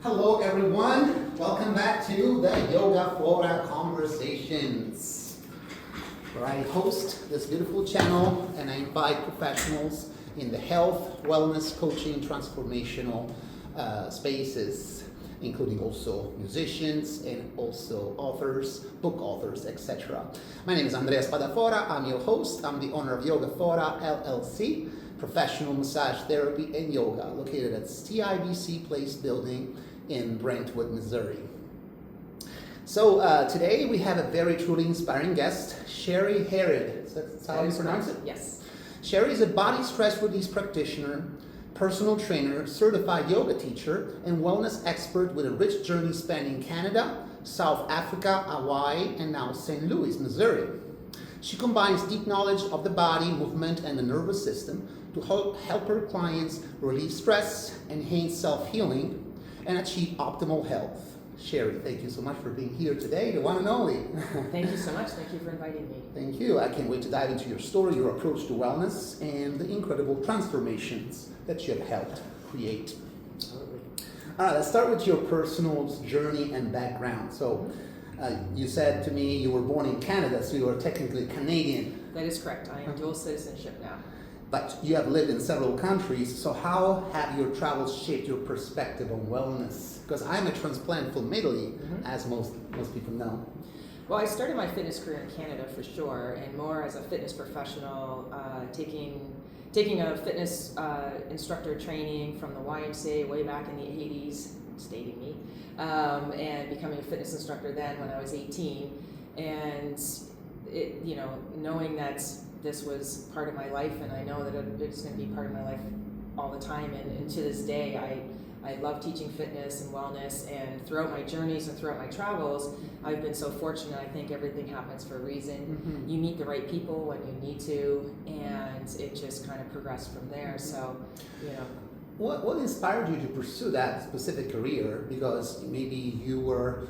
Hello everyone, welcome back to the Yogaphora Conversations, where I host this beautiful channel and I invite professionals in the health, wellness, coaching, transformational spaces, including also musicians and also authors, book authors, etc. My name is Andrea Spadafora, I'm your host, I'm the owner of Yogaphora LLC, professional massage therapy and yoga, located at CIBC Place Building in Brentwood, Missouri. So today we have a very truly inspiring guest, Sherri Hered. Is that how you pronounce it? Yes. Sherri is a body stress release practitioner, personal trainer, certified yoga teacher, and wellness expert with a rich journey spanning Canada, South Africa, Hawaii, and now St. Louis, Missouri. She combines deep knowledge of the body, movement, and the nervous system to help her clients relieve stress, enhance self-healing, and achieve optimal health. Sherri, thank you so much for being here today, the one and only. Thank you so much. Thank you for inviting me. Thank you. I can't wait to dive into your story, your approach to wellness, and the incredible transformations that you have helped create. Absolutely. All right, let's start with your personal journey and background. So, you said to me you were born in Canada, so you are technically Canadian. That is correct. I am dual citizenship now. But you have lived in several countries, so how have your travels shaped your perspective on wellness? Because I'm a transplant from Italy, as most people know. Well, I started my fitness career in Canada for sure, and more as a fitness professional, taking a fitness instructor training from the YMCA way back in the 80s, stating me, and becoming a fitness instructor then when I was 18, and knowing that this was part of my life, and I know that it's going to be part of my life all the time, and to this day I love teaching fitness and wellness, and throughout my journeys and throughout my travels I've been so fortunate. I think everything happens for a reason. You meet the right people when you need to, and it just kind of progressed from there. So What inspired you to pursue that specific career? Because maybe you were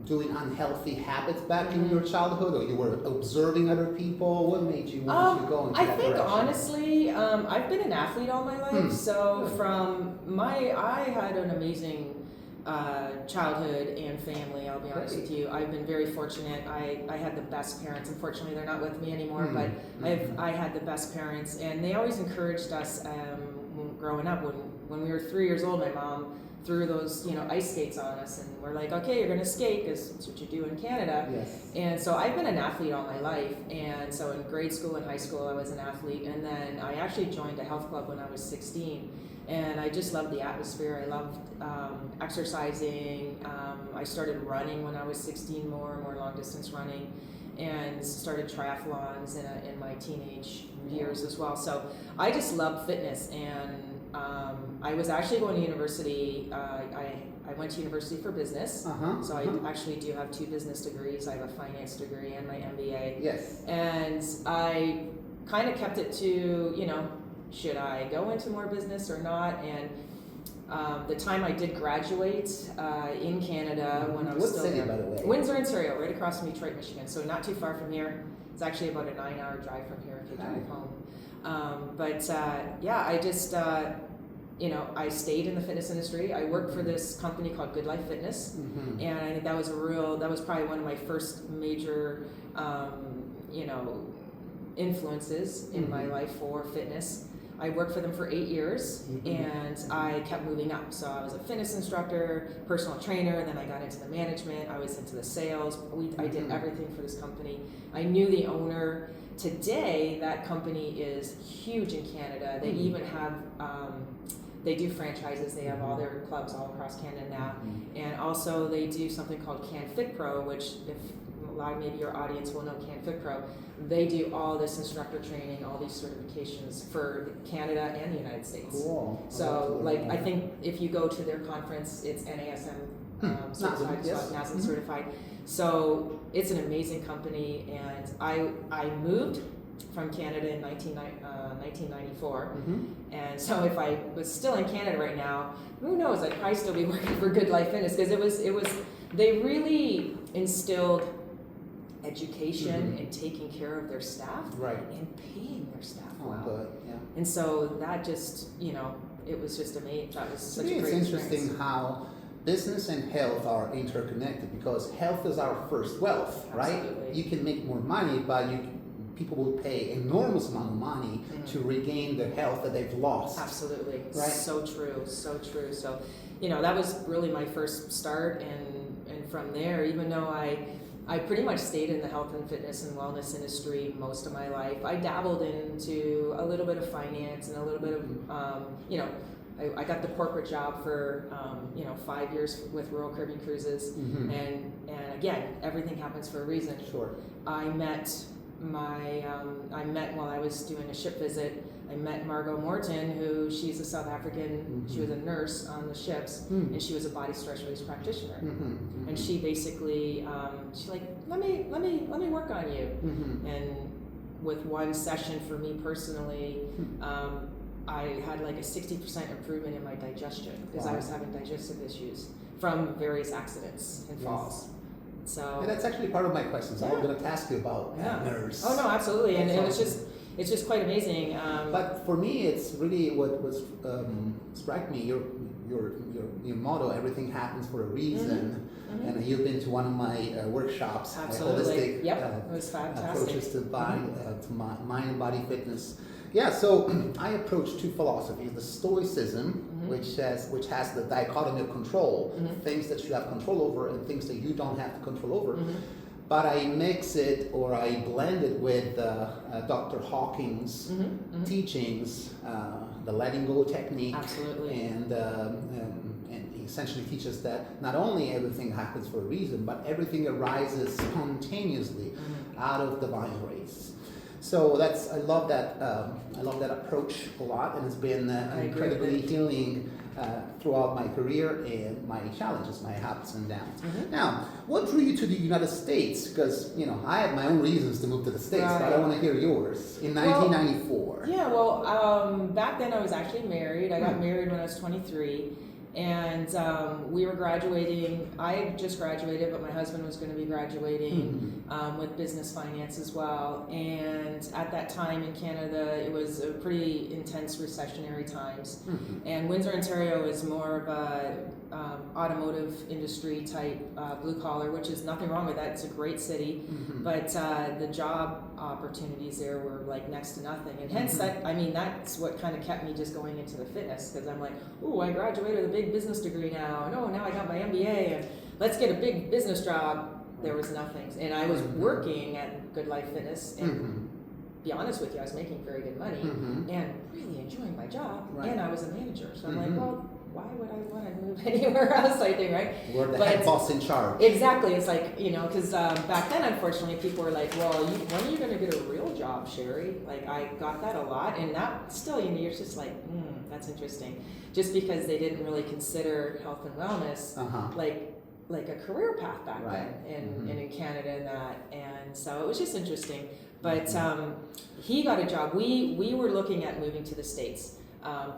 doing unhealthy habits back in your childhood, or you were observing other people? What made you want to go into that direction? I think honestly, I've been an athlete all my life. So I had an amazing childhood and family, I'll be honest with you. I've been very fortunate. I had the best parents. Unfortunately, they're not with me anymore, but I had the best parents, and they always encouraged us growing up. When we were 3 years old, my mom threw those ice skates on us, and we're like, okay, you're gonna skate because that's what you do in Canada. Yes. And so I've been an athlete all my life, and so in grade school and high school I was an athlete, and then I actually joined a health club when I was 16, and I just loved the atmosphere. I loved exercising. I started running when I was 16, more long distance running, and started triathlons in my teenage years as well. So I just loved fitness, and I was actually going to university. I went to university for business, so I actually do have 2 business degrees. I have a finance degree and my MBA. Yes. And I kind of kept it to, should I go into more business or not? And the time I did graduate in Canada when I was still there. What city, by the way? Windsor, Ontario, right across from Detroit, Michigan. So not too far from here. It's actually about a 9-hour drive from here if you drive home. I just, I stayed in the fitness industry. I worked for this company called Good Life Fitness, and I think that was probably one of my first major, influences in my life for fitness. I worked for them for 8 years, and I kept moving up. So I was a fitness instructor, personal trainer, then I got into the management, I was into the sales. I did everything for this company. I knew the owner. Today, that company is huge in Canada. They even have, they do franchises. They have all their clubs all across Canada now. And also they do something called CanFit Pro, which if a lot of maybe your audience will know CanFit Pro. They do all this instructor training, all these certifications for Canada and the United States. Cool. So I think if you go to their conference, it's NASM certified, NASM certified. So it's an amazing company, and I moved from Canada in 1994, and so if I was still in Canada right now, who knows? I'd probably still be working for Good Life Fitness, because they really instilled education and taking care of their staff, and paying their staff well. Good. Yeah. And so that just, it was just amazing. That was To such me, a it's great interesting experience. how business and health are interconnected because health is our first wealth, right? Absolutely. You can make more money, but people will pay enormous amount of money to regain the health that they've lost. Absolutely. Right. So true. So true. So, that was really my first start, and from there, even though I pretty much stayed in the health and fitness and wellness industry most of my life, I dabbled into a little bit of finance and a little bit of, I got the corporate job for 5 years with Royal Caribbean Cruises, and again, everything happens for a reason. Sure. I met while I was doing a ship visit. I met Margot Morton, who she's a South African. She was a nurse on the ships, and she was a body stress release practitioner. And she basically, she's like, let me work on you. And with one session for me personally, I had like a 60% improvement in my digestion because I was having digestive issues from various accidents and falls. So And that's actually part of my questions. I was going to ask you about nerves. Oh no, absolutely, and That's it's just quite amazing. But for me, it's really what was struck me. Your motto: everything happens for a reason. And you've been to one of my workshops. Absolutely. Holistic, It was fantastic. approaches to mind and body fitness. Yeah, so I approach two philosophies: the Stoicism, which has the dichotomy of control, things that you have control over and things that you don't have control over. But I mix it, or I blend it with Dr. Hawking's teachings, the letting go technique. Absolutely. And he essentially teaches that not only everything happens for a reason, but everything arises spontaneously out of divine grace. So I love that approach a lot, and it's been incredibly healing throughout my career and my challenges, my ups and downs. Now, what drew you to the United States? Because I have my own reasons to move to the States, but I want to hear yours. In 1994. Back then I was actually married. I got married when I was 23. And we were graduating. I had just graduated, but my husband was going to be graduating with business finance as well. And at that time in Canada, it was a pretty intense recessionary times. And Windsor, Ontario is more of a automotive industry type blue collar, which is nothing wrong with that. It's a great city, but the job opportunities there were like next to nothing. And hence that's what kind of kept me just going into the fitness, because I'm like, oh, I graduated with a big business degree now. No, now I got my MBA, and let's get a big business job. There was nothing, and I was working at Good Life Fitness, and be honest with you, I was making very good money and really enjoying my job, and I was a manager. So I'm like, well, why would I want to move anywhere else? I think, right? We're the head boss in charge. Exactly. It's like, because back then, unfortunately, people were like, well, when are you going to get a real job, Sherri? Like, I got that a lot, and that still, you're just like, that's interesting. Just because they didn't really consider health and wellness like a career path back then and in Canada and that. And so it was just interesting. But he got a job. We were looking at moving to the States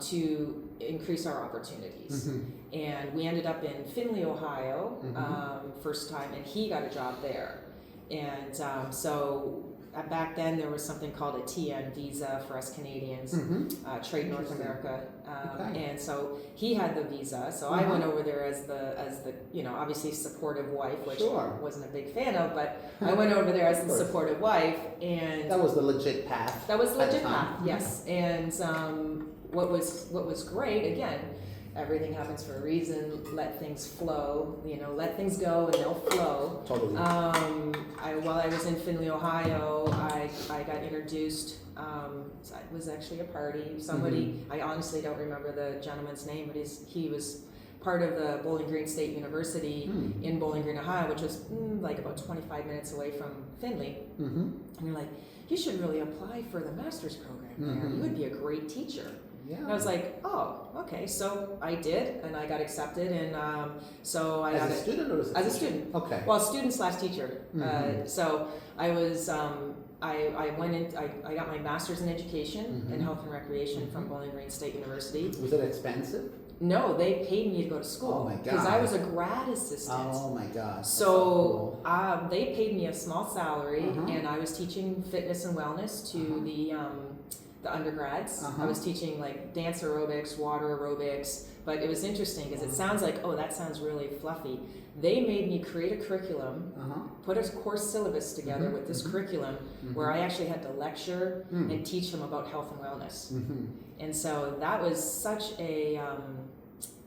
to increase our opportunities. And we ended up in Findlay, Ohio, first time, and he got a job there. And so back then there was something called a TN visa for us Canadians, Trade North America, and so he had the visa. So I went over there as the obviously supportive wife, which I wasn't a big fan of, but I went over there as the supportive wife, and that was the legit path. That was the legit path, yes. And what was great, again, everything happens for a reason. Let things flow. Let things go and they'll flow. Totally. While I was in Findlay, Ohio, I got introduced. It was actually a party. Somebody, I honestly don't remember the gentleman's name, but he was part of the Bowling Green State University in Bowling Green, Ohio, which was like about 25 minutes away from Findlay. And you're like, you should really apply for the master's program there. You would be a great teacher. Yeah. And I was like, oh, okay. So I did, and I got accepted, and so I as a student or as a student. Okay. Well, student/teacher. So I was. I went in. I got my master's in education in health and recreation from Bowling Green State University. Was it expensive? No, they paid me to go to school. Oh my god! Because I was a grad assistant. Oh my god! So they paid me a small salary, and I was teaching fitness and wellness to the undergrads. Uh-huh. I was teaching like dance aerobics, water aerobics, but it was interesting because it sounds like, oh, that sounds really fluffy. They made me create a curriculum, put a course syllabus together with this curriculum where I actually had to lecture and teach them about health and wellness. And so that was such a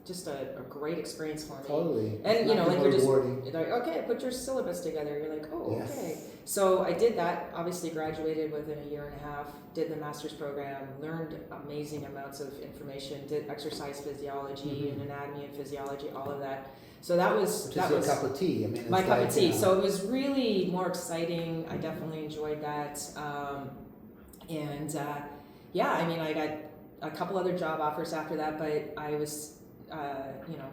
just a great experience for me. Totally. And you know, like you're like, okay, put your syllabus together. You're like, oh, Yes. okay. So I did that, obviously graduated within a year and a half, did the master's program, learned amazing amounts of information, did exercise physiology and anatomy and physiology, all of that. So that was your cup of tea. I mean, it's my cup of tea. You know. So it was really more exciting. I definitely enjoyed that. Yeah, I mean, I got a couple other job offers after that, but I was, you know,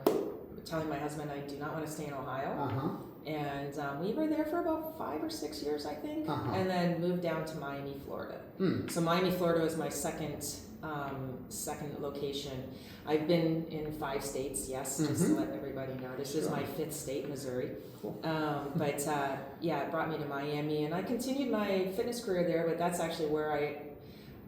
telling my husband I do not want to stay in Ohio. And we were there for about 5 or 6 years, I think, and then moved down to Miami, Florida. So Miami, Florida was my second location. I've been in 5 states, yes, just to let everybody know. This is my 5th state, Missouri. Cool. Yeah, it brought me to Miami, and I continued my fitness career there, but that's actually where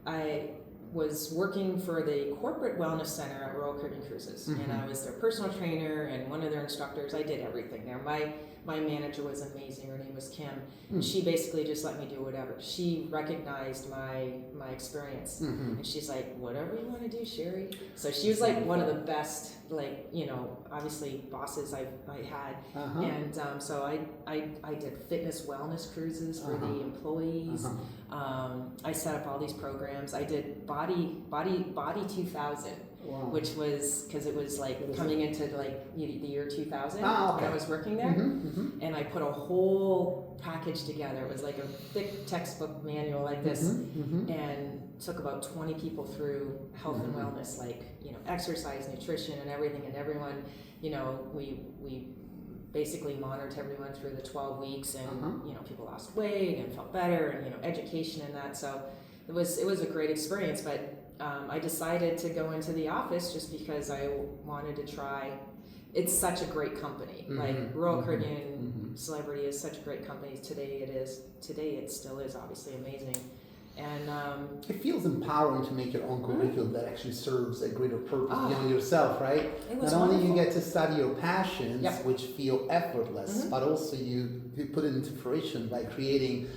I was working for the corporate wellness center at Royal Caribbean Cruises, and I was their personal trainer and one of their instructors. I did everything there. My manager was amazing. Her name was Kim. And she basically just let me do whatever. She recognized my experience, and she's like, "Whatever you want to do, Sherri." So she was like one of the best, like, you know, obviously bosses I had, and so I did fitness wellness cruises for the employees. I set up all these programs. I did Body 2000. Wow. Which was because it was like coming into like the year 2000 when I was working there, and I put a whole package together. It was like a thick textbook manual like this, and took about 20 people through health and wellness, like, you know, exercise, nutrition, and everything. And everyone, you know, we basically monitored everyone through the 12 weeks, and you know, people lost weight and felt better, and, you know, education and that. So it was a great experience, but. I decided to go into the office just because I wanted to try. It's such a great company. Like Royal Caribbean Celebrity is such a great company. Today it still is obviously amazing. And it feels empowering to make your own curriculum that actually serves a greater purpose beyond yourself, right? It was Not only wonderful. you get to study your passions, which feel effortless, but also you put it into fruition by creating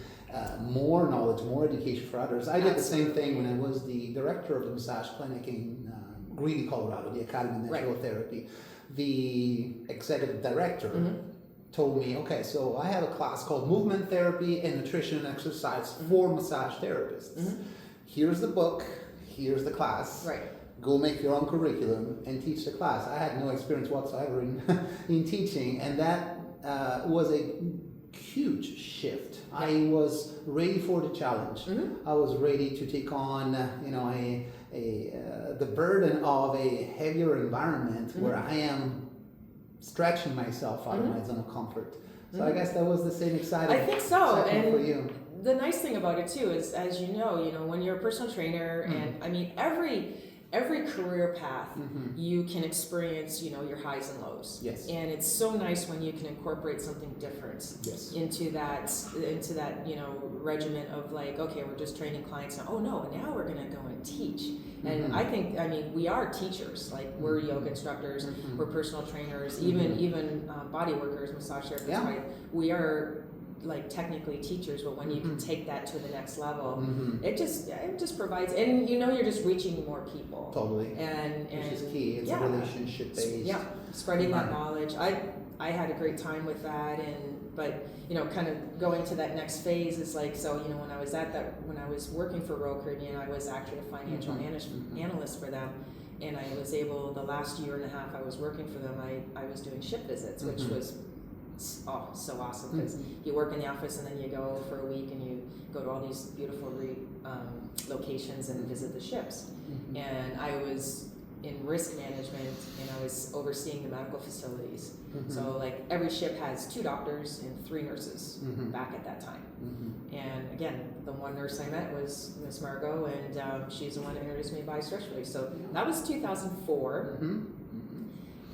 more knowledge, more education for others. I did the same thing when I was the director of the massage clinic in Greeley, Colorado, the Academy of Natural Therapy. The executive director told me, okay, so I have a class called Movement Therapy and Nutrition and Exercise for massage therapists. Here's the book, here's the class. Go make your own curriculum and teach the class. I had no experience whatsoever in teaching, and that was a huge shift. I was ready for the challenge. I was ready to take on, you know, the burden of a heavier environment where I am stretching myself out of my zone of comfort. So I guess that was the same exciting. I think so. And for you. The nice thing about it too is, as you know, when you're a personal trainer, and I mean every career path, you can experience, you know, your highs and lows. Yes. And it's so nice when you can incorporate something different into that, you know, regimen of like, okay, we're just training clients now. Oh no, now we're gonna go and teach. And I mean, we are teachers. Like, we're yoga instructors, we're personal trainers, even body workers, massage therapists. We are like technically teachers, but when you can take that to the next level, it just provides, and you know, you're just reaching more people. Totally. And which is key. It's a relationship based. Yeah, spreading that knowledge. I had a great time with that, but you know, kind of going to that next phase is like, so you know, when I was working for Royal Caribbean, I was actually a financial analyst for them. And I was able, the last year and a half I was working for them, I was doing ship visits, which was so awesome, because you work in the office and then you go for a week and you go to all these beautiful locations and visit the ships. And I was in risk management, and I was overseeing the medical facilities. So like every ship has 2 doctors and 3 nurses back at that time. And again, the one nurse I met was Miss Margot, and she's the one that introduced me to body stretch release. So that was 2004.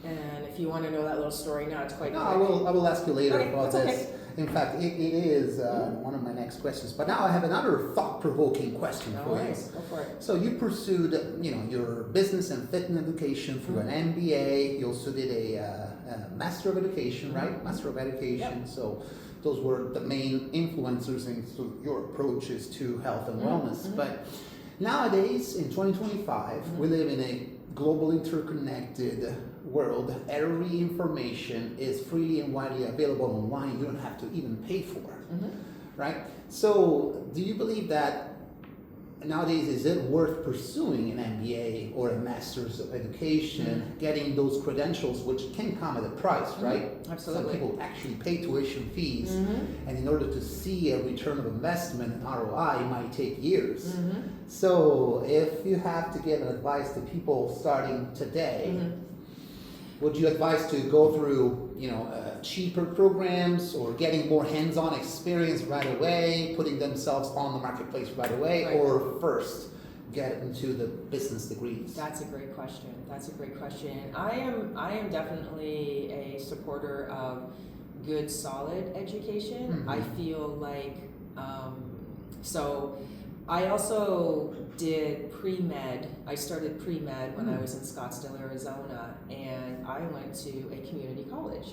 And if you want to know that little story now, it's quite quick. I will ask you later about this. Okay. In fact, it is one of my next questions. But now I have another thought-provoking question for you. Go for it. So you pursued, your business and fitness education through an MBA. You also did a Master of Education, right? Master of Education. Yep. So those were the main influencers into your approaches to health and wellness. But nowadays, in 2025, we live in a global interconnected world. Every information is freely and widely available online. You don't have to even pay for it, right? So do you believe that nowadays is it worth pursuing an MBA or a Master's of Education, getting those credentials, which can come at a price, right? Absolutely. Some people actually pay tuition fees, and in order to see a return of investment and ROI, it might take years. So if you have to give an advice to people starting today, would you advise to go through, cheaper programs or getting more hands-on experience right away, putting themselves on the marketplace right away, or first get into the business degrees? That's a great question. I am definitely a supporter of good, solid education. I feel like so. I also did pre-med. I started pre-med when I was in Scottsdale, Arizona, and I went to a community college.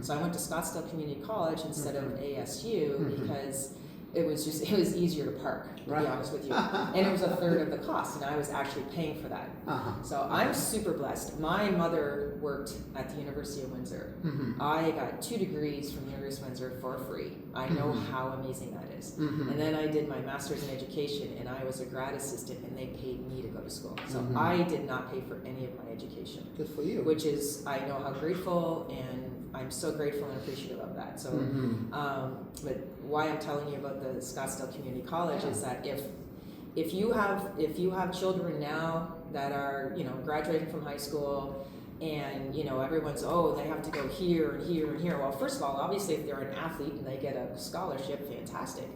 So I went to Scottsdale Community College instead of ASU because it was easier to park, to be honest with you. And it was a third of the cost, and I was actually paying for that. So I'm super blessed. My mother worked at the University of Windsor. I got 2 degrees from the University of Windsor for free. I know how amazing that is. And then I did my master's in education, and I was a grad assistant, and they paid me to go to school. So I did not pay for any of my education. Good for you. Which is, I know how grateful, and I'm so grateful and appreciative of that. So, but why I'm telling you about the Scottsdale Community College is that if you have children now that are graduating from high school, and everyone's they have to go here and here and here. Well, first of all, obviously if they're an athlete and they get a scholarship, fantastic.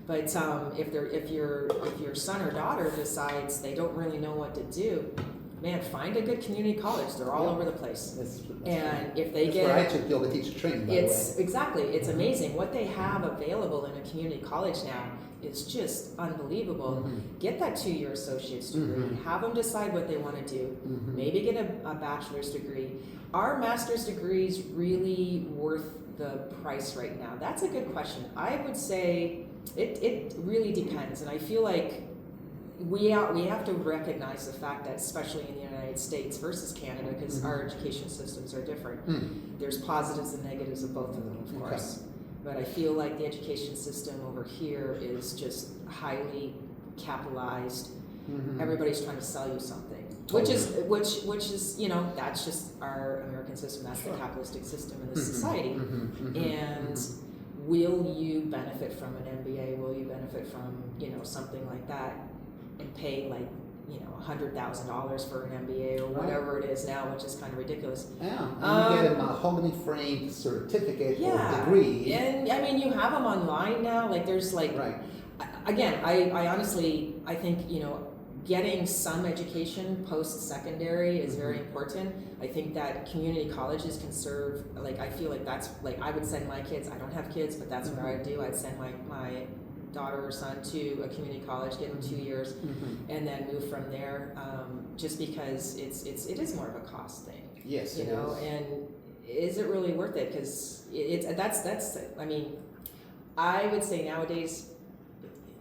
But if your son or daughter decides they don't really know what to do, man, find a good community college. They're all over the place. That's and if they get, where I took yoga teacher training. Exactly. It's amazing what they have available in a community college now. Is just unbelievable. Get that 2-year associate's degree. Have them decide what they want to do. Maybe get a bachelor's degree. Are master's degrees really worth the price right now? That's a good question. I would say it really depends, and I feel like we have to recognize the fact that, especially in the United States versus Canada, because our education systems are different. There's positives and negatives of both of them, of course. But I feel like the education system over here is just highly capitalized. Everybody's trying to sell you something, which is that's just our American system. That's the capitalistic system in this society. And will you benefit from an MBA? Will you benefit from something like that and pay like $100,000 for an MBA or whatever it is now, which is kind of ridiculous. Yeah, and you get a mahogany framed certificate or degree. And I mean, you have them online now. Like there's again, I honestly, I think, getting some education post-secondary is very important. I think that community colleges can serve, I feel like that's, I would send my kids, I don't have kids, but that's what I would do. I'd send my daughter or son to a community college, give them 2 years, and then move from there. Just because it is more of a cost thing. Yes, and is it really worth it? Because that's I mean, I would say nowadays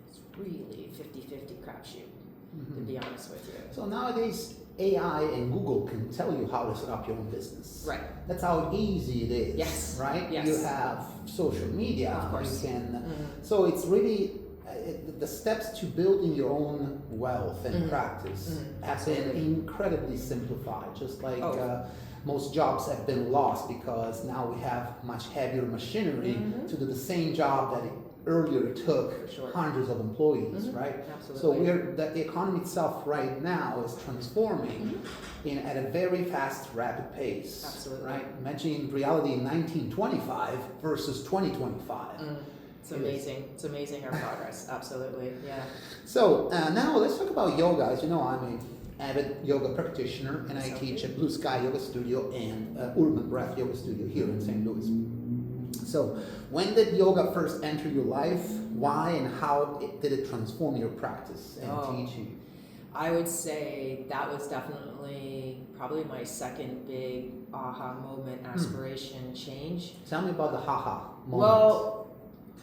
it's really 50-50 crapshoot. To be honest with you. So nowadays, AI and Google can tell you how to set up your own business. Right. That's how easy it is. Yes. Right? Yes. You have social media. Of course. You can, so it's really, the steps to building your own wealth and practice have been incredibly simplified. Just like most jobs have been lost because now we have much heavier machinery to do the same job that earlier took hundreds of employees, right? Absolutely. So the economy itself right now is transforming at a very fast, rapid pace. Absolutely. Right? Imagining reality in 1925 versus 2025. It's amazing. It's amazing our progress. Absolutely. Yeah. So now let's talk about yoga. As you know, I'm an avid yoga practitioner, and I teach at Blue Sky Yoga Studio and Urban Breath Yoga Studio here in St. Louis. So when did yoga first enter your life? Why and how did it transform your practice and teaching? I would say that was definitely probably my second big aha moment, aspiration, change. Tell me about the ha-ha moment. Well,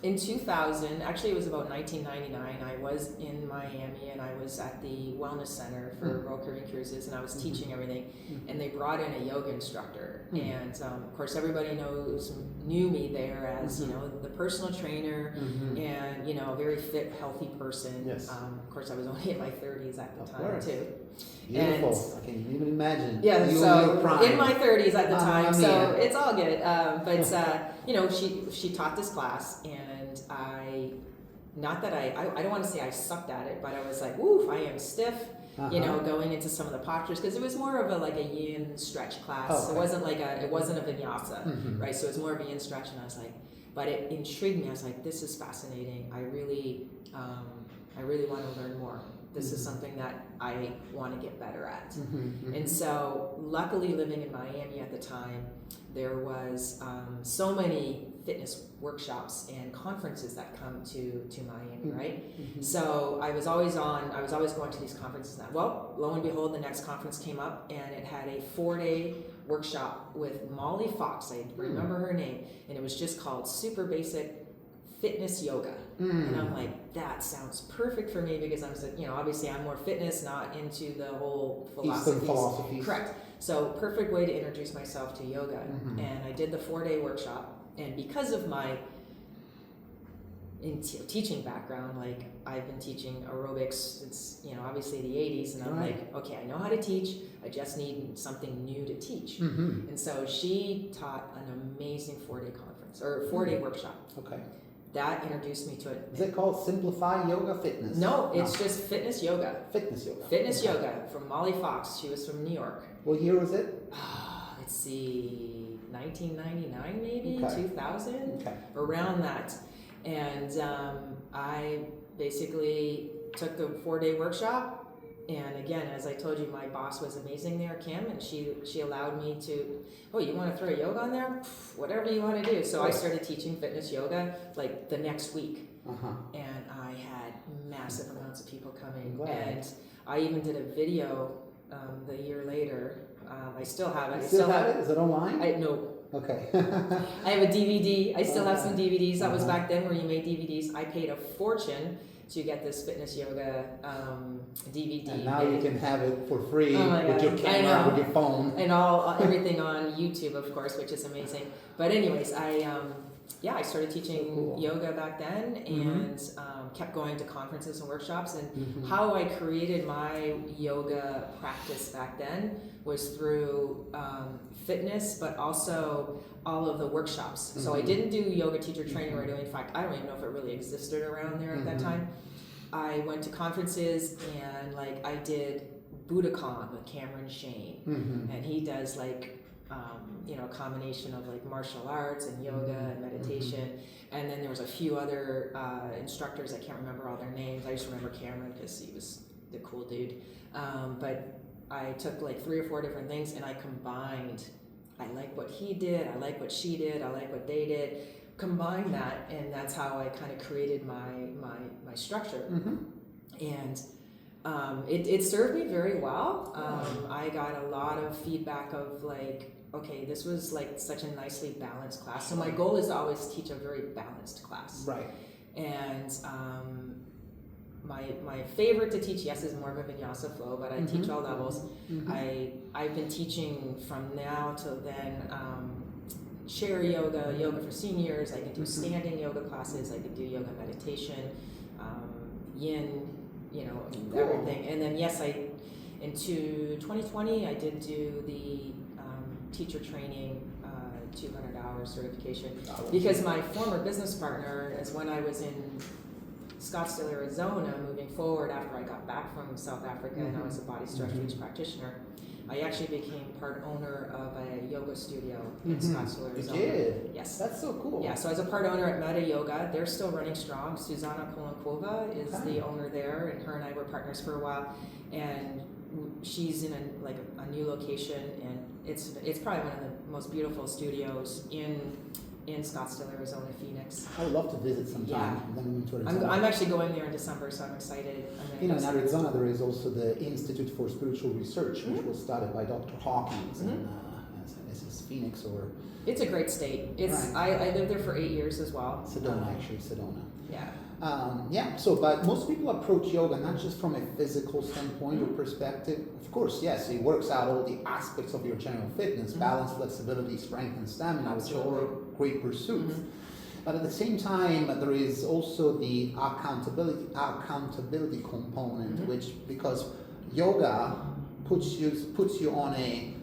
in 2000, actually it was about 1999, I was in Miami and I was at the wellness center for Royal Caribbean Cruises, and I was teaching everything, and they brought in a yoga instructor, and of course everybody knew me there as you know, the personal trainer, and you know, a very fit, healthy person. Yes. Of course I was only in my 30s at the time too. Beautiful. I can even imagine. Yeah, so in my 30s at the time, so it's all good. But you know, she taught this class, and I don't want to say I sucked at it, but I was like, oof, I am stiff. You know, going into some of the postures, because it was more of a yin stretch class. It wasn't it wasn't a vinyasa, right? So it's more of a yin stretch, and I was like, but it intrigued me. I was like, this is fascinating. I really want to learn more. This is something that I want to get better at. And so, luckily, living in Miami at the time, there was so many fitness workshops and conferences that come to Miami, right? So I was always going to these conferences. Well, lo and behold, the next conference came up, and it had a 4-day workshop with Molly Fox. I remember her name, and it was just called Super Basic Fitness Yoga. And I'm like, that sounds perfect for me, because I'm, you know, obviously I'm more fitness, not into the whole philosophies. Correct. So perfect way to introduce myself to yoga. And I did the 4-day workshop, and because of my teaching background, like I've been teaching aerobics since, you know, obviously the 80s, and I'm like, okay, I know how to teach, I just need something new to teach. And so she taught an amazing 4-day conference, or 4-day workshop. Okay. That introduced me to it. Is it called Simplify Yoga Fitness? No, it's just Fitness Yoga. Fitness Yoga. Fitness Yoga from Molly Fox. She was from New York. What year was it? Let's see, 1999 maybe, 2000, around that. And I basically took the 4-day workshop. And again, as I told you, my boss was amazing there, Kim, and she allowed me to, you want to throw yoga on there? Whatever you want to do. So I started teaching fitness yoga like the next week. And I had massive amounts of people coming. And I even did a video the year later. I still have it. You still have it? Is it online? No. Okay. I have a DVD. I still have some DVDs. That was back then where you made DVDs. I paid a fortune to get this fitness yoga DVD. And now you can have it for free with your camera, with your phone. And everything on YouTube, of course, which is amazing. But anyways, I started teaching yoga back then, and kept going to conferences and workshops. And how I created my yoga practice back then was through fitness, but also all of the workshops. So I didn't do yoga teacher training or doing. In fact, I don't even know if it really existed around there at that time. I went to conferences, and like I did Budokan with Cameron Shane, and he does like a combination of like martial arts and yoga and meditation. And then there was a few other instructors. I can't remember all their names. I just remember Cameron because he was the cool dude. But I took like 3 or 4 different things, and I combined. I like what he did. I like what she did. I like what they did. Combine that, and that's how I kind of created my structure. And it served me very well. I got a lot of feedback of like, okay, this was like such a nicely balanced class. So my goal is to always teach a very balanced class. Right. And my favorite to teach, yes, is more of a vinyasa flow, but I teach all levels. I've been teaching from now till then Sherri yoga, yoga for seniors. I can do standing yoga classes. I can do yoga meditation, yin, everything. And then yes, into 2020 I did do the teacher training 200 hour certification, because my former business partner is when I was in Scottsdale, Arizona, moving forward after I got back from South Africa and I was a body stress release practitioner. I actually became part owner of a yoga studio in Scottsdale, Arizona. You did? Yes. That's so cool. Yeah, so as a part owner at Meta Yoga, they're still running strong. Susanna Kolankova is the owner there, and her and I were partners for a while. And she's in a new location, and it's probably one of the most beautiful studios in in Scottsdale, Arizona, Phoenix. I would love to visit sometime. Yeah. Then we went to Arizona. I'm actually going there in December, so I'm excited. In Arizona, there is also the Institute for Spiritual Research, which was started by Dr. Hawkins, and this is Phoenix or. It's a great state. It's I lived there for 8 years as well. Sedona, actually, Sedona. Yeah. But most people approach yoga not just from a physical standpoint or perspective. Of course, yes, it works out all the aspects of your general fitness, balance, flexibility, strength, and stamina, which are all great pursuits. But at the same time, there is also the accountability component, which, because yoga puts you on a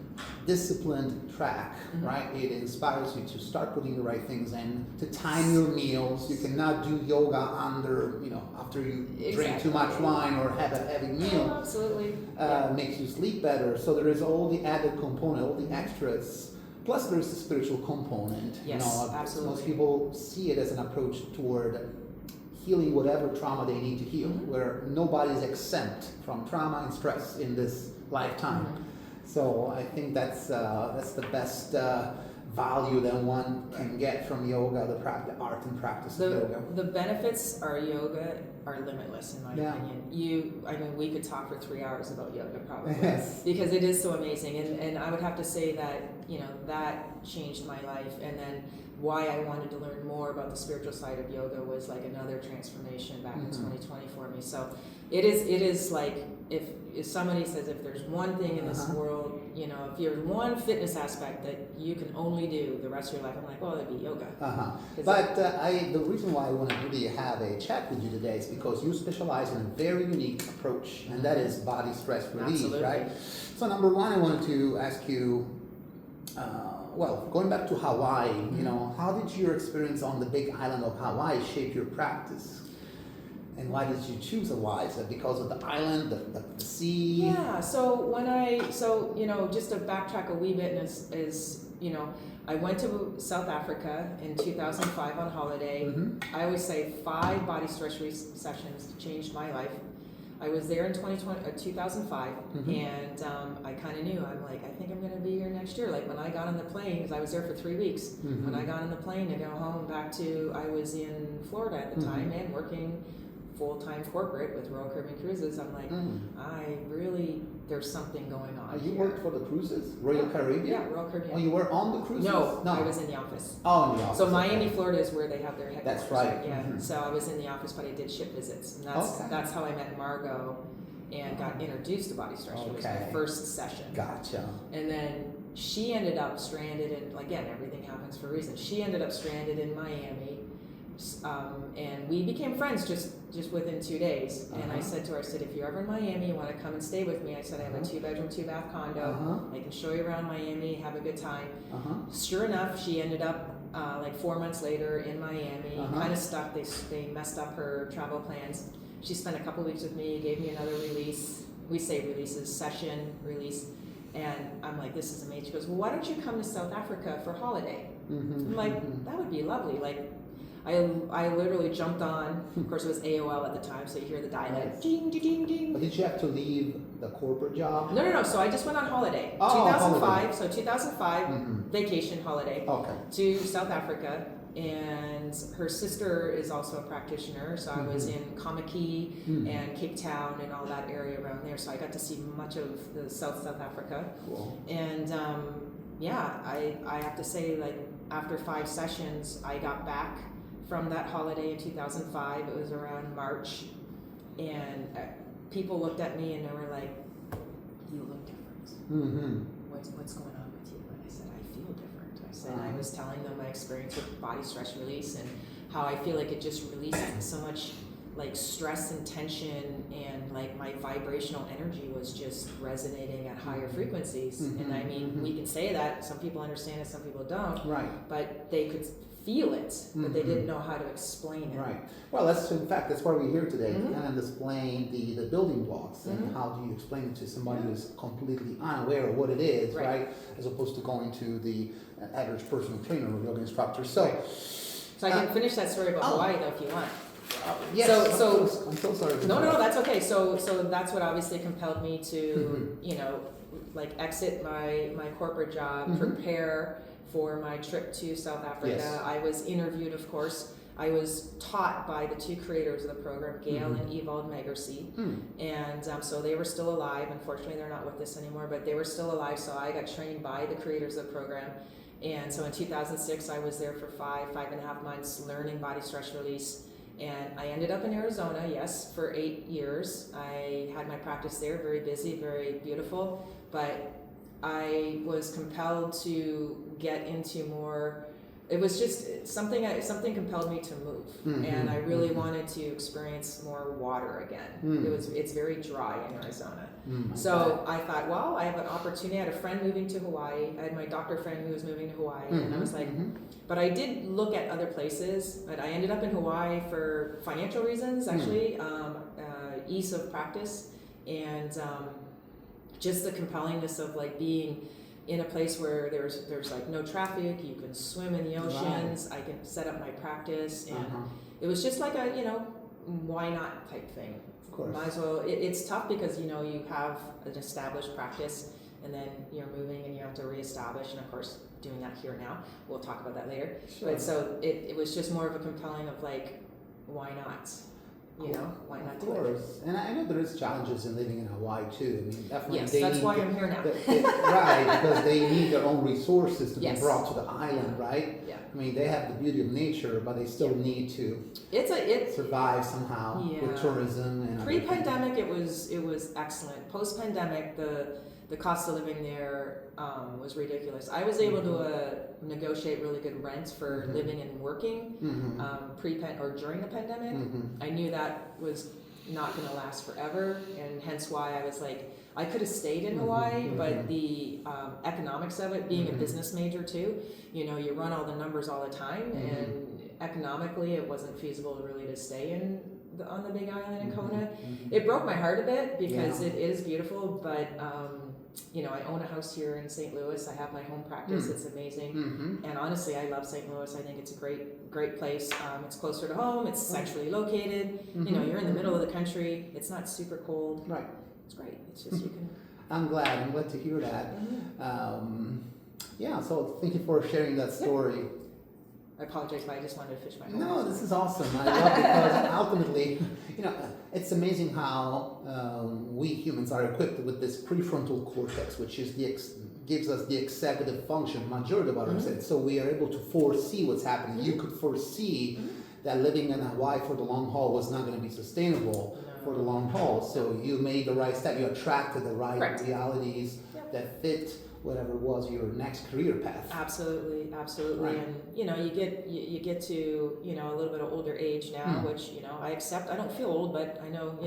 disciplined track, right? It inspires you to start putting the right things in, to time your meals. You cannot do yoga after you drink too much wine or have a heavy meal. Oh, absolutely. Makes you sleep better. So there is all the added component, all the extras. Plus there's the spiritual component. Yes, absolutely. Most people see it as an approach toward healing whatever trauma they need to heal, where nobody is exempt from trauma and stress in this lifetime. So I think that's the best value that one can get from yoga, the art and practice of yoga. The benefits are limitless in my opinion. We could talk for 3 hours about yoga probably. Yes. Because it is so amazing, and I would have to say that that changed my life, and then why I wanted to learn more about the spiritual side of yoga was like another transformation back in 2020 for me. So it is like if somebody says if there's one thing in this world, if you're one fitness aspect that you can only do the rest of your life, I'm like, well, it'd be yoga. But the reason why I want to really have a chat with you today is because you specialize in a very unique approach, and that is body stress relief, right? So number one, I wanted to ask you, going back to Hawaii, how did your experience on the big island of Hawaii shape your practice? And why did you choose Hawaii? Is it because of the island, the sea? Yeah, just to backtrack a wee bit I went to South Africa in 2005 on holiday. I always say 5 body stress relief sessions changed my life. I was there in 2005, and I kind of knew, I'm like, I think I'm going to be here next year. Like when I got on the plane, because I was there for 3 weeks, when I got on the plane to go home I was in Florida at the time and working full-time corporate with Royal Caribbean Cruises. I'm like, there's something going on. You worked for the cruises? Royal Caribbean? Yeah, Royal Caribbean. Oh, you were on the cruises? No, I was in the office. Oh, in the office. So Miami, Florida is where they have their headquarters. That's right. Yeah. So I was in the office, but I did ship visits. And that's how I met Margot and got introduced to body stress. It was my first session. Gotcha. And then she ended up stranded in, again, everything happens for a reason. She ended up stranded in Miami. And we became friends just within 2 days. And I said to her, if you're ever in Miami, you want to come and stay with me? I said, I have a 2-bedroom, 2-bath condo. I can show you around Miami, have a good time. Sure enough, she ended up like 4 months later in Miami, kind of stuck. They messed up her travel plans. She spent a couple weeks with me, gave me another release. We say releases, session, release. And I'm like, this is amazing. She goes, well, why don't you come to South Africa for holiday? I'm like, that would be lovely. Like, I literally jumped on. Of course, it was AOL at the time, so you hear the dialect. Ding, ding, ding, ding. But did you have to leave the corporate job? No. So I just went on holiday. 2005. Holiday. So 2005 vacation holiday to South Africa, and her sister is also a practitioner. So I was in Kamaki and Cape Town and all that area around there. So I got to see much of the South Africa. Cool. And I have to say, like after 5 sessions, I got back from that holiday in 2005. It was around March, and people looked at me and they were like, you look different. What's going on with you? And I said, I feel different. I said, I was telling them my experience with body stress release and how I feel like it just releases so much like stress and tension, and like my vibrational energy was just resonating at higher frequencies. And I mean, we can say that, some people understand it, some people don't. Right. But they could feel it, but they didn't know how to explain it. Right. Well, that's why we're here today, to kind of explain the building blocks and how do you explain it to somebody who's completely unaware of what it is, right? As opposed to going to the average personal trainer or yoga instructor. So I can finish that story about Hawaii though if you want. Yes. I'm so sorry. No, that's okay. So that's what obviously compelled me to, like exit my corporate job, prepare for my trip to South Africa. Yes. I was interviewed, of course. I was taught by the two creators of the program, Gail and Ewald Meggersee, and so they were still alive. Unfortunately, they're not with us anymore, but they were still alive, so I got trained by the creators of the program. And so in 2006, I was there for 5.5 months learning body stress release. And I ended up in Arizona, yes, for 8 years. I had my practice there, very busy, very beautiful, but I was compelled to get into more. It was just something compelled me to move, and I really wanted to experience more water again. It's very dry in Arizona. So I thought, well, I have an opportunity. I had a friend moving to Hawaii. I had my doctor friend who was moving to Hawaii, and I was like, but I did look at other places, but I ended up in Hawaii for financial reasons, actually, ease of practice, and just the compellingness of like being in a place where there's like no traffic, you can swim in the oceans, I can set up my practice, and it was just like a, why not type thing. Of course. Might as well. It's tough because you have an established practice, and then you're moving and you have to reestablish, and of course doing that here now. We'll talk about that later. Sure. But so it was just more of a compelling of like, why not? Why not do it? Of course. And I know there is challenges in living in Hawaii too. I mean, definitely. Yes, they that's need why I'm here now. Right, because they need their own resources to be Yes. brought to the island, right? Yeah. I mean, they have the beauty of nature, but they still need to survive somehow with tourism and pre-pandemic. It was excellent. Post-pandemic, the cost of living there was ridiculous. I was able to negotiate really good rent for living and working during the pandemic. I knew that was not going to last forever, and hence why I was like, I could have stayed in Hawaii, but the economics of it, being a business major too, you run all the numbers all the time, and economically it wasn't feasible really to stay on the Big Island in Kona. It broke my heart a bit because it is beautiful, but I own a house here in St. Louis. I have my home practice. It's amazing, and honestly, I love St. Louis. I think it's a great place. It's closer to home. It's centrally located. You're in the middle of the country. It's not super cold. Right. It's great. It's just you can. I'm glad to hear that. So thank you for sharing that story. I apologize, but I just wanted to fish my hole. No, this is awesome. I love it because ultimately, it's amazing how we humans are equipped with this prefrontal cortex, which is gives us the executive function, majority of what I'm saying. So we are able to foresee what's happening. You could foresee that living in Hawaii for the long haul was not going to be sustainable for the long haul. So you made the right step. You attracted the right realities that fit whatever was your next career path. Absolutely. Right. And you get to a little bit of older age now, which I accept. I don't feel old, but I know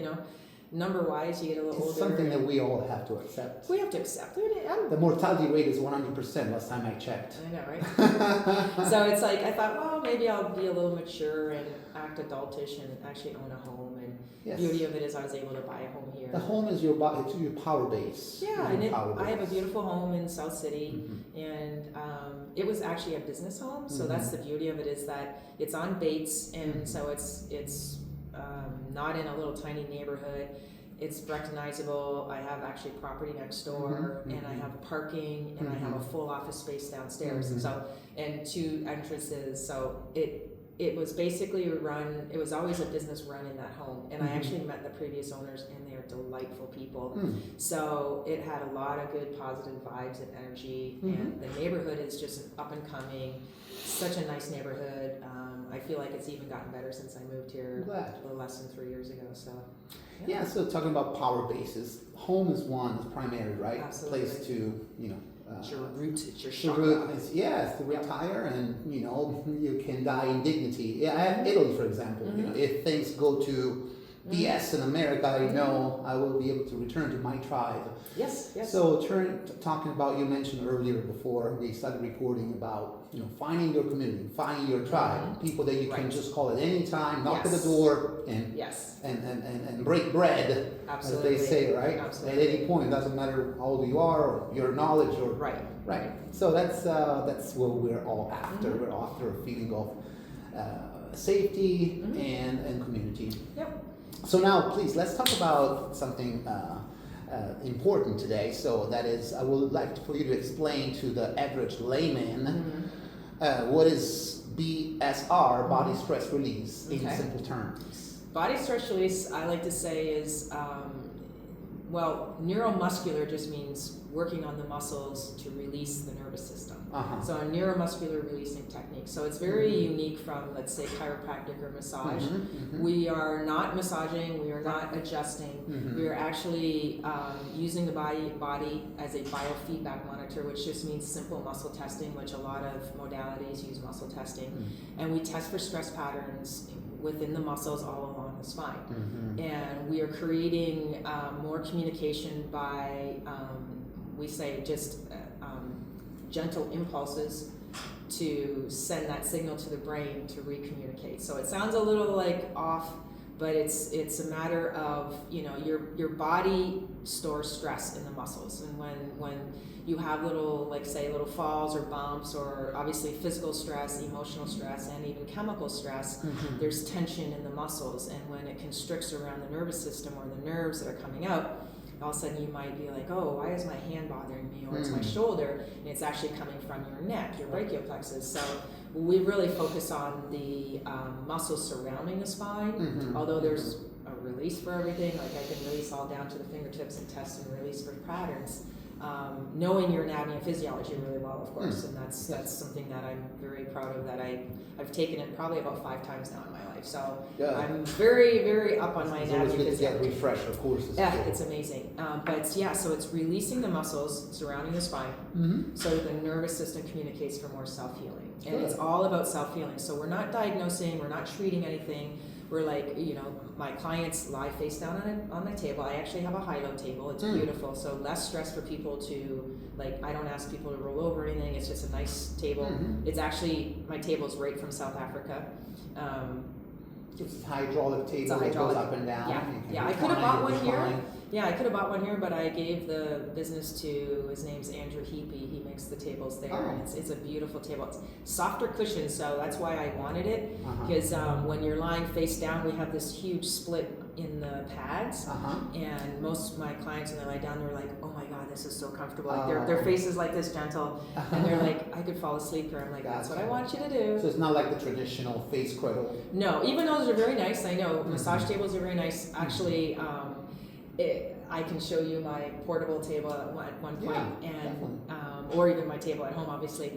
number wise you get a little older. It's something that we all have to accept. We have to accept it. The mortality rate is 100% last time I checked. I know, right? So it's like I thought, well, maybe I'll be a little mature and act adultish and actually own a home. And the beauty of it is I was able to buy a home here. The home is your power base. Yeah, and I have a beautiful home in South City, and it was actually a business home. So that's the beauty of it, is that it's on Bates, and so it's not in a little tiny neighborhood. It's recognizable. I have actually property next door, and I have parking, and I have a full office space downstairs, and 2 entrances. So it was basically it was always a business run in that home, and I actually met the previous owners, and they are delightful people. So it had a lot of good positive vibes and energy, and the neighborhood is just up and coming. Such a nice neighborhood. I feel like it's even gotten better since I moved here a little less than 3 years ago. So so talking about power bases, home is primary, right? Absolutely. Place to it's your roots, it's your chakra. chakra. To retire, and you can die in dignity. I have Italy, for example. If things go to BS in America, I know I will be able to return to my tribe. Yes. So talking about, you mentioned earlier before we started recording about finding your community, finding your tribe, people that you can just call at any time, knock at the door, and and break bread, as they say, right? Absolutely. At any point, it doesn't matter how old you are or your knowledge or right. So that's what we're all after. We're after a feeling of safety and community. Yep. So now, please, let's talk about something important today. So that is, I would like for you to explain to the average layman What is BSR, body stress release, in Okay. simple terms? Body stress release, I like to say, is neuromuscular just means working on the muscles to release the nervous system. Uh-huh. So a neuromuscular releasing technique. So it's very unique from, let's say, chiropractic or massage. We are not massaging, we are not adjusting. We are actually using the body as a biofeedback monitor, which just means simple muscle testing, which a lot of modalities use muscle testing. And we test for stress patterns within the muscles all along the spine. And we are creating more communication by, we say, just gentle impulses to send that signal to the brain to recommunicate. So it sounds a little like off, but it's a matter of, your body stores stress in the muscles, and when you have little falls or bumps, or obviously physical stress, emotional stress, and even chemical stress, there's tension in the muscles, and when it constricts around the nervous system or the nerves that are coming out, all of a sudden you might be like, oh, why is my hand bothering me, or it's my shoulder, and it's actually coming from your neck, your brachial plexus. So we really focus on the muscles surrounding the spine, although there's a release for everything. Like I can release all down to the fingertips and test and release for patterns. Knowing your anatomy and physiology really well, of course, and that's something that I'm very proud of, that I've taken it probably about 5 times now in my life. So I'm very, very up on my anatomy and physiology. Refresher courses. Yeah, it's amazing. So it's releasing the muscles surrounding the spine so that the nervous system communicates for more self-healing. And it's all about self-healing. So we're not diagnosing, we're not treating anything. We're like, my clients lie face down on my table. I actually have a high-low table. It's beautiful, so less stress for people to, I don't ask people to roll over or anything. It's just a nice table. It's actually, my table is right from South Africa. It's a hydraulic table. It's a hydraulic, that goes up and down. Yeah, I could have bought one here. Yeah, I could have bought one here, but I gave the business to, his name's Andrea Spadafora. He makes the tables there, and it's a beautiful table. It's softer cushions, so that's why I wanted it, because when you're lying face down, we have this huge split in the pads, and most of my clients, when they lie down, they're like, oh my god, this is so comfortable. Like their face is like this gentle, and they're like, I could fall asleep here. I'm like, that's what I want you to do. So it's not like the traditional face cradle. No, even those are very nice. I know massage tables are very nice. Actually, I can show you my portable table at one point, and or even my table at home, obviously.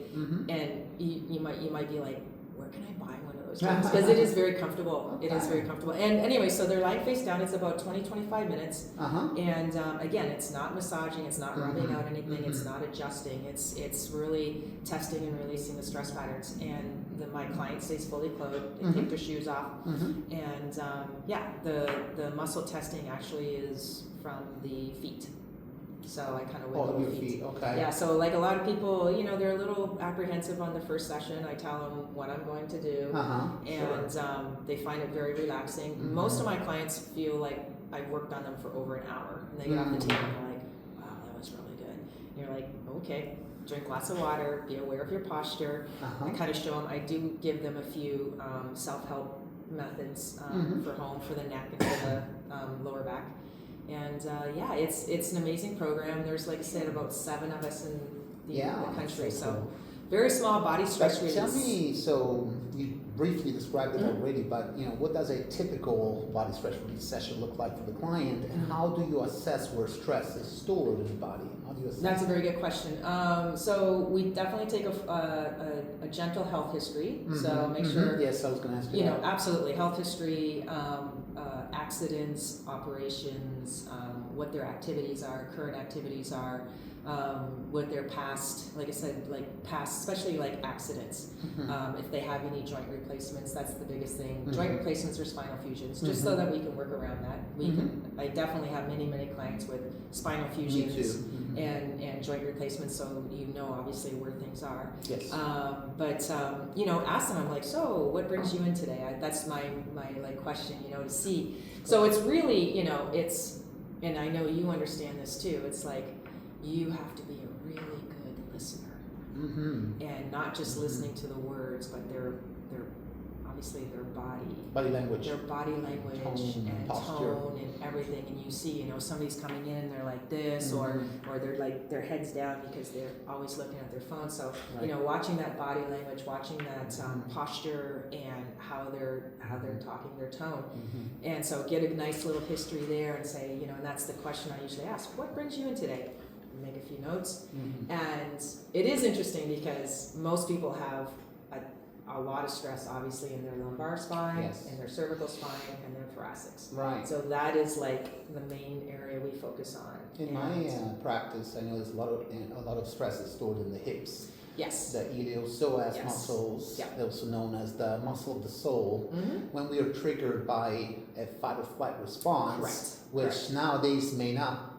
And you might be like, where can I buy one of those tables? Because it is very comfortable. It is very comfortable. And anyway, so they're lying face down. It's about 20-25 minutes. And again, it's not massaging. It's not rubbing out anything. It's not adjusting. It's really testing and releasing the stress patterns. And my client stays fully clothed. They take their shoes off. And the muscle testing actually is from the feet. So I kind of wiggle the feet. Okay. Yeah, so like a lot of people, they're a little apprehensive on the first session. I tell them what I'm going to do, and they find it very relaxing. Most of my clients feel like I've worked on them for over an hour, and they get off the table and they're like, wow, that was really good. And you're like, okay, drink lots of water, be aware of your posture. I kind of show them, I do give them a few self-help methods for home, for the neck and for the lower back. And it's an amazing program. There's, like I said, about 7 of us in the country. So very small body stress release. Tell me, so you briefly described it already, but what does a typical body stress release session look like for the client, and how do you assess where stress is stored in the body? How do you assess? That's a very good question. So we definitely take a gentle health history. So make sure. Yes, I was going to ask you. Absolutely, health history, accidents, operations, what their activities are, current activities are. What their past, like I said, especially like accidents. If they have any joint replacements, that's the biggest thing. Joint replacements or spinal fusions, just so that we can work around that. I definitely have many clients with spinal fusions and joint replacements, so obviously where things are. Yes. Ask them. I'm like, so what brings you in today? That's my question, to see. So it's really, it's, and I know you understand this too. It's like, you have to be a really good listener, and not just listening to the words, but they're obviously their body language, their body language and tone and everything, and you see, somebody's coming in, they're like this, or they're like their heads down because they're always looking at their phone. So watching that body language, watching that posture, and how they're talking, their tone, and so get a nice little history there, and say, and that's the question I usually ask: what brings you in today? Make a few notes, and it is interesting because most people have a lot of stress, obviously, in their lumbar spine, in their cervical spine, and their thoracics. Right. So that is like the main area we focus on. In my practice, I know there's a lot of stress is stored in the hips. Yes. The iliopsoas muscles, also known as the muscle of the soul. When we are triggered by a fight or flight response, which nowadays may not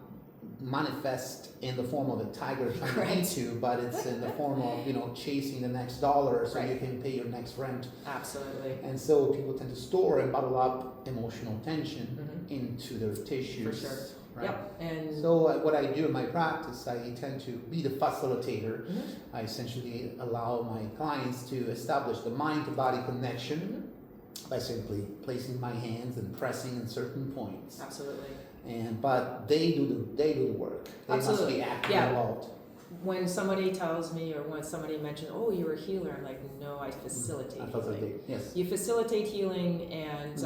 manifest in the form of a tiger trying to eat you, but it's in the form of chasing the next dollar so you can pay your next rent. Absolutely. And so people tend to store and bottle up emotional tension into their tissues. For sure. Right? Yep. And so what I do in my practice, I tend to be the facilitator. I essentially allow my clients to establish the mind-to-body connection by simply placing my hands and pressing in certain points. Absolutely. But they do the work. They must be actively involved. When somebody tells me, or when somebody mentions, "Oh, you're a healer," I'm like, "No, I facilitate healing." Yes. You facilitate healing, and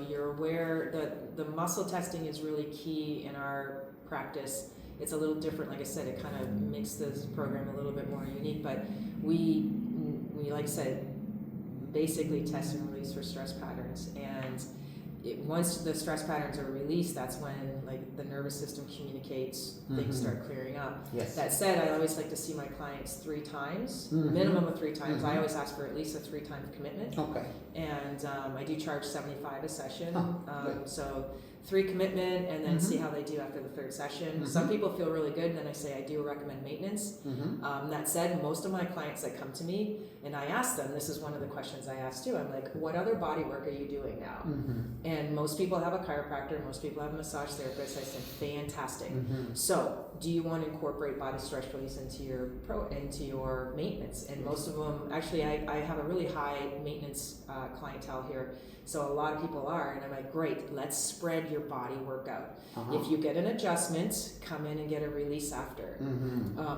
you're aware that the muscle testing is really key in our practice. It's a little different, like I said. It kind of makes this program a little bit more unique. But we like I said, basically test and release for stress patterns, and once the stress patterns are released, that's when the nervous system communicates, things start clearing up. Yes. That said, I always like to see my clients 3 times, minimum of 3 times. I always ask for at least a 3-time commitment. Okay. And I do charge $75 a session. So 3 commitment, and then see how they do after the 3rd session. Some people feel really good, and then I say I do recommend maintenance. That said, most of my clients that come to me, and I ask them, this is one of the questions I ask too, I'm like, what other body work are you doing now? And most people have a chiropractor, most people have a massage therapist. I said, fantastic. So do you want to incorporate body stress release into your maintenance? And most of them, actually, I have a really high maintenance clientele here. So a lot of people are, and I'm like, great, let's spread your body workout. If you get an adjustment, come in and get a release after.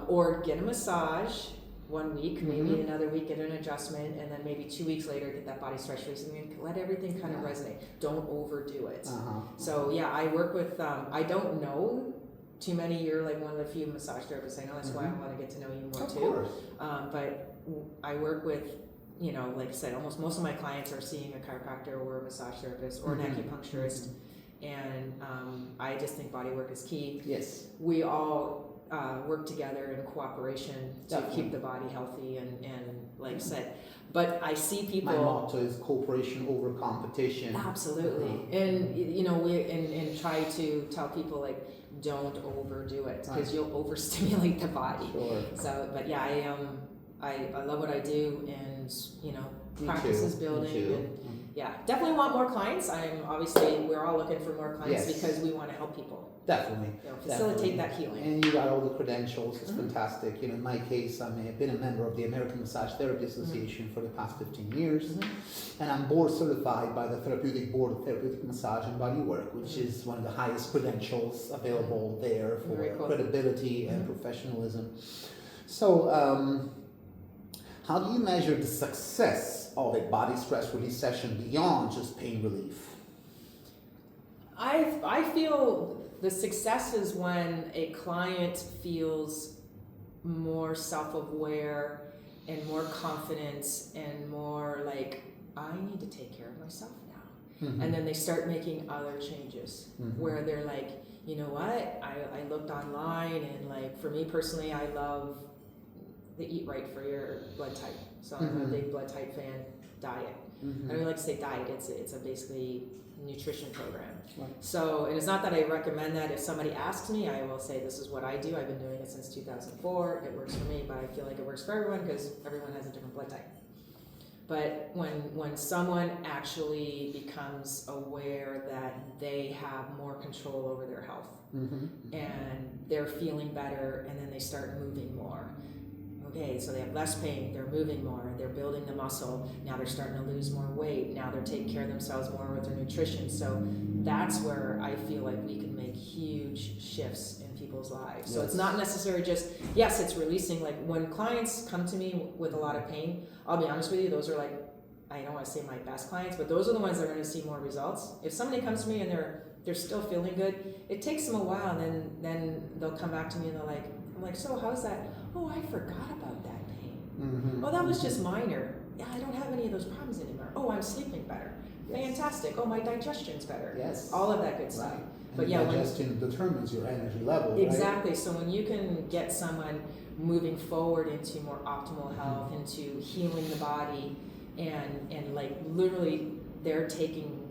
Or get a massage 1 week, maybe another week, get an adjustment, and then maybe 2 weeks later, get that body stress release, and let everything kind of resonate. Don't overdo it. So yeah, I work with, I don't know too many. You're like one of the few massage therapists I know. That's why I want to get to know you more too. But I work with, like I said, almost most of my clients are seeing a chiropractor or a massage therapist or an acupuncturist, and I just think body work is key. Yes. We all work together in cooperation to keep the body healthy, and like I said, but I see people. My motto is cooperation over competition. Absolutely. And we and try to tell people don't overdo it, because you'll overstimulate the body. Sure. So, but yeah, I love what I do, and practice is building, and yeah, definitely want more clients. We're all looking for more clients because we want to help people. Definitely. Facilitate that healing. And you got all the credentials. It's fantastic. In my case, I've been a member of the American Massage Therapy Association for the past 15 years, and I'm board certified by the Therapeutic Board of Therapeutic Massage and Bodywork, which is one of the highest credentials available there for credibility and professionalism. So, how do you measure the success of a body stress release session beyond just pain relief? I feel the success is when a client feels more self-aware and more confident and more like, I need to take care of myself now. And then they start making other changes where they're like, you know what, I looked online, and for me personally, I love the Eat Right for your blood type. So I'm a big blood type fan. Diet. I don't like to say diet. It's a basically nutrition program. So, and it's not that I recommend that. If somebody asks me, I will say this is what I do. I've been doing it since 2004. It works for me, but I feel like it works for everyone because everyone has a different blood type. But when someone actually becomes aware that they have more control over their health and they're feeling better, and then they start moving more. okay, so they have less pain, they're moving more, they're building the muscle, now they're starting to lose more weight, now they're taking care of themselves more with their nutrition. So that's where I feel like we can make huge shifts in people's lives. So it's not necessarily just, yes, it's releasing. Like when clients come to me with a lot of pain, I'll be honest with you, those are like, I don't want to say my best clients, but those are the ones that are going to see more results. If somebody comes to me and they're still feeling good, it takes them a while, and then they'll come back to me and they're like, I'm like, so how's that? Oh, I forgot about that pain. Oh, that was just minor. Yeah, I don't have any of those problems anymore. Oh, I'm sleeping better. Fantastic. Oh, my digestion's better. Yes. All of that good stuff. Right. But and yeah, digestion determines your energy level. Exactly. Right? So when you can get someone moving forward into more optimal health, into healing the body, and like literally they're taking,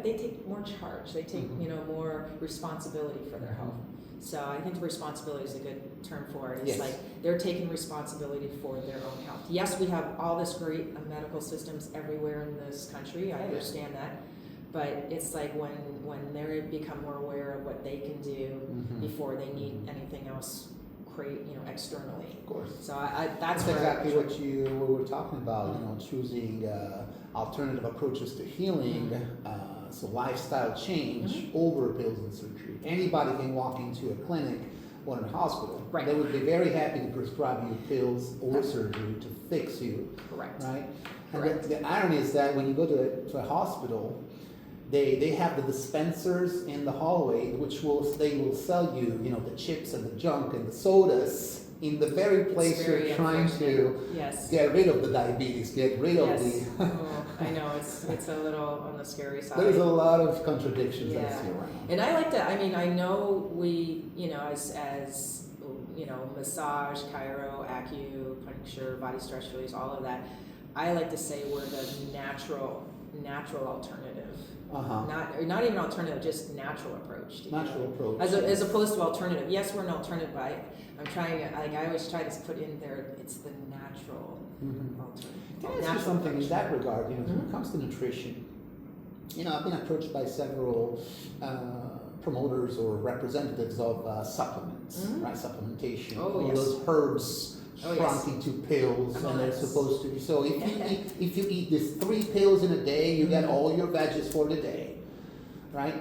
they take more charge. They take more responsibility for their health. So I think responsibility is a good term for it. It's like they're taking responsibility for their own health. Yes, we have all this great medical systems everywhere in this country. I understand that. But it's like when they become more aware of what they can do before they need anything else externally. Of course. So that's exactly what we were talking about, choosing alternative approaches to healing. So lifestyle change over pills and surgery. Anybody can walk into a clinic or in a hospital. Right. They would be very happy to prescribe you pills or surgery to fix you. Correct. Right? Correct. And the irony is that when you go to a hospital, they have the dispensers in the hallway, they will sell you, the chips and the junk and the sodas in the very place you're trying to get rid of the diabetes, get rid of the. I know it's a little on the scary side. There's a lot of contradictions I see around. And I like to. I mean, I know we, as massage, chiro, acupuncture, body stretch release, all of that. I like to say we're the natural alternative. Not even alternative, just natural approach. Approach. As opposed to alternative. Yes, we're an alternative, but I'm trying. I always try to put in there. It's the natural alternative. Can I ask you something in that regard? When it comes to nutrition, I've been approached by several promoters or representatives of supplements, right? Supplementation. Those herbs. Shrunk into pills, and they're supposed to be. So if you eat these 3 pills in a day, you get all your veggies for the day, right?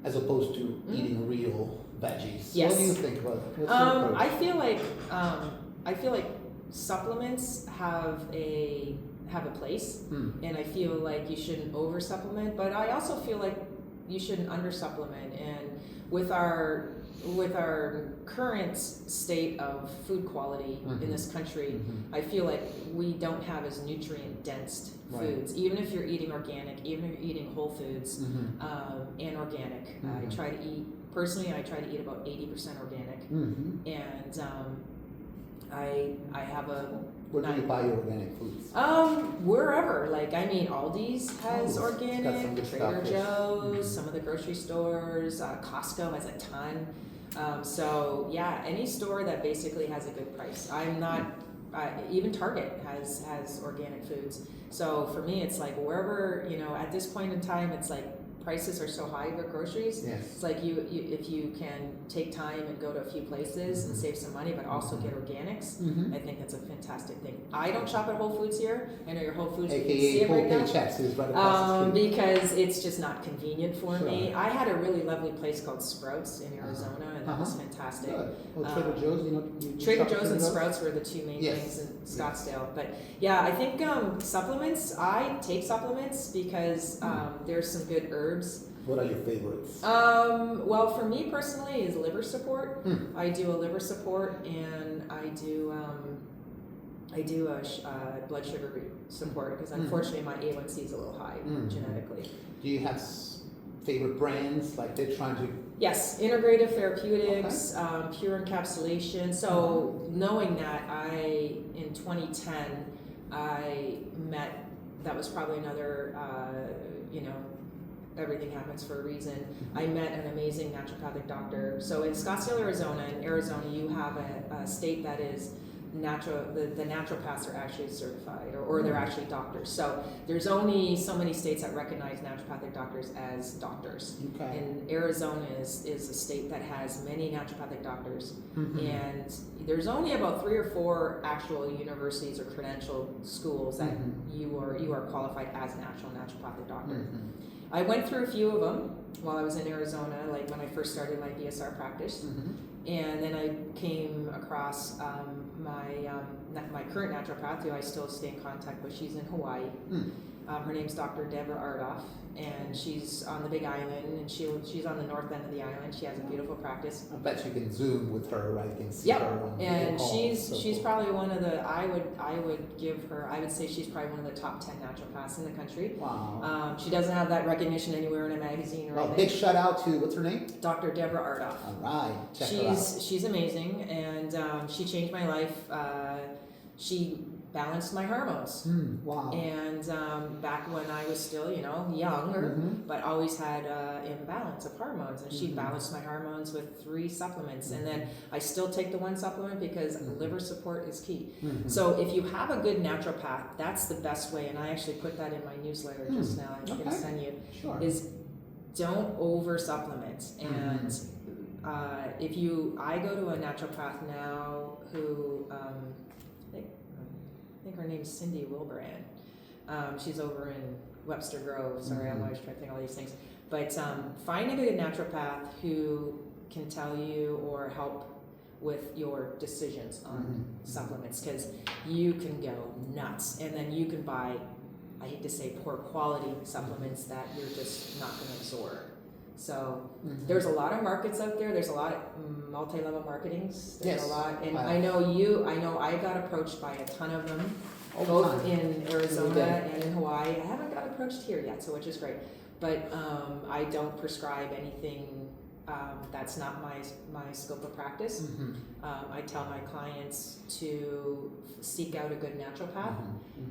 As opposed to eating real veggies. Yes. What do you think about it? What's your approach? I feel like supplements have a place, and I feel like you shouldn't over supplement. But I also feel like you shouldn't under supplement. And with our current state of food quality in this country, I feel like we don't have as nutrient dense foods. Even if you're eating organic, even if you're eating whole foods and organic. I try to eat eat about 80% organic, and I have a. Where do you buy your organic foods? Wherever. Aldi's has organic, Trader Joe's, some of the grocery stores, Costco has a ton. Any store that basically has a good price. I'm not, even Target has organic foods. So for me, it's like wherever, at this point in time, it's like prices are so high for groceries. Yes. It's like if you can take time and go to a few places and save some money, but also get organics, I think that's a fantastic thing. I don't shop at Whole Foods here. I know your Whole Foods, you can see it right now. Is right across the street. Because it's just not convenient for me. I had a really lovely place called Sprouts in Arizona, and that was fantastic. Good. Well, Trader Joe's, Trader Joe's and Sprouts were the 2 main things in Scottsdale. But yeah, I think supplements. I take supplements because there's some good herbs. What are your favorites? Well, for me personally, is liver support. I do a liver support, and I do a blood sugar support because unfortunately my A1C is a little high genetically. Do you have favorite brands like they're trying to? Yes, integrative therapeutics, pure encapsulation. So knowing that, in 2010 I met. That was probably another everything happens for a reason. I met an amazing naturopathic doctor. So in Scottsdale, Arizona, you have a state that is the naturopaths are actually certified, or they're actually doctors. So there's only so many states that recognize naturopathic doctors as doctors. Okay. And Arizona is a state that has many naturopathic doctors, and there's only about 3 or 4 actual universities or credentialed schools that you are qualified as an actual naturopathic doctor. I went through a few of them while I was in Arizona, like when I first started my BSR practice. And then I came across my current naturopath, who I still stay in contact with. She's in Hawaii. Her name's Dr. Deborah Ardoff, and she's on the Big Island, and she's on the north end of the island. She has a beautiful practice. I bet you can Zoom with her, right? You can see her on and calls, she's probably one of the, I would say she's probably one of the top 10 naturopaths in the country. Wow. She doesn't have that recognition anywhere in a magazine or anything. Big shout out to, what's her name? Dr. Deborah Ardoff. All right, check her out. She's amazing, and she changed my life. She balanced my hormones. Wow. And back when I was still, younger, but always had imbalance of hormones, and she balanced my hormones with 3 supplements. And then I still take the 1 supplement because liver support is key. So if you have a good naturopath, that's the best way. And I actually put that in my newsletter just now. I'm going to send you. Sure. Is don't over supplement. And I go to a naturopath now who I think her name's Cindy Wilbrand. She's over in Webster Grove. Sorry, I'm always trying to think of all these things. But find a good naturopath who can tell you or help with your decisions on supplements, because you can go nuts, and then you can buy, I hate to say, poor quality supplements that you're just not going to absorb. So there's a lot of markets out there. There's a lot of multi-level marketings. There's a lot, and I know I got approached by a ton of them, both in Arizona and in Hawaii. I haven't got approached here yet, so which is great. But I don't prescribe anything that's not my scope of practice. I tell my clients to seek out a good naturopath.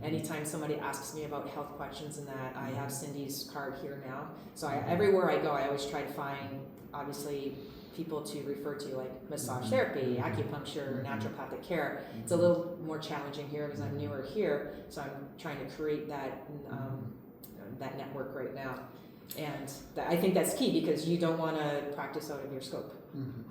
Anytime somebody asks me about health questions and that, I have Cindy's card here now. So everywhere I go, I always try to find, obviously, people to refer to, like massage therapy, acupuncture, naturopathic care. It's a little more challenging here because I'm newer here, so I'm trying to create that that network right now. And I think that's key, because you don't want to practice out of your scope.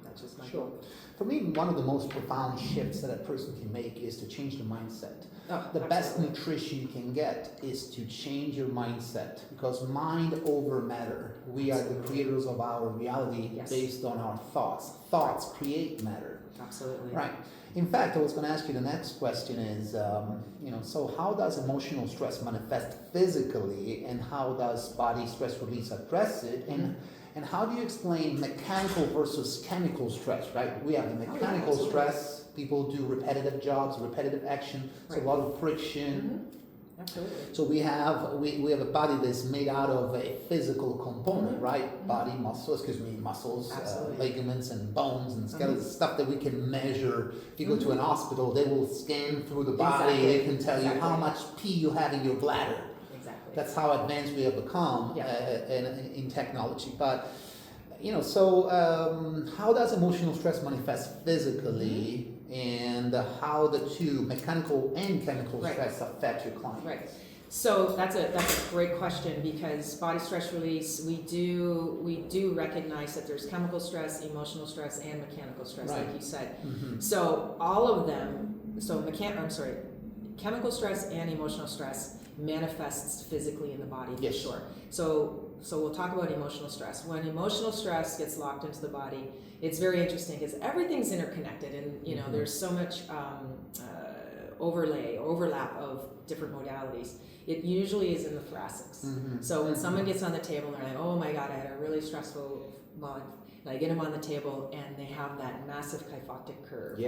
That's just my goal. For me, one of the most profound shifts that a person can make is to change the mindset. The best nutrition you can get is to change your mindset, because mind over matter. We are the creators of our reality based on our thoughts. Thoughts create matter. Absolutely. Right. In fact, I was going to ask you, the next question is, so how does emotional stress manifest physically, and how does body stress release address it? And how do you explain mechanical versus chemical stress, right? We have the mechanical stress. People do repetitive jobs, repetitive action, so a lot of friction. Absolutely. So we have a body that's made out of a physical component, right? Body, muscles, ligaments and bones and skeletons, stuff that we can measure. If you go to an hospital, they will scan through the body. They can tell you how much pee you have in your bladder. That's how advanced we have become in technology. But, how does emotional stress manifest physically, and how the two, mechanical and chemical stress, affect your client? Right. So that's a great question, because body stress release, we do recognize that there's chemical stress, emotional stress, and mechanical stress, like you said. So all of them, chemical stress and emotional stress manifests physically in the body, for sure. So we'll talk about emotional stress. When emotional stress gets locked into the body, it's very interesting, because everything's interconnected, and there's so much overlap of different modalities. It usually is in the thoracics. So when someone gets on the table and they're like, oh my God, I had a really stressful month, and I get them on the table and they have that massive kyphotic curve.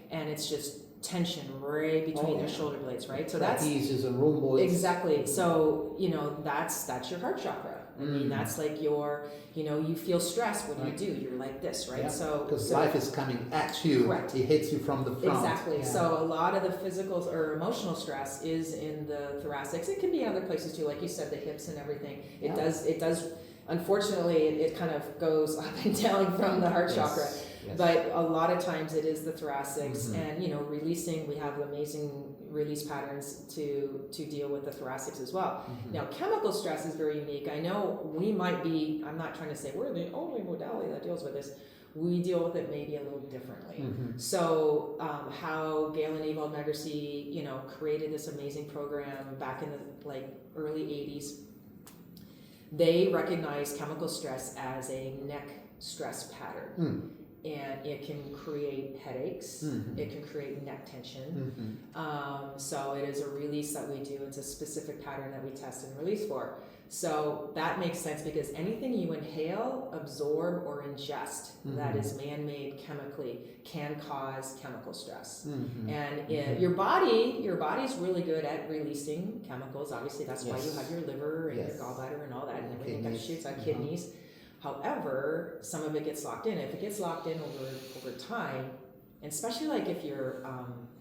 And it's just tension right between their shoulder blades, right? So that's is a rhomboid. Exactly. So that's your heart chakra. I mean, that's like your, you feel stress when you do. You're like this, right? So because life is coming at you. Correct. It hits you from the front. Exactly. So a lot of the physical or emotional stress is in the thoracics. It can be in other places too, like you said, the hips and everything. It does. Unfortunately, it kind of goes up and down from the heart chakra. Yes. But a lot of times it is the thoracics, and releasing. We have amazing release patterns to deal with the thoracics as well. Now, chemical stress is very unique. I know we might be. I'm not trying to say we're the only modality that deals with this. We deal with it maybe a little differently. So how Gail and Ewald Meggersee, created this amazing program back in the early 80s. They recognize chemical stress as a neck stress pattern. And it can create headaches. It can create neck tension. So it is a release that we do. It's a specific pattern that we test and release for. So that makes sense because anything you inhale, absorb, or ingest that is man-made chemically can cause chemical stress. And your body's really good at releasing chemicals. Obviously, that's why you have your liver and your gallbladder and all that, and everything that shoots out kidneys. However, some of it gets locked in. If it gets locked in over time, and especially if you're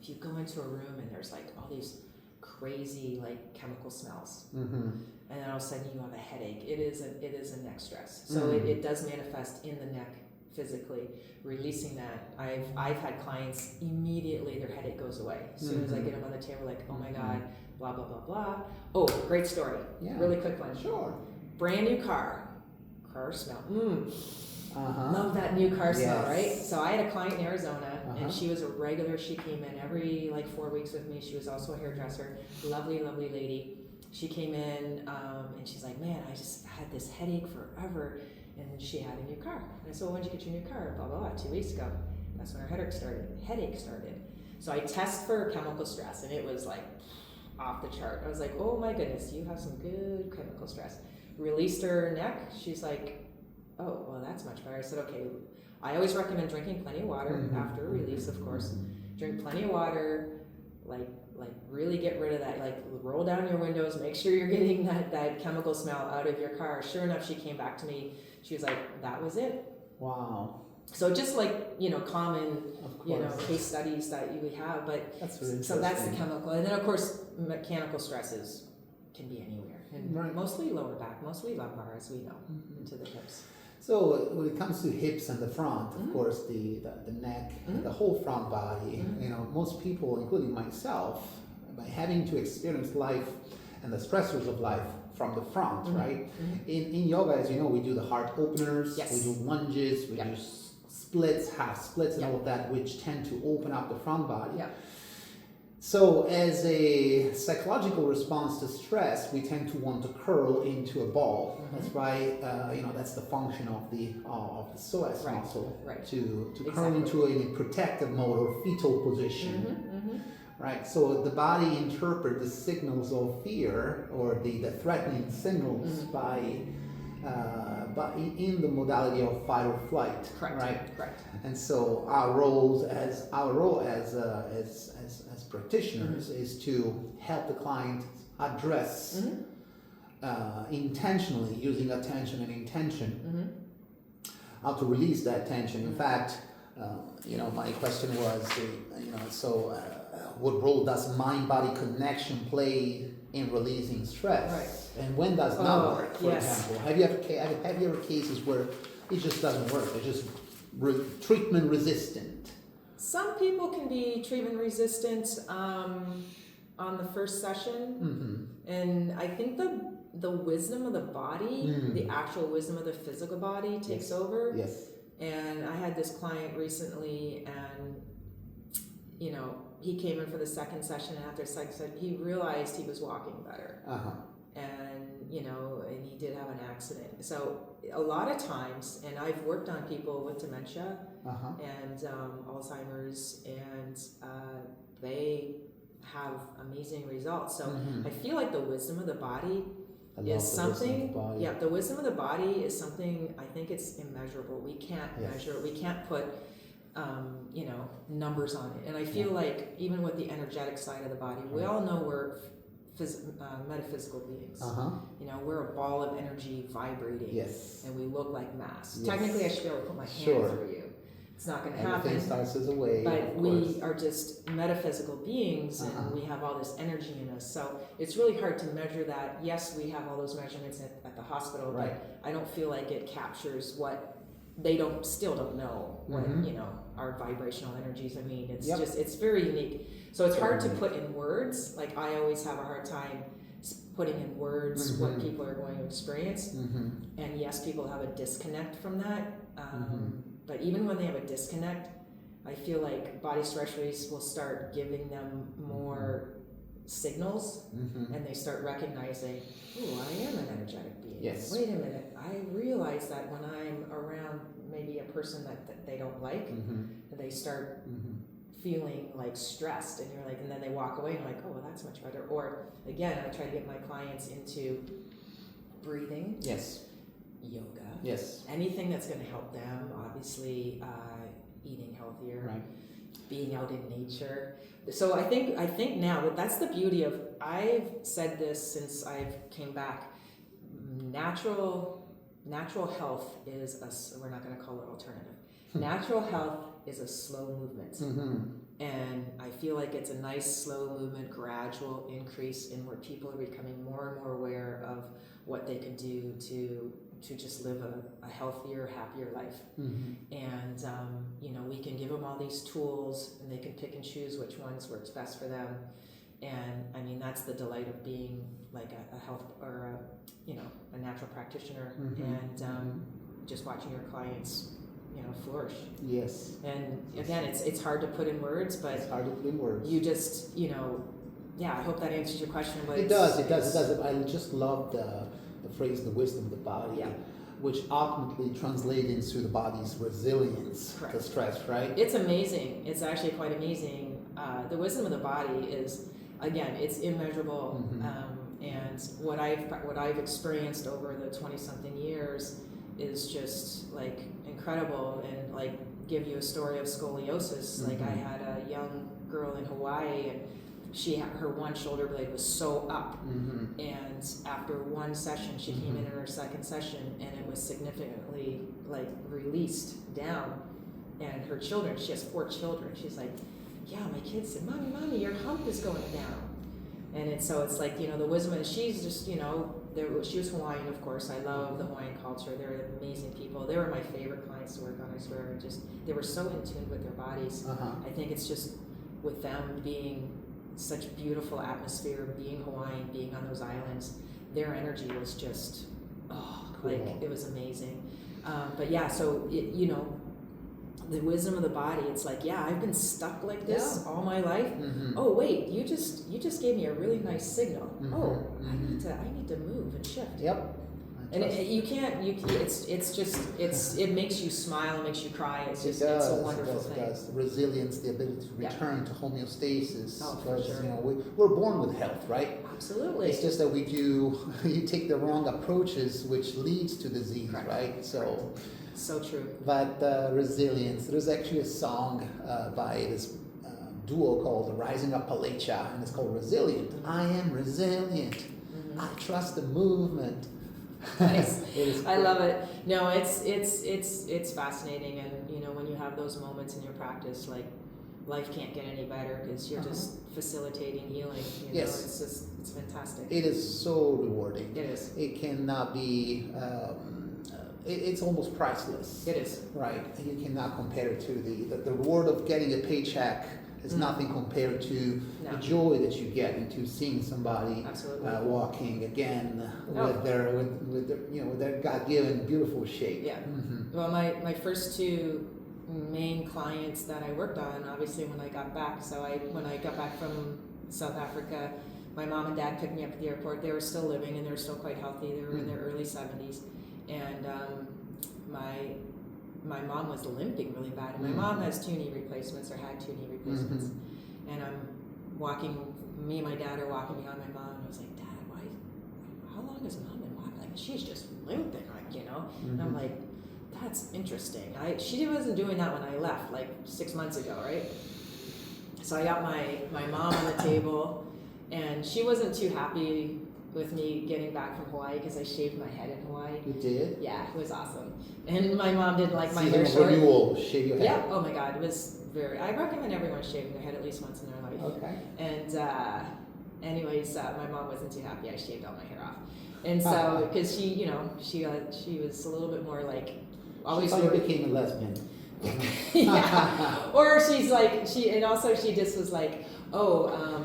if you go into a room and there's all these crazy chemical smells, and then all of a sudden you have a headache. It is a neck stress. So it does manifest in the neck physically. Releasing that, I've had clients immediately their headache goes away as soon as I get them on the table. Oh my God, blah blah blah blah. Oh, great story. Really quick one. Sure. Brand new car smell. Love that new car smell, right? So I had a client in Arizona, and she was a regular. She came in every 4 weeks with me. She was also a hairdresser. Lovely, lovely lady. She came in, and she's like, man, I just had this headache forever. And she had a new car. And I said, well, when did you get your new car? Blah, blah, blah, 2 weeks ago. That's when her headache started. So I test for chemical stress, and it was off the chart. I was like, oh my goodness, you have some good chemical stress. Released her neck. She's like, oh, well, that's much better. I said, okay. I always recommend drinking plenty of water after a release, of course. Drink plenty of water, really get rid of that. Roll down your windows, make sure you're getting that chemical smell out of your car. Sure enough, she came back to me. She was like, that was it. Wow. So just common, case studies that we have, but that's really so that's the chemical. And then of course, mechanical stresses can be anywhere. And mostly lower back, mostly lumbar, as we know, into the hips. So when it comes to hips and the front, of course, the neck, the whole front body, most people, including myself, by having to experience life and the stressors of life from the front, right? In yoga, as you know, we do the heart openers, we do lunges, we do splits, half splits, and all of that, which tend to open up the front body. So as a psychological response to stress, we tend to want to curl into a ball. That's why, that's the function of the psoas muscle, to curl into a protective mode or fetal position. Right, so the body interprets the signals of fear or the threatening signals by in the modality of fight or flight. Correct. And so our role as practitioners is to help the client address intentionally, using attention and intention, how to release that tension. In fact, my question was, what role does mind-body connection play in releasing stress? And when does not work, for example? Have you ever cases where it just doesn't work? It's just treatment resistant? Some people can be treatment resistant on the first session, and I think the wisdom of the body, the actual wisdom of the physical body takes over. And I had this client recently, and he came in for the second session, and after the second session, he realized he was walking better. And and he did have an accident. So a lot of times, and I've worked on people with dementia and Alzheimer's, and they have amazing results. So I feel like the wisdom of the body is something. The wisdom of the body is something. I think it's immeasurable. We can't measure it. We can't put numbers on it. And I feel like even with the energetic side of the body, we all know we're metaphysical beings. We're a ball of energy vibrating, and we look like mass. Technically, I should be able to put my hand through you. It's not going to happen. Everything starts as a wave. But we are just metaphysical beings, and we have all this energy in us. So it's really hard to measure that. Yes, we have all those measurements at the hospital, but I don't feel like it captures what they still don't know what, our vibrational energies. I mean, it's Yep. it's very unique. So it's hard to put in words. Like I always have a hard time putting in words what people are going to experience. And yes, people have a disconnect from that. But even when they have a disconnect, I feel like body stretcheries will start giving them more signals, and they start recognizing, oh, I am an energetic being. Yes. Wait a minute, I realize that when I'm around maybe a person that they don't like, they start feeling like stressed, and you're like, and then they walk away and like, oh, well, that's much better. Or again, I try to get my clients into breathing, Yes. yoga, Yes. anything that's going to help them. Obviously, eating healthier, Right. being out in nature. So I think now, but that's the beauty of, I've said this since I've came back, natural health is we're not going to call it alternative. Natural health is a slow movement. And I feel like it's a nice slow movement, gradual increase in where people are becoming more and more aware of what they can do to just live a healthier, happier life. And we can give them all these tools, and they can pick and choose which ones works best for them. And I mean, that's the delight of being like a health or a natural practitioner, and just watching your clients flourish. Yes. And again, it's hard to put in words, but It's hard to put in words. you just I hope that answers your question. But It does. I just love the phrase, the wisdom of the body, which ultimately translates into the body's resilience to stress, right? It's amazing. It's actually quite amazing. The wisdom of the body is, again, it's immeasurable. And what I've experienced over the 20-something years is just like incredible. And like, give you a story of scoliosis. Like, I had a young girl in Hawaii, and her one shoulder blade was so up, and after one session, she came in her second session, and it was significantly like released down. And her children, she has 4 children, she's like, yeah, my kids said, mommy, your hump is going down. And it's like, the wisdom, and she's just, she was Hawaiian, of course. I love the Hawaiian culture. They're amazing people. They were my favorite clients to work on, I swear. They were so in tune with their bodies. I think it's just with them being such beautiful atmosphere, being Hawaiian, being on those islands, their energy was just, it was amazing. But yeah, so, the wisdom of the body, it's like, I've been stuck like this all my life. Oh wait, you just gave me a really nice signal. I need to move and shift. Yep. And it makes you smile, it makes you cry. It's a wonderful thing. It does. Resilience, the ability to return to homeostasis. Oh, for sure. We're born with health, right? Absolutely. It's just that you take the wrong approaches, which leads to disease, right? So true. But resilience. There's actually a song by this duo called Rising Appalachia, and it's called Resilient. I am resilient. I trust the movement. Nice. I love it. No, it's fascinating, and when you have those moments in your practice, like, life can't get any better because you're just facilitating healing. Yes. It's fantastic. It is so rewarding. It is. It cannot be. It's almost priceless. It is. Right. You cannot compare it to the reward of getting a paycheck. Is nothing compared to the joy that you get into seeing somebody walking again with their God-given beautiful shape. Yeah. Well, my first 2 main clients that I worked on, obviously when I got back. So when I got back from South Africa, my mom and dad picked me up at the airport. They were still living, and they were still quite healthy. They were in their early 70s, and my mom was limping really bad. And my mom has 2 knee replacements, or had 2 knee replacements. And me and my dad are walking behind my mom, and I was like, Dad, how long has Mom been walking? Like, she's just limping, And I'm like, that's interesting. She wasn't doing that when I left, like 6 months ago, right? So I got my mom on the table, and she wasn't too happy with me getting back from Hawaii because I shaved my head in Hawaii. You did? Yeah, it was awesome. And my mom didn't like my hair short. You will shave your head. Yeah. Oh my God, it was I recommend everyone shaving their head at least once in their life. Okay. And anyways, my mom wasn't too happy I shaved all my hair off. And so, because she was a little bit more like, always She became a lesbian. yeah. Or she's like, and also she just was like, oh,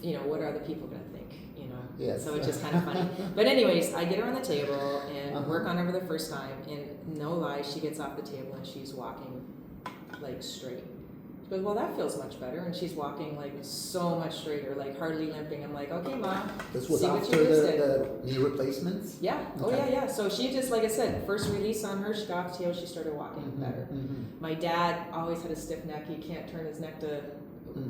you know, what are other people going to think, you know? Yes. So it's just kind of funny. But anyways, I get her on the table and work on her the first time, and no lie, she gets off the table and she's walking like straight. She goes, well, that feels much better. And she's walking like so much straighter, like hardly limping. I'm like, okay, Mom. This was see after the knee replacements? Yeah. Okay. Oh, yeah. So she just, like I said, first release on her, she got off the table, she started walking better. My dad always had a stiff neck. He can't turn his neck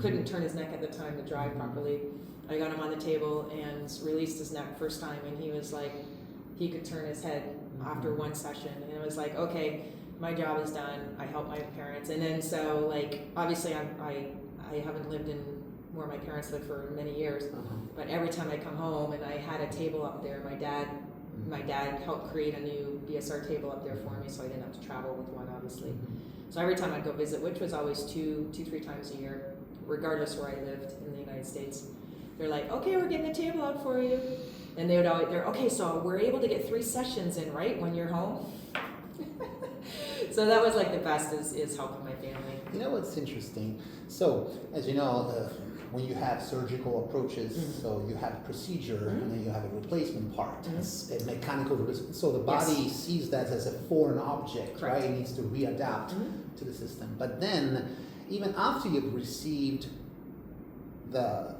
couldn't turn his neck at the time to drive properly. I got him on the table and released his neck first time, and he was like, he could turn his head after one session. And it was like, okay, my job is done. I help my parents. And then so like, obviously I haven't lived in where my parents lived for many years, but every time I come home and I had a table up there, my dad helped create a new BSR table up there for me, so I didn't have to travel with one, obviously. So every time I'd go visit, which was always 3 times a year, regardless where I lived in the United States, they're like, okay, we're getting the table out for you. And they would always, okay, so we're able to get 3 sessions in, right, when you're home? So that was like the best is helping my family. You know what's interesting? So, as you know, when you have surgical approaches, so you have a procedure and then you have a replacement part, it's a mechanical replacement. So the body sees that as a foreign object, right? It needs to readapt to the system. But then, even after you've received the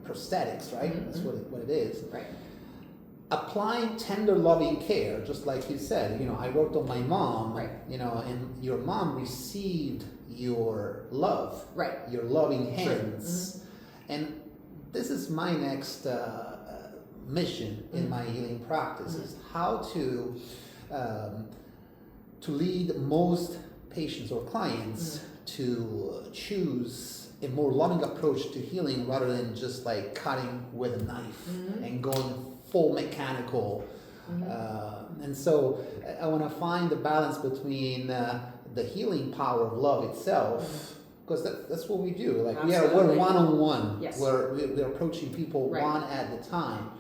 prosthetics, right? That's what it is. Right. Applying tender, loving care, just like you said, you know, I worked on my mom, right. You know, and your mom received your love, right? Your loving hands, and this is my next mission in my healing practice: is how to lead most patients or clients to choose a more loving approach to healing rather than just like cutting with a knife and going full mechanical. And so I want to find the balance between the healing power of love itself, because that's what we do. Like we're one-on-one. Yes. We're approaching people one at a time.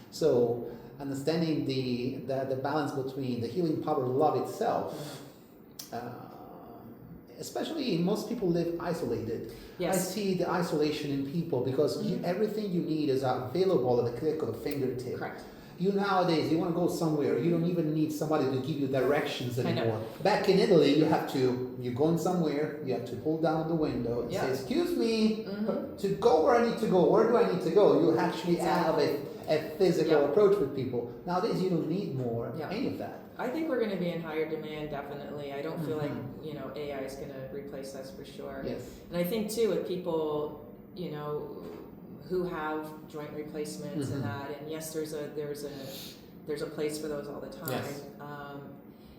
So understanding the balance between the healing power of love itself, especially most people live isolated. Yes. I see the isolation in people because everything you need is available at the click of a fingertip. Correct. You nowadays, you want to go somewhere, you don't even need somebody to give you directions anymore. Back in Italy, you're going somewhere, you have to pull down the window and say, excuse me, to go where I need to go, where do I need to go? You actually have a physical approach with people. Nowadays, you don't need more any of that. I think we're going to be in higher demand, definitely. I don't feel like, you know, AI is going to replace us for sure. Yes. And I think too, with people, you know, who have joint replacements and that, and yes, there's a place for those all the time. Yes.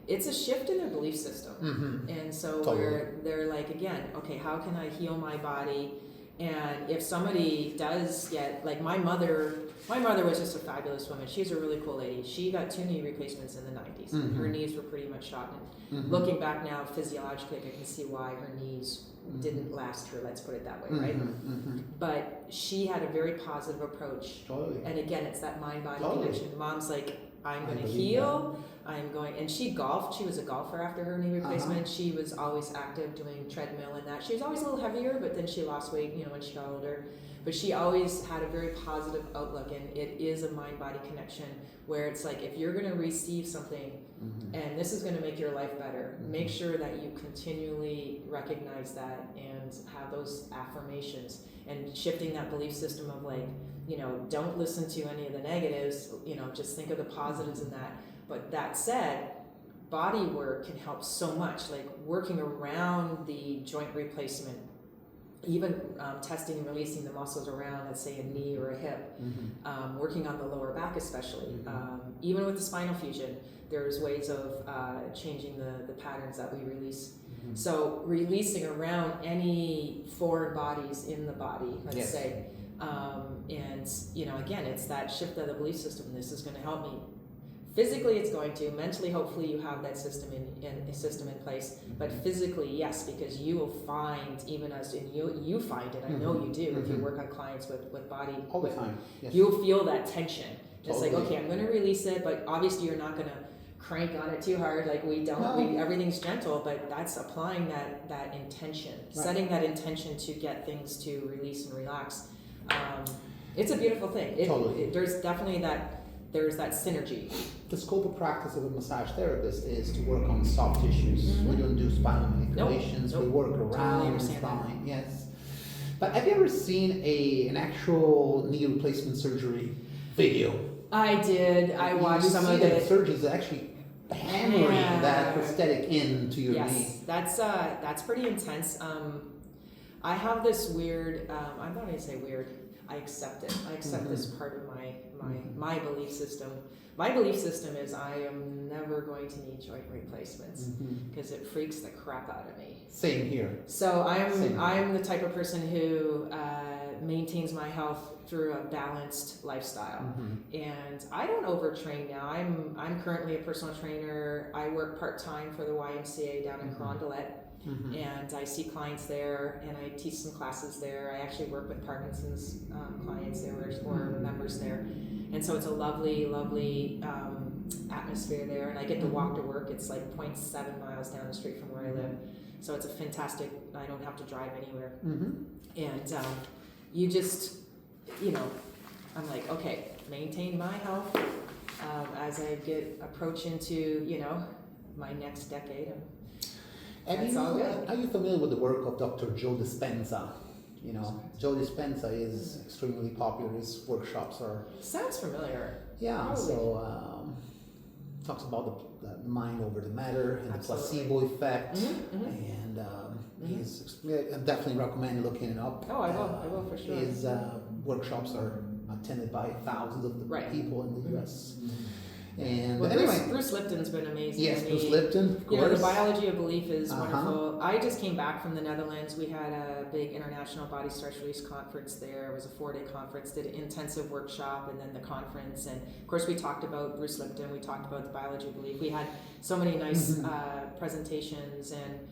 It's a shift in their belief system, and so where they're like, again, okay, how can I heal my body? And if somebody does get, like my mother was just a fabulous woman. She's a really cool lady. She got 2 knee replacements in the 90s. Her knees were pretty much shot. And looking back now, physiologically, I can see why her knees didn't last her, let's put it that way, right? But she had a very positive approach. Totally. And again, it's that mind-body connection. Mom's like, I'm going to heal. I'm going, and she golfed. She was a golfer after her knee replacement. She was always active, doing treadmill and that. She was always a little heavier, but then she lost weight, you know, when she got older. But she always had a very positive outlook, and it is a mind-body connection where it's like, if you're going to receive something and this is going to make your life better, make sure that you continually recognize that and have those affirmations and shifting that belief system of like, you know, don't listen to any of the negatives, you know, just think of the positives in that. But that said, body work can help so much, like working around the joint replacement, even testing and releasing the muscles around, let's say, a knee or a hip, working on the lower back especially. Even with the spinal fusion, there's ways of changing the patterns that we release. So releasing around any foreign bodies in the body, let's say. And, you know, again, it's that shift of the belief system. This is going to help me. Physically, it's going to. Mentally, hopefully, you have that system in place. But physically, yes, because you will find, even as in you find it. I know you do. If you work on clients with body all the time, you'll feel that tension. Just like, okay, I'm going to release it, but obviously, you're not going to crank on it too hard. Like we don't, No. everything's gentle, but that's applying that intention, setting that intention to get things to release and relax. It's a beautiful thing. Totally. There's definitely there's that synergy. The scope of practice of a massage therapist is to work on soft tissues. We don't do spinal manipulations. Nope. We work Totally around the understand spine. Yes. But have you ever seen an actual knee replacement surgery video? I did. I watched some of it. it. Surgeons actually hammering that prosthetic into your knee. Yes, that's pretty intense. I have this weird. I'm not going to say weird. I accept it. I accept this part of my belief system. My belief system is I am never going to need joint replacements because it freaks the crap out of me. Same here. So I'm the type of person who maintains my health through a balanced lifestyle, and I don't overtrain now. I'm currently a personal trainer. I work part-time for the YMCA down in Carondelet. And I see clients there, and I teach some classes there. I actually work with Parkinson's clients there or members there, and so it's a lovely, lovely atmosphere there. And I get to walk to work. It's like 0.7 miles down the street from where I live, so it's a fantastic. I don't have to drive anywhere, and you just, I'm like, okay, maintain my health as I approach into my next decade. Are you familiar with the work of Dr. Joe Dispenza? Joe Dispenza is extremely popular. His workshops are... Sounds familiar. Yeah, Probably. so talks about the mind over the matter and Absolutely. the placebo effect. And I definitely recommend looking it up. Oh, I will for sure. His workshops are attended by thousands of people in the U.S. And anyway, Bruce Lipton's been amazing. Yes, Bruce Lipton, of course. The biology of belief is wonderful. I just came back from the Netherlands. We had a big international body stress release conference there. It was a 4-day conference. Did an intensive workshop and then the conference. And of course, we talked about Bruce Lipton. We talked about the biology of belief. We had so many nice presentations, and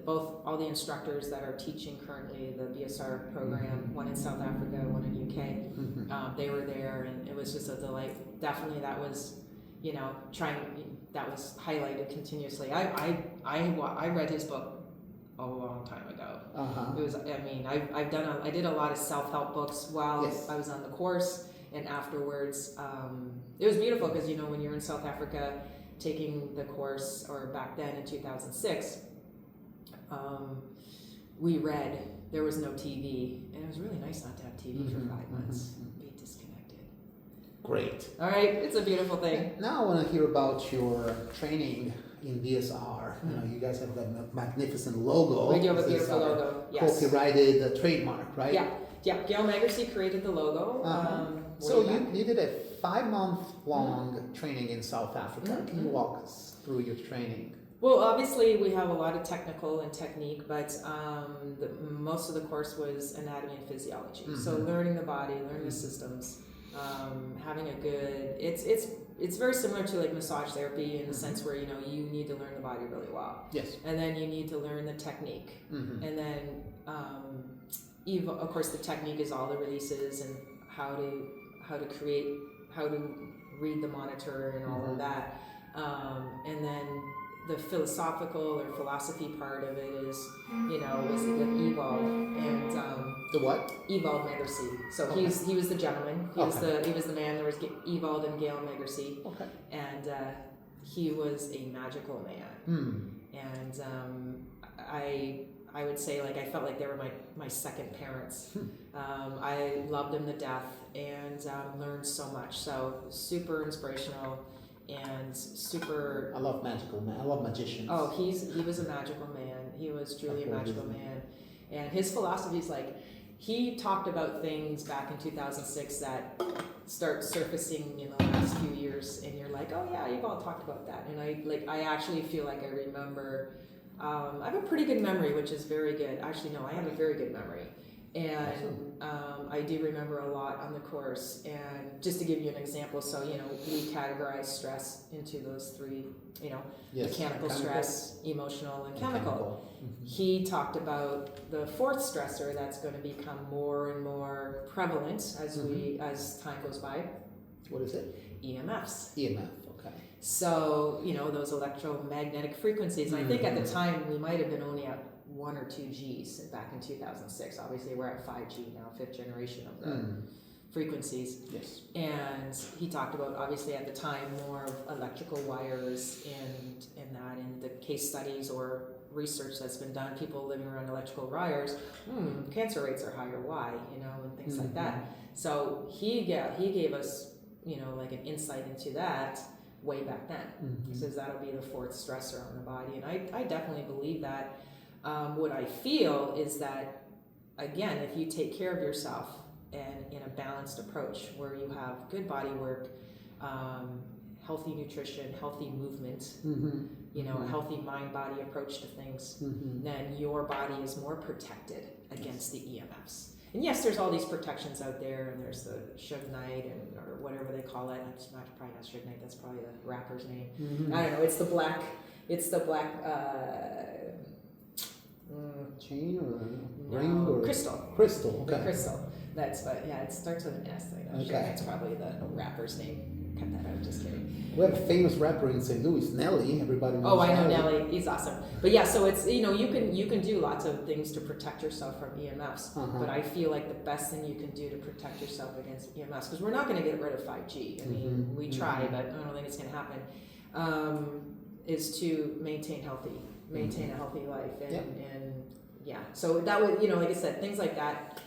all the instructors that are teaching currently the BSR program, one in South Africa, one in UK, they were there, and it was just a delight. Definitely, that was, that was highlighted continuously. I read his book a long time ago. It was, I did a lot of self-help books while I was on the course, and afterwards, it was beautiful because when you're in South Africa taking the course, or back then in 2006, we read. There was no TV, and it was really nice not to have TV for 5 months. Be disconnected. Great. All right, it's a beautiful thing. Now I want to hear about your training in BSR. You guys have that magnificent logo. We do have a beautiful logo. Yes. Copyrighted trademark, right? Yeah. Gail Meggersee created the logo. So you did a 5-month-long training in South Africa. Can you walk us through your training? Well, obviously we have a lot of technical and technique, but most of the course was anatomy and physiology. So learning the body, learning the systems, having a good. It's very similar to like massage therapy in the sense where you need to learn the body really well. Yes. And then you need to learn the technique, and then of course the technique is all the releases and how to create, how to read the monitor and all of that, and then the philosophical or philosophy part of it is, was with Ewald and the what? Ewald Meggersee. So he was the gentleman. He was the man. There was Ewald and Gail Meggersee. Okay. And he was a magical man. And I would say, like, I felt like they were my second parents. I loved them to death and learned so much. So super inspirational and super. I love magical men. I love magicians. Oh, he was a magical man. He was truly a magical man. And his philosophy is like, he talked about things back in 2006 that start surfacing in the last few years, and you're like, oh yeah, you've all talked about that. And I actually feel like I remember. I have a pretty good memory, which is very good. Actually, no, I have a very good memory. And I do remember a lot on the course. And just to give you an example, so, we categorize stress into those three, mechanical stress, emotional, and chemical. He talked about the fourth stressor that's going to become more and more prevalent as time goes by. What is it? EMFs. EMF. Okay. So, those electromagnetic frequencies, and I think at the time we might have been only at 1 or 2 Gs back in 2006. Obviously, we're at 5G now, 5th generation of the frequencies. Yes. And he talked about, obviously, at the time, more of electrical wires and that, and the case studies or research that's been done, people living around electrical wires, cancer rates are higher, why, and things like that. So he gave us, like an insight into that way back then. He says that'll be the 4th stressor on the body, and I definitely believe that. What I feel is that, again, if you take care of yourself and in a balanced approach where you have good body work, healthy nutrition, healthy movement, a healthy mind-body approach to things, then your body is more protected against the EMFs. And yes, there's all these protections out there, and there's the Suge Knight or whatever they call it. It's probably not Suge Knight. That's probably the rapper's name. I don't know. It's the black. Chain or ring or crystal. Crystal. Okay. Crystal. It starts with an S. I'm sure that's probably the rapper's name. Cut that out. Just kidding. We have a famous rapper in St. Louis, Nelly. Everybody knows. Oh, I know Nelly. He's awesome. But yeah, so it's you can do lots of things to protect yourself from EMFs. But I feel like the best thing you can do to protect yourself against EMFs, because we're not going to get rid of 5G. I mean, we try, but I don't think it's going to happen. Is to maintain a healthy life, and so that would like I said, things like that.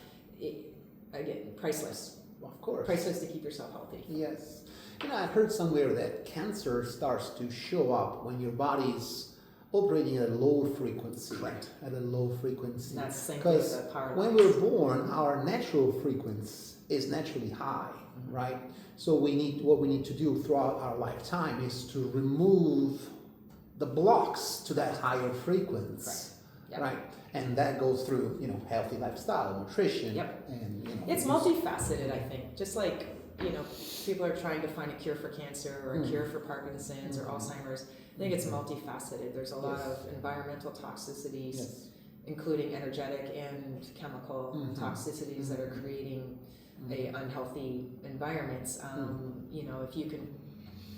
Again, priceless. Of course. Priceless to keep yourself healthy. Yes. I heard somewhere that cancer starts to show up when your body's operating at a low frequency. Correct. At a low frequency. That's the same thing as the power when we're born, our natural frequency is naturally high, right? So what we need to do throughout our lifetime is to remove the blocks to that higher frequency. Yep. Right? And that goes through, healthy lifestyle, nutrition, and it's multifaceted, I think. Just like, people are trying to find a cure for cancer or a cure for Parkinson's or Alzheimer's. I think it's multifaceted. There's a lot of environmental toxicities, including energetic and chemical toxicities that are creating unhealthy environments. If you can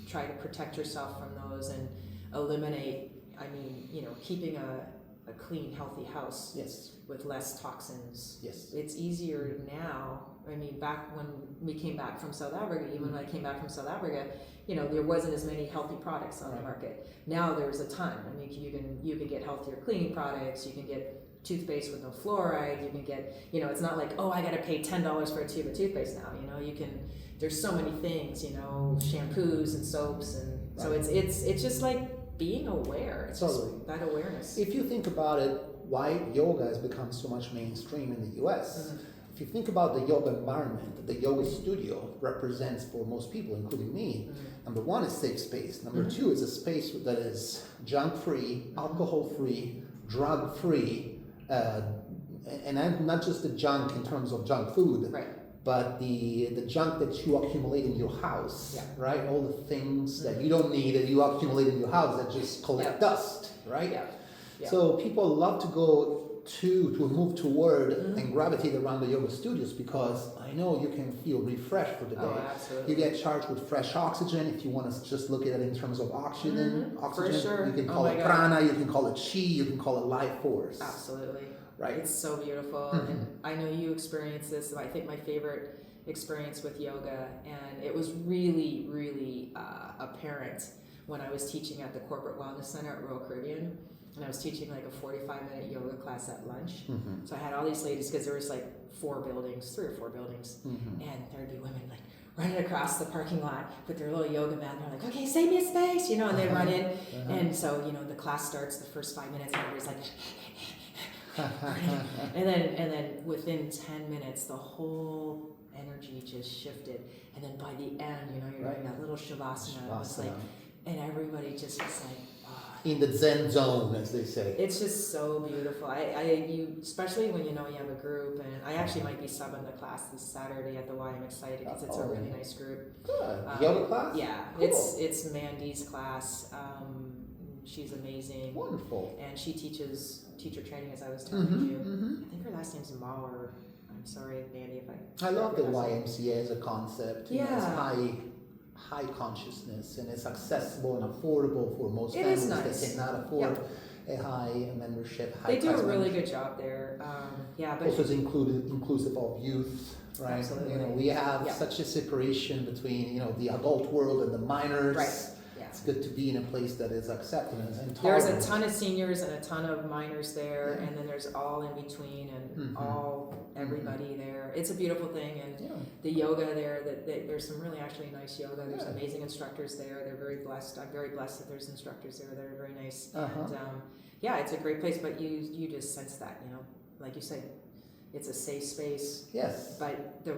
try to protect yourself from those and eliminate, keeping a clean, healthy house with less toxins. Yes. It's easier now. Back when we came back from South Africa, even when I came back from South Africa, there wasn't as many healthy products on the market. Now there's a ton. You can get healthier cleaning products. You can get toothpaste with no fluoride. You can get, it's not like, I got to pay $10 for a tube of toothpaste now. There's so many things, shampoos and soaps, and so it's just like being aware. It's just that awareness. If you think about it, why yoga has become so much mainstream in the US. If you think about the yoga environment, the yoga studio represents for most people, including me, number one is safe space. Number two is a space that is junk-free, alcohol-free, drug-free, and not just the junk in terms of junk food, but the junk that you accumulate in your house, right? All the things that you don't need that you accumulate in your house that just collect dust, right? So people love to go to move toward and gravitate around the yoga studios because I know you can feel refreshed for the day. Absolutely. You get charged with fresh oxygen. If you want to just look at it in terms of oxygen, for sure. You can call it prana, you can call it chi, you can call it life force. Absolutely. Right. It's so beautiful. And I know you experienced this. I think my favorite experience with yoga, and it was really, really apparent when I was teaching at the Corporate Wellness Center at Royal Caribbean. And I was teaching like a 45-minute yoga class at lunch. So I had all these ladies, because there was like 3 or 4 buildings, and there'd be women like running across the parking lot with their little yoga mat, and they're like, okay, save me a space, and they run in. And so, the class starts the first 5 minutes, and everybody's like, and then within 10 minutes, the whole energy just shifted. And then by the end, you're doing that little shavasana. It's like, and everybody just was like, in the Zen zone, as they say. It's just so beautiful. You especially when you have a group, and I actually might be subbing the class this Saturday at the Y. I'm excited because it's a really nice group. Good. Yoga class? Yeah, cool. It's Mandy's class. She's amazing. Wonderful. And she teaches teacher training, as I was telling you. I think her last name's Mauer. I'm sorry, Mandy, if I. I love the YMCA as a concept. Yeah. It's high consciousness, and it's accessible and affordable for most It families is nice. that cannot afford a high membership. They do a really good job there. But also, it's inclusive of youth, right? Absolutely. You know, we have Yeah. such a separation between, you know, the adult world and the minors. Right. Yeah. It's good to be in a place that is accepting and There's tolerant. a ton of seniors and a ton of minors there, Yeah. and then there's all in between and Mhm. everybody there. It's a beautiful thing, and Yeah. the yoga there. There's some really actually nice yoga. There's Yeah. amazing instructors there. They're very blessed. I'm very blessed that there's instructors there. They're very nice. Uh-huh. And yeah, it's a great place. But you just sense that, you know, like you said, it's a safe space. Yes. But the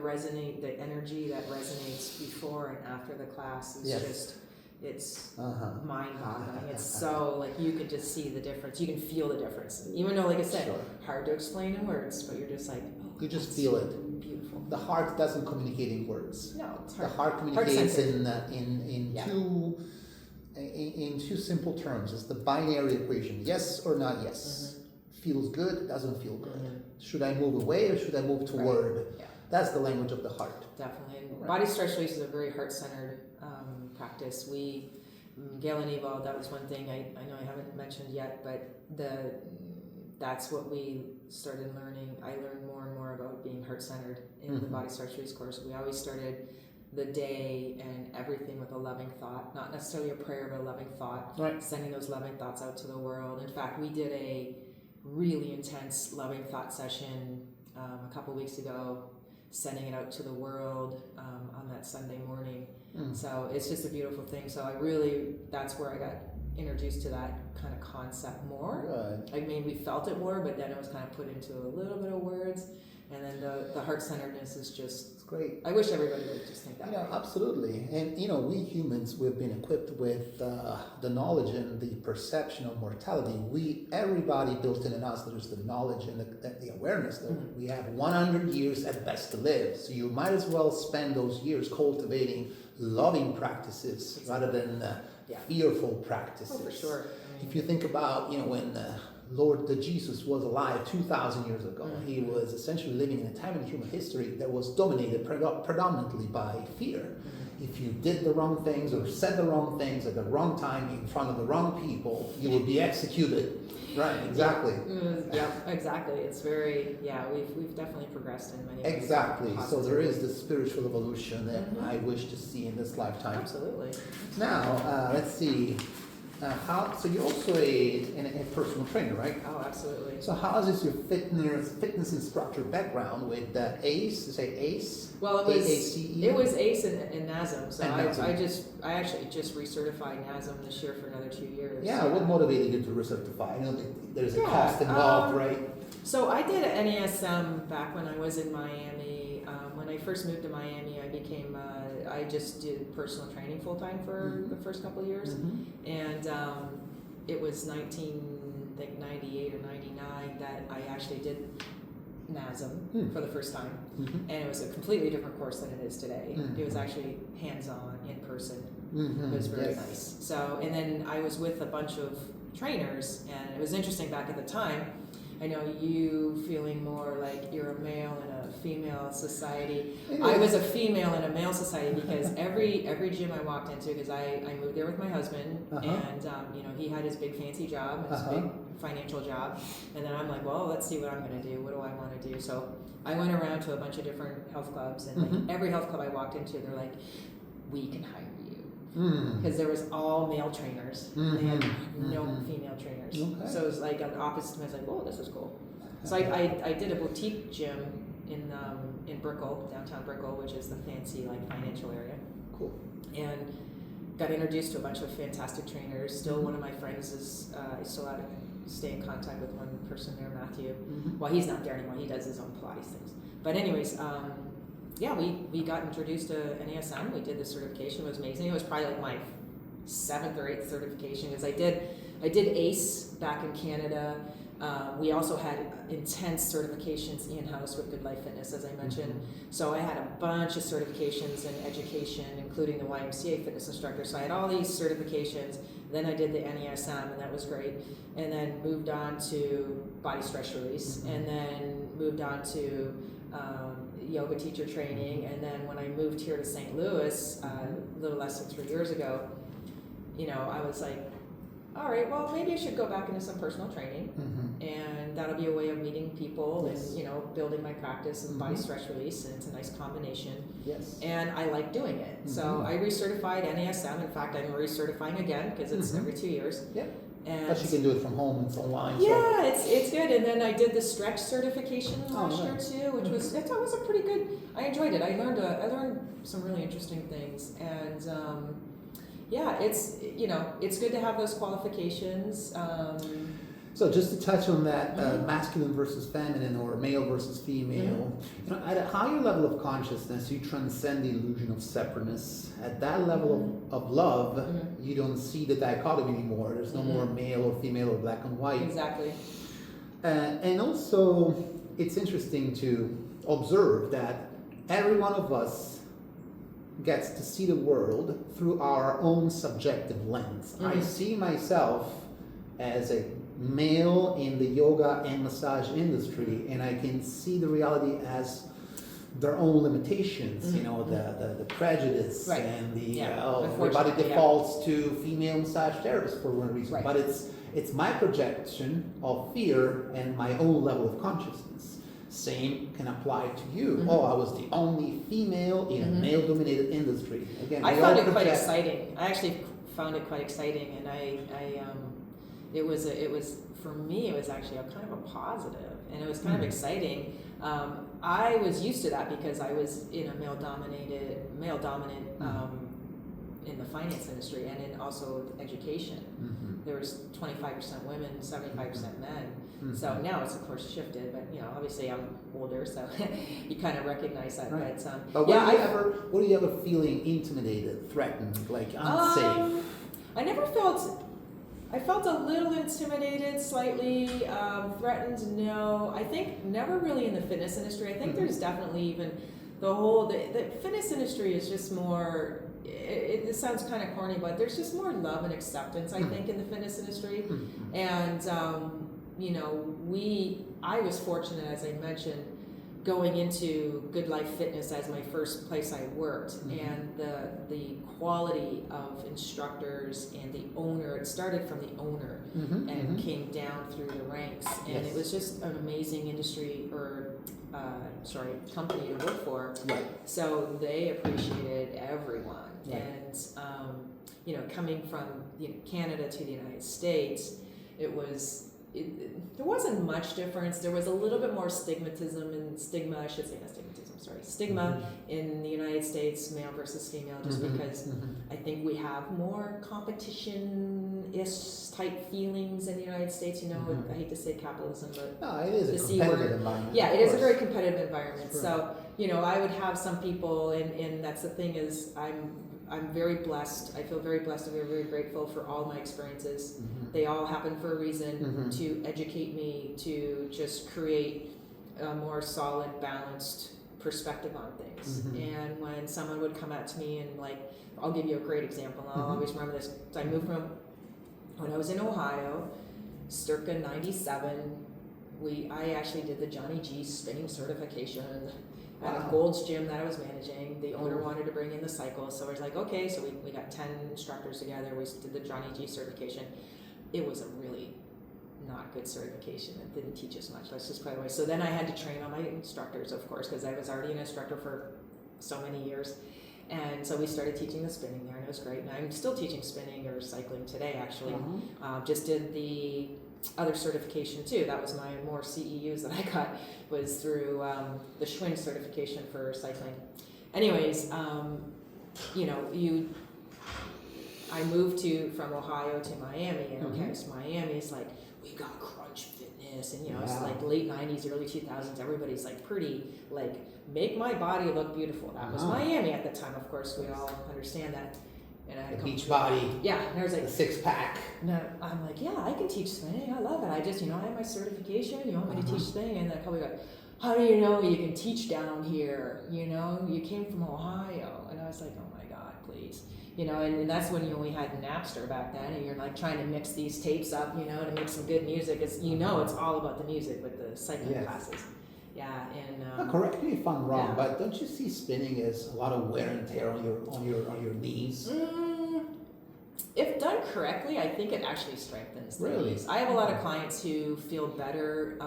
energy that resonates before and after the class is Yes. just. It's Uh-huh. mind-boggling. It's so, like, you can just see the difference. You can feel the difference. Even though, like I said, Sure. hard to explain in words, but you're just like, oh, You just that's feel it. beautiful. The heart doesn't communicate in words. No, it's The hard. heart communicates Heart-centered. in Yeah. two simple terms. It's the binary equation: yes or not yes. Feels good, doesn't feel good. Should I move away or should I move toward? Yeah. That's the language of the heart. Definitely. And Right. Body stretch release is a very heart-centered practice. Gail Ewald, that was one thing I know I haven't mentioned yet, but that's what we started learning. I learned more and more about being heart-centered in the Body stretch release course. We always started the day and everything with a loving thought, not necessarily a prayer, but a loving thought. Right. Sending those loving thoughts out to the world. In fact, we did a really intense loving thought session a couple weeks ago, sending it out to the world on that Sunday morning. So it's just a beautiful thing. So that's where I got introduced to that kind of concept more. Good. I mean, we felt it more, but then it was kind of put into a little bit of words. And then the heart-centeredness is just, It's great. I wish everybody would just think that You know, way. absolutely. And, you know, we humans, we've been equipped with the knowledge and the perception of mortality. Everybody built in us, there's the knowledge and the awareness that we have 100 years at best to live. So you might as well spend those years cultivating loving practices rather than fearful practices. Oh, for sure. If you think about, you know, when Jesus was alive 2,000 years ago, he was essentially living in a time in human history that was dominated predominantly by fear. If you did the wrong things or said the wrong things at the wrong time in front of the wrong people, you would be executed. Right, exactly. Yeah, exactly. It's very, we've definitely progressed in many ways. Exactly. So Positively. there is the spiritual evolution that I wish to see in this lifetime. Absolutely. Now, let's see. So you're also a personal trainer, right? Oh, absolutely. So how is your fitness instructor background with ACE? You say ACE? Well, it was ACE? it was ACE and NASM. So And NASM. I actually just recertified NASM this year for another 2 years. Yeah, what motivated you to recertify? I know that there's a Yeah, cost involved, right? So I did an NASM back when I was in Miami. When I first moved to Miami, I just did personal training full time for the first couple of years, and it was 98 or 99 that I actually did NASM for the first time, and it was a completely different course than it is today. It was actually hands-on, in person. It was very nice. So, and then I was with a bunch of trainers, and it was interesting back at the time. I know you feeling more like you're a male in a female society. I was a female in a male society because every gym I walked into, because I moved there with my husband, and you know, he had his big fancy job, his big financial job, and then I'm like, well, let's see what I'm going to do. What do I want to do? So I went around to a bunch of different health clubs, and like every health club I walked into, they're like, we can hire you. Because there was all male trainers. They had no female trainers. Okay. So it was like on the opposite. I was like, "Whoa, this is cool." So I did a boutique gym in Brickell, downtown Brickell, which is the fancy like financial area. Cool. And got introduced to a bunch of fantastic trainers. Still, one of my friends is I still stay in contact with one person there, Matthew. Well, he's not there anymore. He does his own Pilates things. But anyways. Yeah, we got introduced to NASM. We did the certification. It was amazing. It was probably like my 7th or 8th certification because I did ACE back in Canada. We also had intense certifications in-house with Good Life Fitness, as I mentioned. So I had a bunch of certifications in education, including the YMCA fitness instructor. So I had all these certifications. Then I did the NASM, and that was great. And then moved on to body stress release, and then moved on to yoga teacher training, and then when I moved here to St. Louis, a little less than 3 years ago, you know, I was like, all right, well, maybe I should go back into some personal training, and that'll be a way of meeting people and, you know, building my practice and body stress release, and it's a nice combination. Yes. And I like doing it. So I recertified NASM. In fact, I'm recertifying again because it's every 2 years. Yep. And But you can do it from home, it's online. yeah, it's good. And then I did the stretch certification last year too, which was it was a pretty good. I enjoyed it. I learned some really interesting things, and yeah, it's, you know, it's good to have those qualifications. So just to touch on that, masculine versus feminine or male versus female, you know, at a higher level of consciousness, you transcend the illusion of separateness. At that level of love, you don't see the dichotomy anymore. There's no more male or female or black and white. Exactly. And also, it's interesting to observe that every one of us gets to see the world through our own subjective lens. I see myself as a male in the yoga and massage industry, and I can see the reality as their own limitations, you know, the prejudice and the everybody defaults to female massage therapists for one reason, but it's my projection of fear and my own level of consciousness. Same can apply to you. Oh, I was the only female in a male-dominated industry. Again, I found it quite exciting. I actually found it quite exciting, and it was for me. It was actually a kind of a positive, and it was kind of exciting. I was used to that because I was in a male dominant in the finance industry and in also education. There was 25% women, 75% men. So now it's of course shifted, but you know, obviously I'm older, so you kind of recognize that. Right. But were you ever feeling intimidated, threatened, like unsafe? I felt a little intimidated, slightly threatened. No, I think never really in the fitness industry. I think there's definitely even the fitness industry is just more. It sounds kind of corny, but there's just more love and acceptance, I think, in the fitness industry. And you know, I was fortunate, as I mentioned, going into Good Life Fitness as my first place I worked, and the quality of instructors and the owner. It started from the owner and came down through the ranks, and it was just an amazing industry company to work for. So they appreciated everyone, and you know, coming from Canada to the United States, there wasn't much difference. There was a little bit more stigma in the United States, male versus female, just because I think we have more competition-ish type feelings in the United States. You know, I hate to say capitalism, but no, it is a competitive environment. Yeah, it is a very competitive environment. Sure. So, you know, I would have some people, and that's the thing is, I'm very blessed. I feel very blessed and very grateful for all my experiences. They all happen for a reason, to educate me, to just create a more solid, balanced perspective on things. And when someone would come out to me and I'll give you a great example. I'll always remember this. I moved from, when I was in Ohio, circa 97, I actually did the Johnny G spinning certification at a Gold's Gym that I was managing. The owner wanted to bring in the cycle, so I was like, okay, so we got 10 instructors together. We did the Johnny G certification. It was a really not good certification. It didn't teach us much. Let's just put it away. So then I had to train all my instructors, of course, because I was already an instructor for so many years. And so we started teaching the spinning there, and it was great. And I'm still teaching spinning or cycling today, actually. Just did the other certification too. That was my more CEUs that I got, was through the Schwinn certification for cycling. Anyways, you know, I moved from Ohio to Miami, and okay, so Miami's like, we got Crunch Fitness, and you know, it's like late 90s, early 2000s, everybody's like pretty, make my body look beautiful. That was Miami at the time, of course, we all understand that. And I had the beach body. Yeah, and there's like the six pack. No, I'm like, yeah, I can teach spinning. I love it. I just, I have my certification. You want me to teach spinning? And then a couple go, how do you know you can teach down here? You came from Ohio. And I was like, oh my God, please. And that's when we had Napster back then, and you're like trying to mix these tapes up, to make some good music. It's all about the music with the cycling classes. Yeah, and correct me if I'm wrong, yeah. but don't you see spinning as a lot of wear and tear on your knees? If done correctly, I think it actually strengthens the Really? knees. I have a lot of clients who feel better.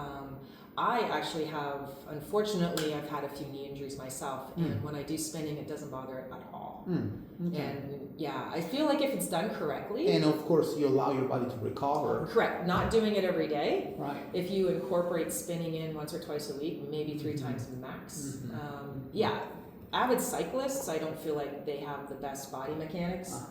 I actually have, unfortunately, I've had a few knee injuries myself, and when I do spinning, it doesn't bother it at all. Okay. And yeah, I feel like if it's done correctly. And of course, you allow your body to recover. Correct. Not doing it every day. Right. If you incorporate spinning in once or twice a week, maybe 3 times max. Yeah, avid cyclists, I don't feel like they have the best body mechanics.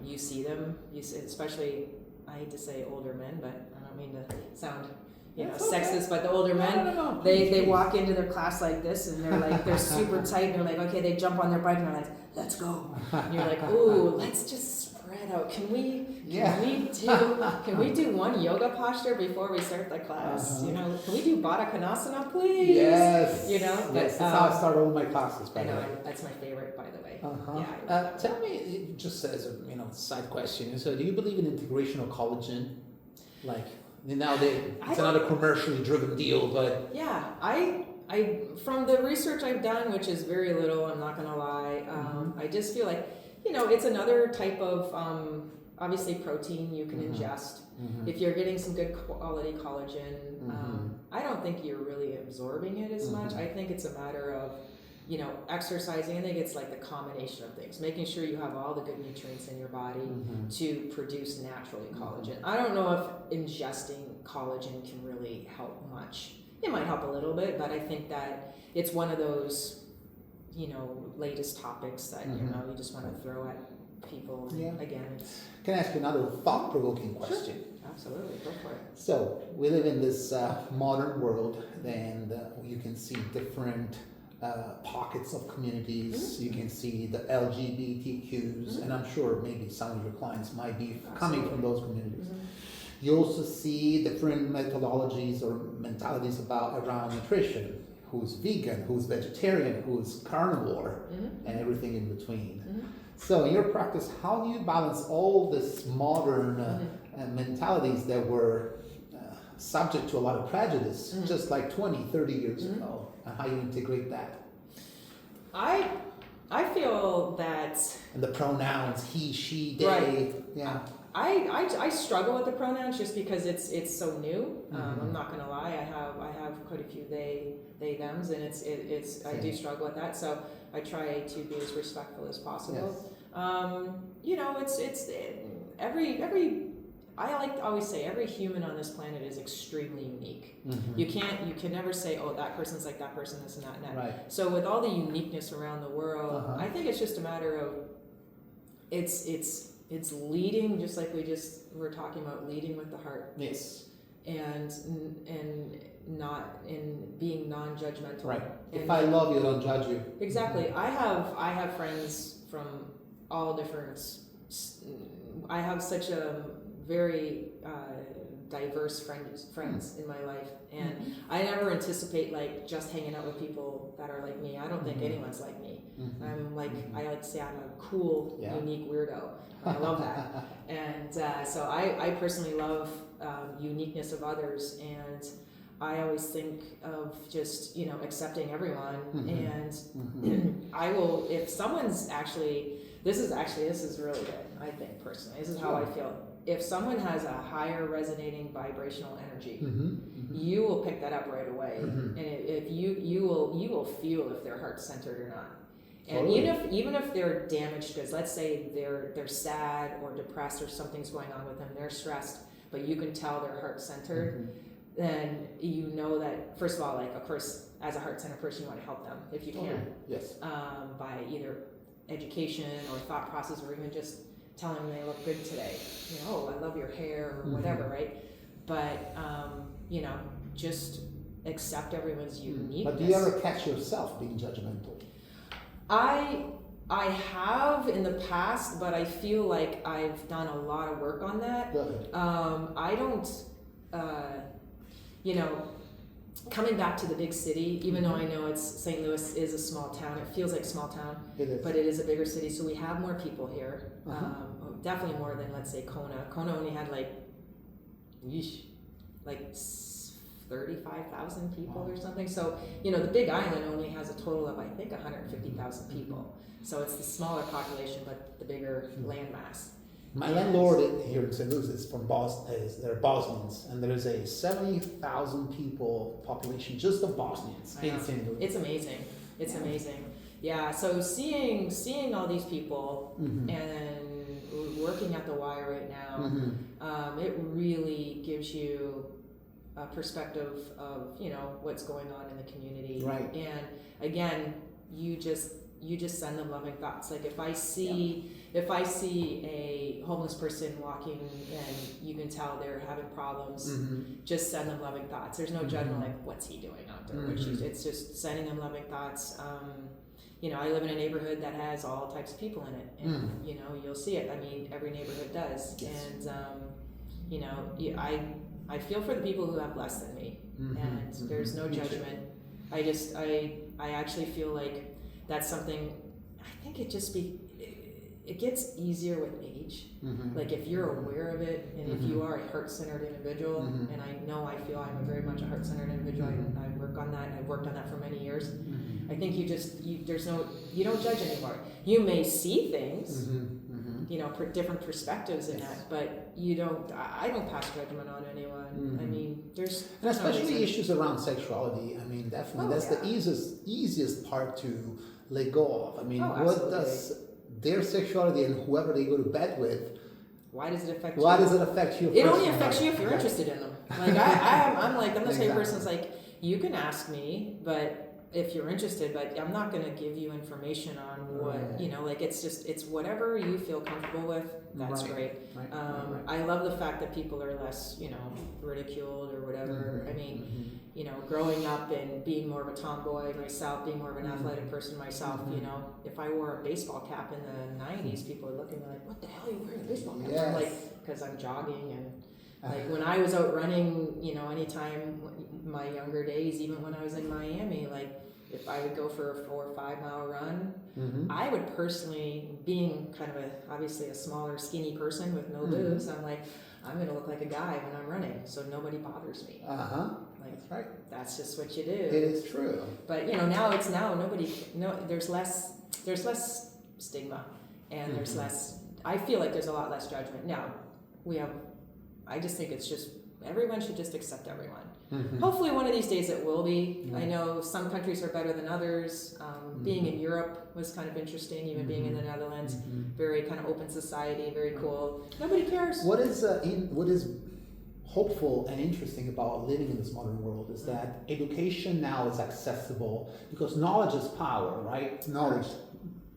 You see them, especially, I hate to say older men, but I don't mean to sound sexist, but the older men, they walk into their class like this, and they're super tight, and they're like, okay, they jump on their bike, and they're like, let's go. And you're like, ooh, let's just spread out. Can we do one yoga posture before we start the class? Can we do Baddha Konasana, please? Yes. But, that's how I start all my classes. By I the know, way. that's my favorite, by the way. Yeah. Tell me, just as a side question, so do you believe in integrational collagen? Like nowadays, it's another commercially driven deal, but yeah, I from the research I've done, which is very little, I'm not gonna lie, I just feel like it's another type of obviously protein you can ingest. If you're getting some good quality collagen, I don't think you're really absorbing it as much. I think it's a matter of exercising. I think it's like the combination of things, making sure you have all the good nutrients in your body to produce naturally collagen. I don't know if ingesting collagen can really help much. It might help a little bit, but I think that it's one of those, latest topics that, you just want to throw at people. Yeah. Again, can I ask you another thought-provoking question? Sure. Absolutely, go for it. So we live in this modern world, and you can see different pockets of communities. You can see the LGBTQs, and I'm sure maybe some of your clients might be coming from those communities. You also see different methodologies or mentalities around nutrition. Who's vegan, who's vegetarian, who's carnivore, and everything in between. So in your practice, how do you balance all this modern mentalities that were subject to a lot of prejudice just like 20, 30 years ago, and how you integrate that? I feel that... And the pronouns, he, she, they. Right. Yeah. I struggle with the pronouns just because it's so new. I'm not gonna lie. I have quite a few they thems, and it's I do struggle with that. So I try to be as respectful as possible. Yes. It's every. I like to always say every human on this planet is extremely unique. You can never say, oh, that person's like that person, this and that and that. Right. So with all the uniqueness around the world, I think it's just a matter of it's leading, just like we just were talking about, leading with the heart. Yes. And not in being non-judgmental. Right. And if I love you, don't judge you. Exactly. I have friends from all different. I have such a very diverse friends in my life, and I never anticipate like just hanging out with people that are like me. I don't think anyone's like me. I'm like I like to say I'm a cool, unique weirdo. I love that, and so I personally love uniqueness of others, and I always think of just accepting everyone, and I will if someone's actually this is really good. I think personally, this is how I feel. If someone has a higher resonating vibrational energy, you will pick that up right away, and if you will feel if their heart's centered or not. And even if they're damaged, because let's say they're sad or depressed or something's going on with them, they're stressed, but you can tell their heart's centered, then you know that first of all, like of course, as a heart-centered person, you want to help them if you can, by either education or thought process, or even just telling them they look good today. Oh, I love your hair or whatever, right? But just accept everyone's uniqueness. But do you ever catch yourself being judgmental? I have in the past, but I feel like I've done a lot of work on that. Good. I don't, coming back to the big city, even though I know St. Louis is a small town, it feels like a small town, but it is a bigger city, so we have more people here. Definitely more than, let's say, Kona. Kona only had like 35,000 people or something. So, you know, the Big Island only has a total of, I think, 150,000 people. So it's the smaller population, but the bigger landmass. My landlord here in St. Louis is from Boston. They're Bosnians, and there's a 70,000 people population just of Bosnians in St. Louis. It's amazing. It's amazing. Yeah. So seeing all these people and working at the Y right now, it really gives you a perspective of, you know, what's going on in the community. Right. And again, you just send them loving thoughts. Like if I see a homeless person walking and you can tell they're having problems, just send them loving thoughts. There's no judgment like, what's he doing out there? It's just sending them loving thoughts. You know, I live in a neighborhood that has all types of people in it, and you know, you'll see it. I mean, every neighborhood does. Yes. And you know, I feel for the people who have less than me, and there's no judgment. I actually feel like that's something. I think it gets easier with age. Like if you're aware of it, and if you are a heart-centered individual, and I feel I'm very much a heart-centered individual. I work on that, and I've worked on that for many years. I think you don't judge anymore. You may see things, you know, different perspectives in that, but I don't pass judgment on anyone. I mean, and especially issues around sexuality. I mean, definitely that's the easiest part to let go of. I mean, what does their sexuality and whoever they go to bed with, why does it affect you? Why does it affect you? It only affects you if you're interested in them. Like I'm the type of person that's like, you can ask me, but if you're interested, but I'm not going to give you information on what, you know, like it's whatever you feel comfortable with. That's great. I love the fact that people are less, you know, ridiculed or whatever. I mean, you know, growing up and being more of a tomboy myself, being more of an athletic person myself, you know, if I wore a baseball cap in the 90s, people would look at me like, what the hell are you wearing a baseball cap? Yes. Like, because I'm jogging and like when I was out running, you know, anytime my younger days, even when I was in Miami, like if I would go for a 4 or 5 mile run, I would personally, being kind of obviously a smaller, skinny person with no boobs, I'm like, I'm going to look like a guy when I'm running, so nobody bothers me. Like, that's right. That's just what you do. It is true. But you know, there's less stigma, and there's less. I feel like there's a lot less judgment now. I just think it's just everyone should just accept everyone. Hopefully one of these days it will be. I know some countries are better than others. Being in Europe was kind of interesting, even being in the Netherlands. Very kind of open society, very cool. Nobody cares. What is hopeful and interesting about living in this modern world is that education now is accessible because knowledge is power, right? Knowledge.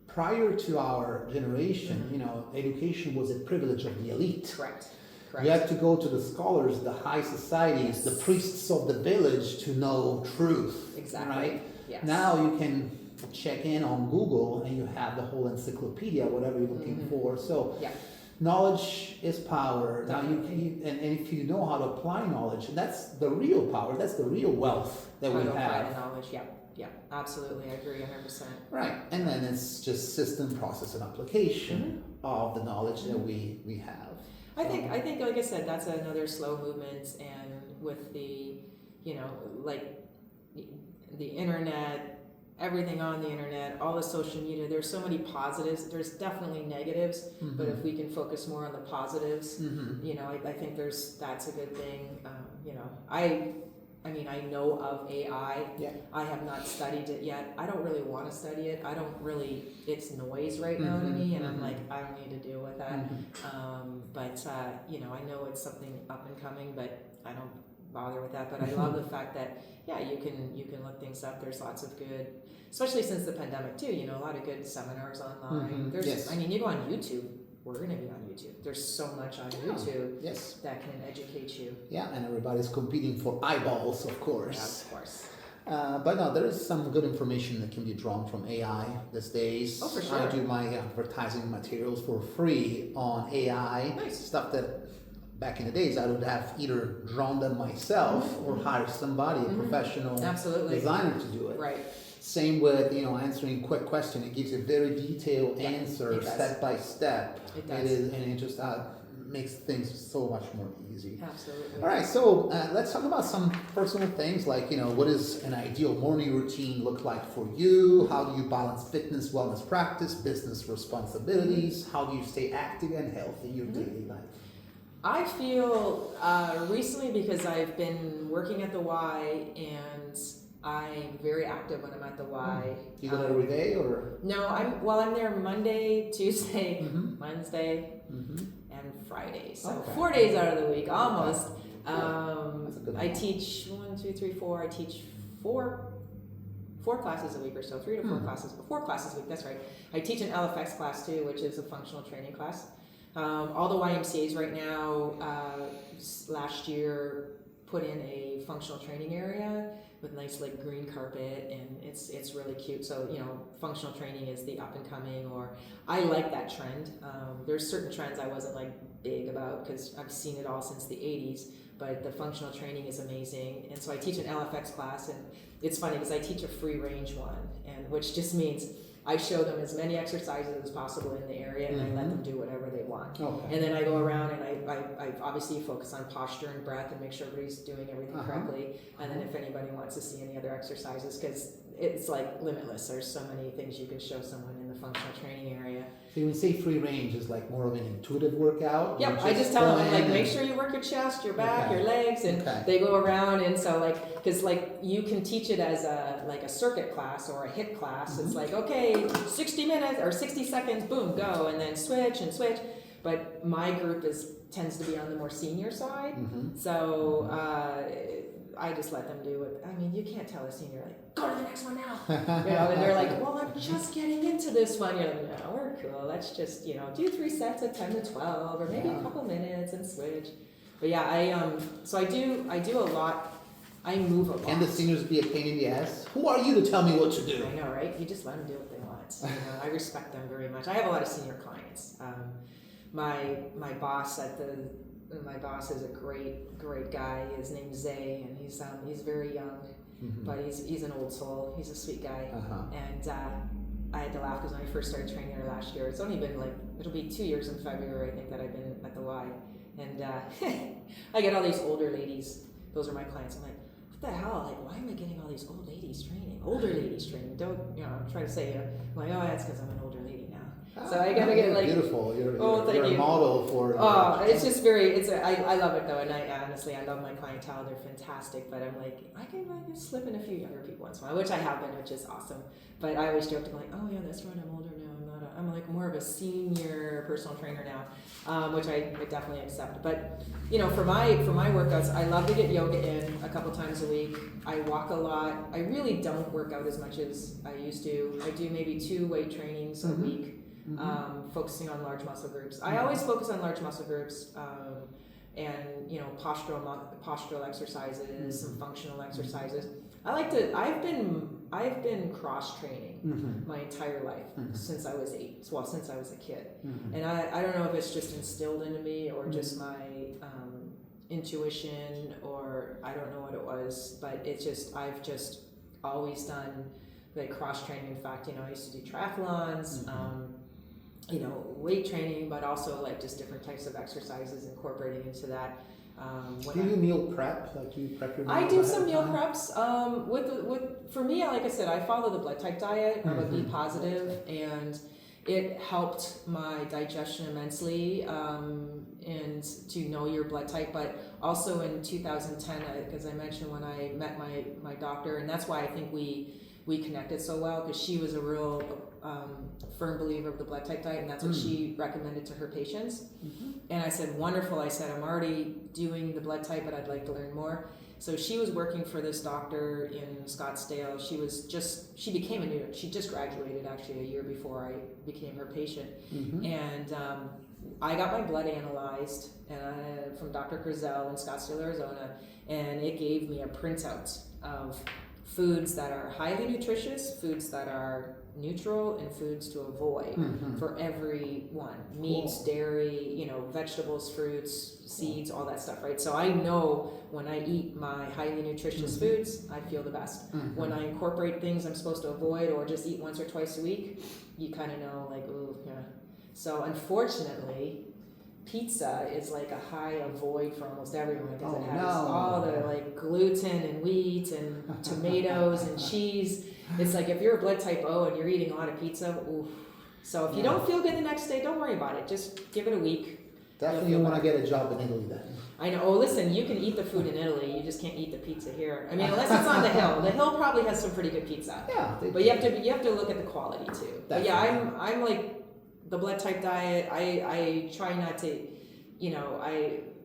Prior to our generation, you know, education was a privilege of the elite. Correct. You had to go to the scholars, the high societies, the priests of the village to know truth. Exactly. Right? Yes. Now you can check in on Google and you have the whole encyclopedia, whatever you're looking for. So knowledge is power. Definitely. Now and if you know how to apply knowledge, that's the real power. That's the real wealth that we have. Apply the knowledge. Yeah, absolutely. I agree 100%. Right. And then it's just system, process, and application of the knowledge that we have. I think, like I said, that's another slow movement, and with the, you know, like the internet, everything on the internet, all the social media, there's so many positives. There's definitely negatives, but if we can focus more on the positives, you know, I think that's a good thing. You know, I mean, I know of AI. I have not studied it yet. I don't really want to study it. It's noise right now to me, and I'm like, I don't need to deal with that. But you know, I know it's something up and coming, but I don't bother with that. But I love the fact that, you can look things up. There's lots of good, especially since the pandemic too, you know, a lot of good seminars online. I mean, you go on YouTube. We're going to be on YouTube. There's so much on YouTube that can educate you. Yeah, and everybody's competing for eyeballs, of course. Yeah, of course. But no, there is some good information that can be drawn from AI these days. Oh, for sure. I do my advertising materials for free on AI. Nice. Stuff that back in the days I would have either drawn them myself or hire somebody, a professional designer to do it. Right. Same with, you know, answering a quick question. It gives you a very detailed answer, step by step. It does. And it just makes things so much more easy. Absolutely. All right, so let's talk about some personal things like, what does an ideal morning routine look like for you? How do you balance fitness, wellness practice, business responsibilities? How do you stay active and healthy in your daily life? I feel recently, because I've been working at the Y and I'm very active when I'm at the Y. You go there every day or? No, I'm there Monday, Tuesday, Wednesday, Mm-hmm. and Friday. So Okay. 4 days out of the week, almost. That's a good I one. teach 1, 2, 3, 4. I teach four classes a week or so, 3 to 4 classes, 4 classes a week. That's right. I teach an LFX class too, which is a functional training class. All the YMCA's right now, last year, put in a functional training area with nice like green carpet, and it's really cute. So functional training is the up and coming, or I like that trend. There's certain trends I wasn't like big about because I've seen it all since the 80s, but the functional training is amazing. And so I teach an LFX class, and it's funny because I teach a free range one, and which just means I show them as many exercises as possible in the area, and I let them do whatever they want. Okay. And then I go around and I obviously focus on posture and breath and make sure everybody's doing everything correctly. And then if anybody wants to see any other exercises, because it's like limitless. There's so many things you can show someone in the functional training area. So when you say free range, is like more of an intuitive workout? Yep, I just tell them, like, make sure you work your chest, your back, your legs, and they go around. And so, like, because like you can teach it as a circuit class or a HIIT class. It's like, okay, 60 minutes or 60 seconds, boom, go, and then switch and switch. But my group tends to be on the more senior side, so I just let them do it. I mean, you can't tell a senior like, go to the next one now, and they're like, well, I'm just getting into this one. You're like, no, we're cool. Let's just do 3 sets of 10 to 12, or maybe a couple minutes and switch. But yeah, so I do a lot. I move a lot. Can the seniors be a pain in the ass? Who are you to tell me what to do? I know, right? You just let them do what they want. I respect them very much. I have a lot of senior clients. My boss is a great guy. His name's Zay, and he's very young, but he's an old soul. He's a sweet guy, and I had to laugh because when I first started training her last year, it's only been it'll be 2 years in February, I think, that I've been at the Y, and I get all these older ladies. Those are my clients. I'm like, what the hell? Like, why am I getting all these older ladies training? Don't try to say I'm like, oh, that's because I'm an older lady now. So I gotta get like beautiful. You're thank a you. model for. It's just very. I love it though, and honestly I love my clientele. They're fantastic, but I'm like I can slip in a few younger people once in a while, which I have been, which is awesome. But I always joke to be like, oh yeah, that's right, I'm older now. I'm like more of a senior personal trainer now, which I definitely accept. But for my workouts, I love to get yoga in a couple times a week. I walk a lot. I really don't work out as much as I used to. I do maybe 2 weight trainings a week. Focusing on large muscle groups. I always focus on large muscle groups, and postural exercises, some functional exercises. I've been cross training my entire life since I was 8. Well, since I was a kid, and I don't know if it's just instilled into me or just my intuition, or I don't know what it was, but I've just always done like cross training. In fact, I used to do triathlons. Weight training, but also like just different types of exercises incorporating into that. Do you meal prep? Like you prep your meal? I do some meal preps. For me, like I said, I follow the blood type diet. I'm a B positive, and it helped my digestion immensely, and to know your blood type. But also in 2010, because I mentioned when I met my doctor, and that's why I think we connected so well, because she was a real firm believer of the blood type diet, and that's what she recommended to her patients. And I said, wonderful. I said, I'm already doing the blood type, but I'd like to learn more. So she was working for this doctor in Scottsdale. She just graduated actually a year before I became her patient. And I got my blood analyzed from Dr. Crizel in Scottsdale, Arizona, and it gave me a printout of foods that are highly nutritious, foods that are neutral, and foods to avoid for every one. Meats, dairy, vegetables, fruits, seeds, all that stuff, right? So I know when I eat my highly nutritious foods, I feel the best. When I incorporate things I'm supposed to avoid or just eat once or twice a week, you kind of know, like, ooh, yeah. So unfortunately, pizza is like a high avoid for almost everyone because Oh, it has no. all the like gluten and wheat and tomatoes and cheese. It's like if you're a blood type O and you're eating a lot of pizza, oof. So if you don't feel good the next day, don't worry about it. Just give it a week. Definitely you want to get a job in Italy then. I know. Oh, listen, you can eat the food in Italy. You just can't eat the pizza here. I mean, unless it's on the hill. The hill probably has some pretty good pizza. Yeah. But you have to look at the quality too. But yeah, I'm like the blood type diet. I try not to, you know,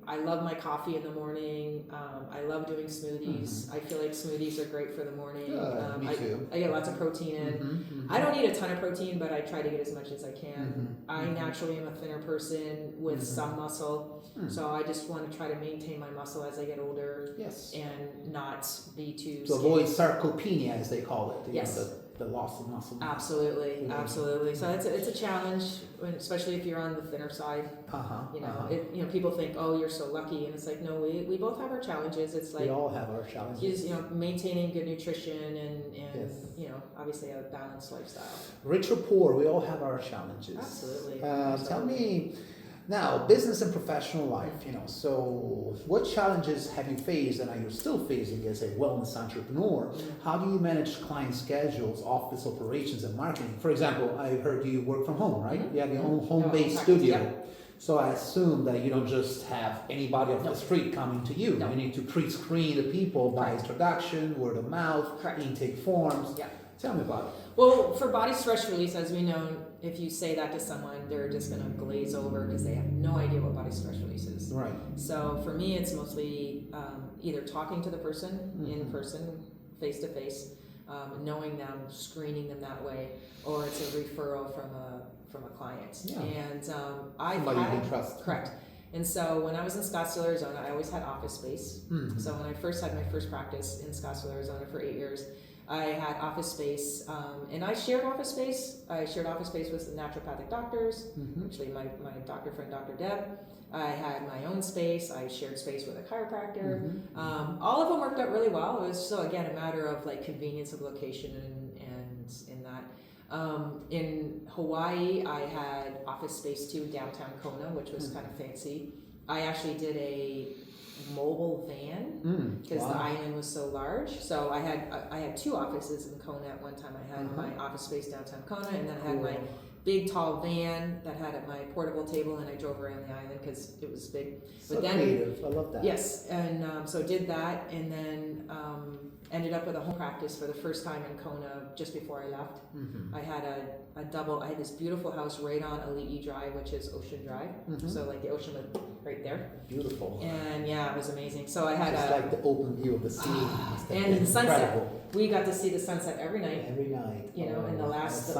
I love my coffee in the morning. I love doing smoothies. I feel like smoothies are great for the morning. Good, me too. I get lots of protein in. I don't eat a ton of protein, but I try to get as much as I can. I naturally am a thinner person with some muscle, so I just want to try to maintain my muscle as I get older. Yes. And not be too To avoid sarcopenia, as they call it. Yes. The loss of muscle. Absolutely, absolutely. So it's a challenge, especially if you're on the thinner side. You know, people think, oh, you're so lucky, and it's like, no, we both have our challenges. It's like we all have our challenges. You know, maintaining good nutrition and you know, obviously a balanced lifestyle. Rich or poor, we all have our challenges. Absolutely. Tell me now, business and professional life. You know, so what challenges have you faced, and are you still facing as a wellness entrepreneur? How do you manage client schedules, office operations, and marketing? For example, I heard you work from home, right? You have your own home-based studio. Yeah. So I assume that you don't just have anybody off the street coming to you. No. You need to pre-screen the people by introduction, word of mouth, intake forms. Yeah. Tell me about it. Well, for body stress release, as we know, if you say that to someone, they're just going to glaze over because they have no idea what body stress release is. Right. So for me, it's mostly either talking to the person in person, face to face, knowing them, screening them that way, or it's a referral from a client. Yeah. And Somebody you can trust. Correct. And so when I was in Scottsdale, Arizona, I always had office space. So when I first had my first practice in Scottsdale, Arizona for 8 years, I had office space, and I shared office space. I shared office space with the naturopathic doctors, actually my doctor friend, Dr. Deb. I had my own space. I shared space with a chiropractor. All of them worked out really well. It was still, again, a matter of like convenience of location and in that. In Hawaii, I had office space too, downtown Kona, which was kind of fancy. I actually did a mobile van because the island was so large. So I had two offices in Kona at one time. I had my office space downtown Kona, and then I had my big tall van that had my portable table, and I drove around the island because it was big. So creative. I love that. Yes, and so did that, and then ended up with a home practice for the first time in Kona just before I left. I had I had this beautiful house right on Ali'i Drive, which is Ocean Drive. So like the ocean was right there. Beautiful. And yeah, it was amazing. So I had just like the open view of the sea. And the sunset. We got to see the sunset every night. Every night. You know, and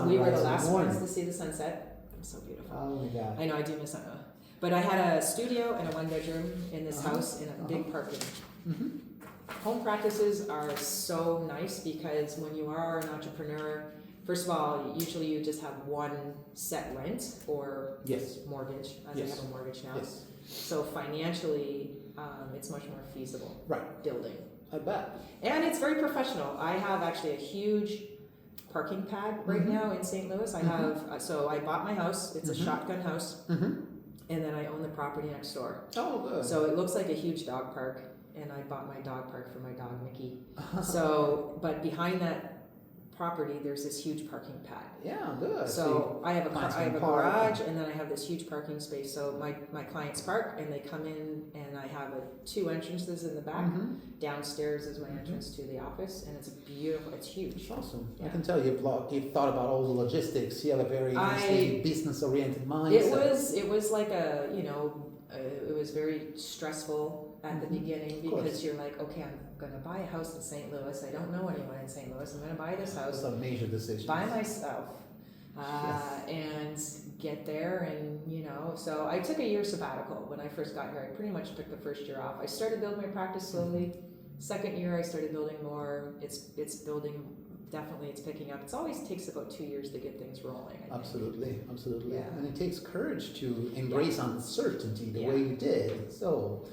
we were the last ones to see the sunset. It was so beautiful. Oh my God. I know, I do miss it. But I had a studio and a one bedroom in this house in a big parking. Home practices are so nice because when you are an entrepreneur, first of all, usually you just have one set rent or mortgage, as I have a mortgage now. So financially, it's much more feasible building. I bet. And it's very professional. I have actually a huge parking pad right now in St. Louis. I have, so I bought my house. It's a shotgun house. And then I own the property next door. Oh, good. So it looks like a huge dog park. And I bought my dog park for my dog, Mickey. So, but behind that property, there's this huge parking pad. Yeah, good. So I have a garage, and then I have this huge parking space. So my clients park, and they come in, and I have two entrances in the back. Downstairs is my entrance to the office, and it's beautiful. It's huge. It's awesome. Yeah. I can tell you've thought about all the logistics. You have a very business-oriented mindset. It was like it was very stressful at the beginning because you're like, okay, I'm going to buy a house in St. Louis. I don't know anyone in St. Louis. I'm going to buy this house. It's a major decision. By myself. And get there, and so I took a year sabbatical when I first got here. I pretty much took the first year off. I started building my practice slowly. Second year I started building more. It's building, definitely it's picking up. It always takes about 2 years to get things rolling. Absolutely. Yeah. And it takes courage to embrace uncertainty the way you did. So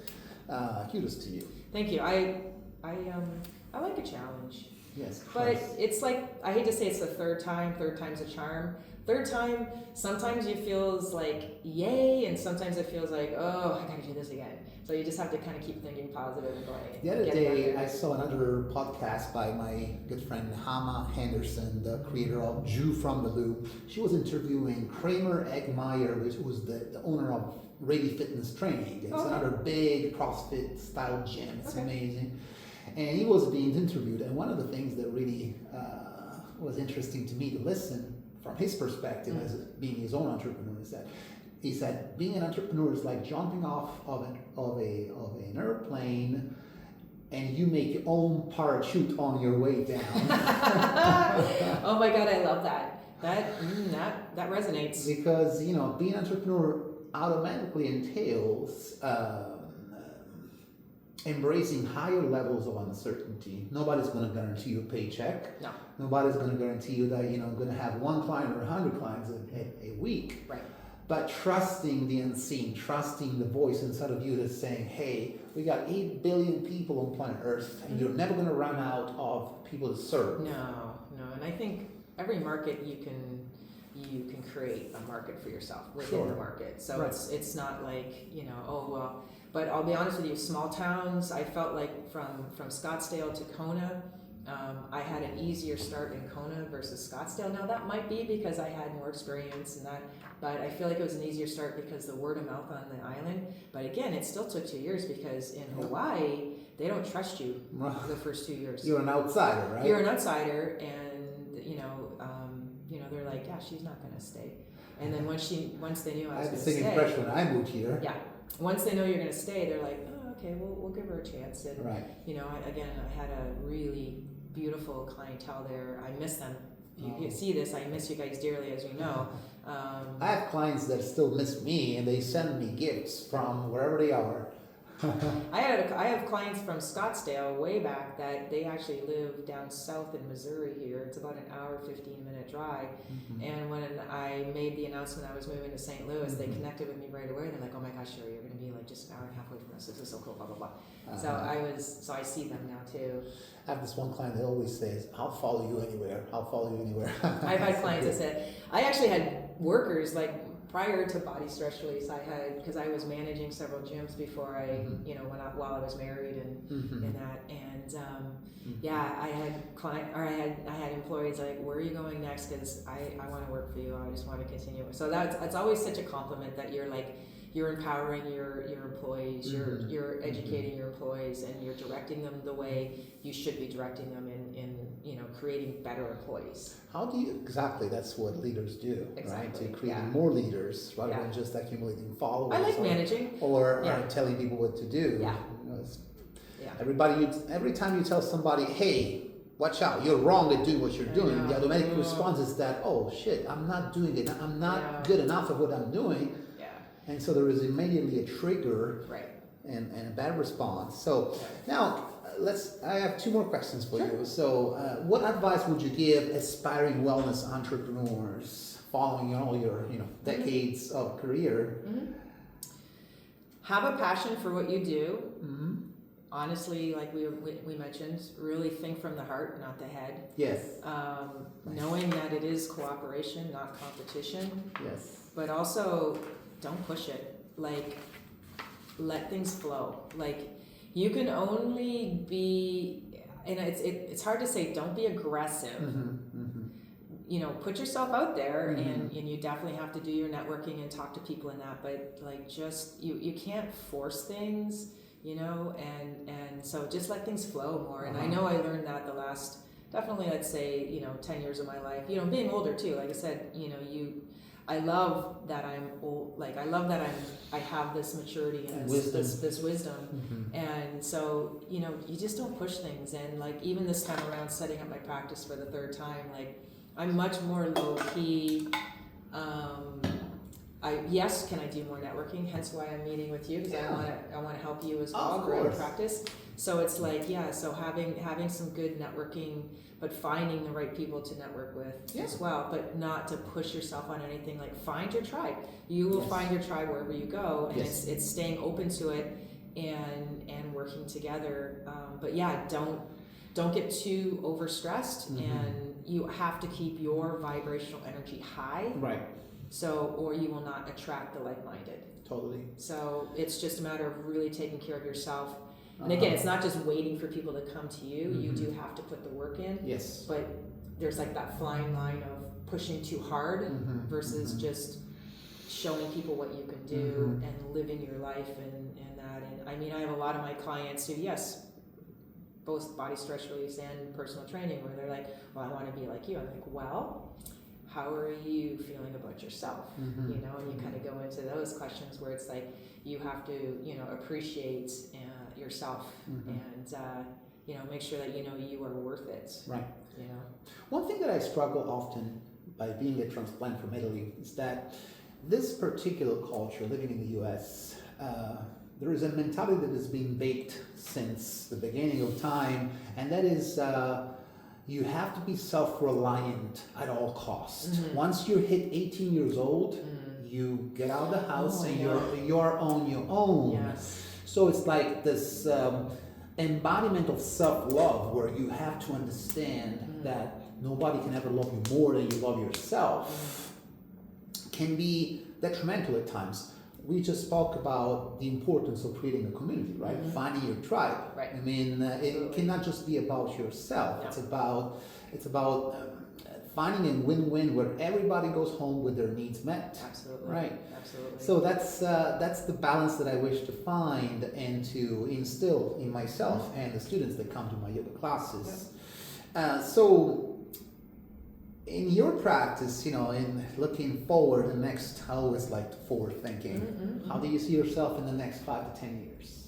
kudos to you. Thank you. I like a challenge. Yes. But it's like, I hate to say it's the third time's a charm. Third time, sometimes it feels like yay, and sometimes it feels like, oh, I gotta do this again. So you just have to kind of keep thinking positive and going. The other day, I saw another podcast by my good friend Hama Henderson, the creator of Jew from the Loop. She was interviewing Kramer Eggmeyer, which was the owner of Ready Fitness Training. It's another big CrossFit style gym. It's amazing. And he was being interviewed, and one of the things that really was interesting to me to listen from his perspective as being his own entrepreneur is that he said being an entrepreneur is like jumping off of an airplane and you make your own parachute on your way down. Oh my God, I love that. That resonates. Because being an entrepreneur automatically entails embracing higher levels of uncertainty. Nobody's going to guarantee you a paycheck. No. Nobody's going to guarantee you that going to have one client or 100 clients a week. Right. But trusting the unseen, trusting the voice inside of you that's saying, hey, we got 8 billion people on planet Earth, and you're never going to run out of people to serve. No. And I think every market you can create a market for yourself within the market. So it's not like, oh, well. But I'll be honest with you, small towns, I felt like from Scottsdale to Kona, I had an easier start in Kona versus Scottsdale. Now that might be because I had more experience and that, but I feel like it was an easier start because the word of mouth on the island. But again, it still took 2 years because in Hawaii, they don't trust you the first 2 years. You're an outsider, right? You're an outsider, and they're like, yeah, she's not going to stay. And then once they knew I was going to stay. I had the same impression when I moved here. Yeah. Once they know you're going to stay, they're like, oh, okay, we'll give her a chance. And, right. I had a really beautiful clientele there. I miss them. If you see this, I miss you guys dearly, as you know. I have clients that still miss me, and they send me gifts from wherever they are. I have clients from Scottsdale way back that they actually live down south in Missouri here. It's about an hour, 15-minute drive. And when I made the announcement I was moving to St. Louis, they connected with me right away. They're like, oh my gosh, Sherri, you're going to be like just an hour and a half away from us. This is so cool, blah, blah, blah. So I see them now too. I have this one client that always says, I'll follow you anywhere. I'll follow you anywhere. I've had clients that said, I actually had workers like prior to Body Stress Release, because I was managing several gyms before I, while I was married and that, and I had employees like, where are you going next? Because I want to work for you. I just want to continue. So that's always such a compliment that you're like, you're empowering your employees, you're educating your employees, and you're directing them the way you should be directing them in creating better employees. How do you exactly? That's what leaders do, right? To create more leaders rather than just accumulating followers. I like managing or telling people what to do. Yeah. Every time you tell somebody, hey, watch out, you're wrong to do what you're doing, the automatic response is that, oh shit, I'm not doing it. I'm not good enough at what I'm doing. And so there is immediately a trigger and a bad response. So now I have 2 more questions for you. So what advice would you give aspiring wellness entrepreneurs following all your decades of career? Have a passion for what you do. Honestly, like we mentioned, really think from the heart, not the head. Yes. Knowing that it is cooperation, not competition. Yes. But also, don't push it. Like, let things flow. Like, you can only be, and it's hard to say, don't be aggressive. Put yourself out there, and you definitely have to do your networking and talk to people in that. But like, just you can't force things, and so just let things flow more. And I know I learned that the last, definitely, I'd say 10 years of my life. Being older too. Like I said, I love that I'm old. Like I love that I have this maturity and this wisdom, and so you just don't push things. And like even this time around, setting up my practice for the 3rd time, like I'm much more low key. Can I do more networking? Hence why I'm meeting with you, because I want to help you as well grow your practice. So it's like so having some good networking, but finding the right people to network with as well, but not to push yourself on anything. Like find your tribe. You will find your tribe wherever you go, and it's staying open to it and working together. But don't get too overstressed, and you have to keep your vibrational energy high. Right. So, or you will not attract the like-minded. Totally. So it's just a matter of really taking care of yourself. And again, it's not just waiting for people to come to you. You do have to put the work in. Yes. But there's like that fine line of pushing too hard versus just showing people what you can do and living your life and that. And I mean, I have a lot of my clients who, yes, both body stress release and personal training, where they're like, well, I want to be like you. I'm like, well, how are you feeling about yourself? You know, and you kind of go into those questions where it's like you have to, you know, appreciate yourself and you know, make sure that you know you are worth it. Right. You know, one thing that I struggle often by being a transplant from Italy is that this particular culture, living in the U.S., there is a mentality that has been baked since the beginning of time, and that is you have to be self-reliant at all costs. Once you hit 18 years old, you get out of the house and you're on your own. Yes. So it's like this embodiment of self-love where you have to understand that nobody can ever love you more than you love yourself. Can be detrimental at times. We just spoke about the importance of creating a community, right? Finding your tribe. Right. I mean, it cannot just be about yourself. Yeah. It's about finding a win-win where everybody goes home with their needs met. Absolutely. Right. Absolutely. So that's the balance that I wish to find and to instill in myself and the students that come to my yoga classes. So in your practice, you know, in looking forward, the next, I always like forward thinking. How do you see yourself in the next 5 to 10 years?